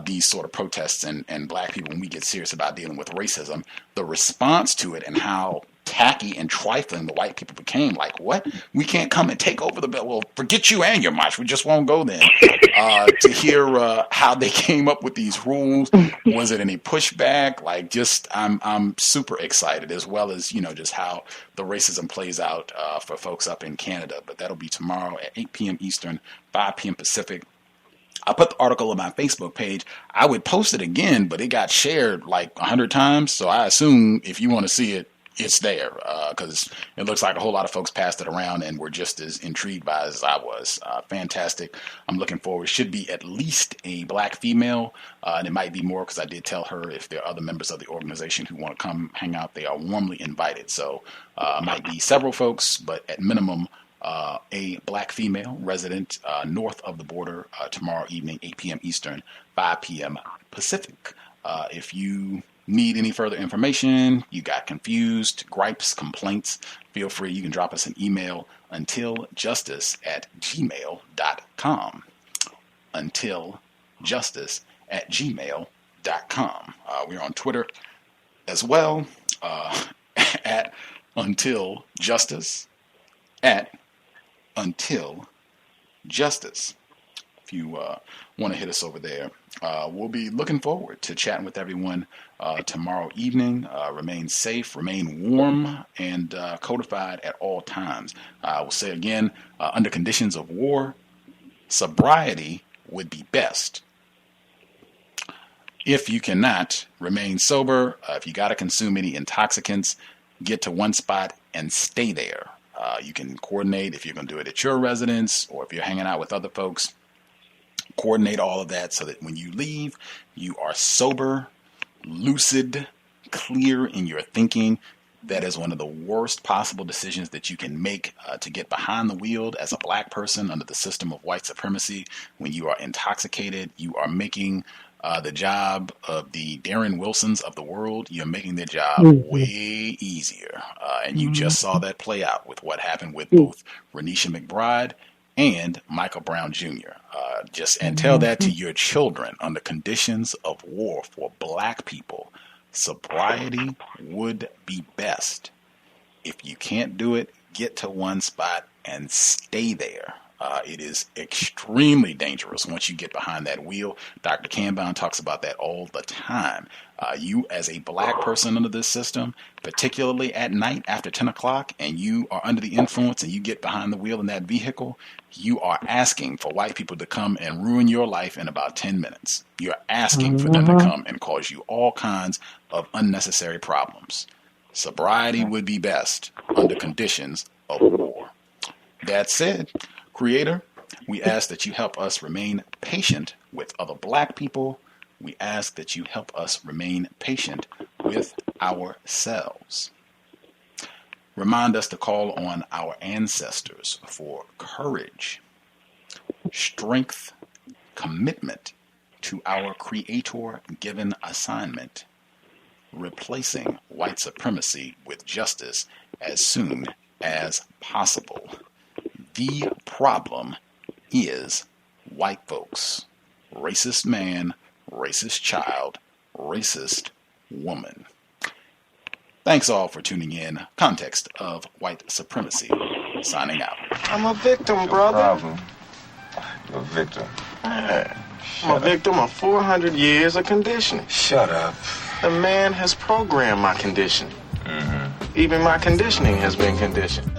Speaker 2: these sort of protests and black people when we get serious about dealing with racism. The response to it and how tacky and trifling the white people became. Like, what? We can't come and take over the bill. Well, forget you and your march. We just won't go then. To hear how they came up with these rules. Was it any pushback? Like, just I'm super excited, as well as, you know, just how the racism plays out for folks up in Canada. But that'll be tomorrow at 8 p.m. Eastern, 5 p.m. Pacific. I put the article on my Facebook page. I would post it again, but it got shared like 100 times. So I assume if you want to see it, it's there, because it looks like a whole lot of folks passed it around and were just as intrigued by it as I was. Fantastic. I'm looking forward. It should be at least a black female, and it might be more, because I did tell her if there are other members of the organization who want to come hang out, they are warmly invited. So might be several folks, but at minimum, a black female resident north of the border tomorrow evening, 8 p.m. Eastern, 5 p.m. Pacific. If you need any further information, you got confused, gripes, complaints, feel free. You can drop us an email, untiljustice@gmail.com. Untiljustice@gmail.com. We're on Twitter as well, at untiljustice, at untiljustice. If you want to hit us over there, we'll be looking forward to chatting with everyone tomorrow evening. Remain safe, remain warm, and codified at all times. I will say again, under conditions of war, sobriety would be best. If you cannot, remain sober. If you got to consume any intoxicants, get to one spot and stay there. You can coordinate if you're going to do it at your residence, or if you're hanging out with other folks. Coordinate all of that so that when you leave, you are sober, lucid, clear in your thinking. That is one of the worst possible decisions that you can make, to get behind the wheel as a black person under the system of white supremacy. When you are intoxicated, you are making the job of the Darren Wilsons of the world, you're making their job way easier. And you just saw that play out with what happened with both Renisha McBride and Michael Brown Jr. And tell that to your children. Under conditions of war for black people, sobriety would be best. If you can't do it, get to one spot and stay there. It is extremely dangerous once you get behind that wheel. Dr. Canbound talks about that all the time. You as a black person under this system, particularly at night after 10 o'clock, and you are under the influence and you get behind the wheel in that vehicle, you are asking for white people to come and ruin your life in about 10 minutes. You're asking for them to come and cause you all kinds of unnecessary problems. Sobriety would be best under conditions of war. That said, Creator, we ask that you help us remain patient with other black people. We ask that you help us remain patient with ourselves. Remind us to call on our ancestors for courage, strength, commitment to our Creator-given assignment, replacing white supremacy with justice as soon as possible. The problem is white folks. Racist man, racist child, racist woman. Thanks all for tuning in. Context of White Supremacy. Signing out.
Speaker 18: I'm a victim, brother.
Speaker 17: Problem. You're a victim.
Speaker 18: I'm a victim of 400 years of conditioning.
Speaker 17: Shut up.
Speaker 18: The man has programmed my conditioning. Even my conditioning has been conditioned.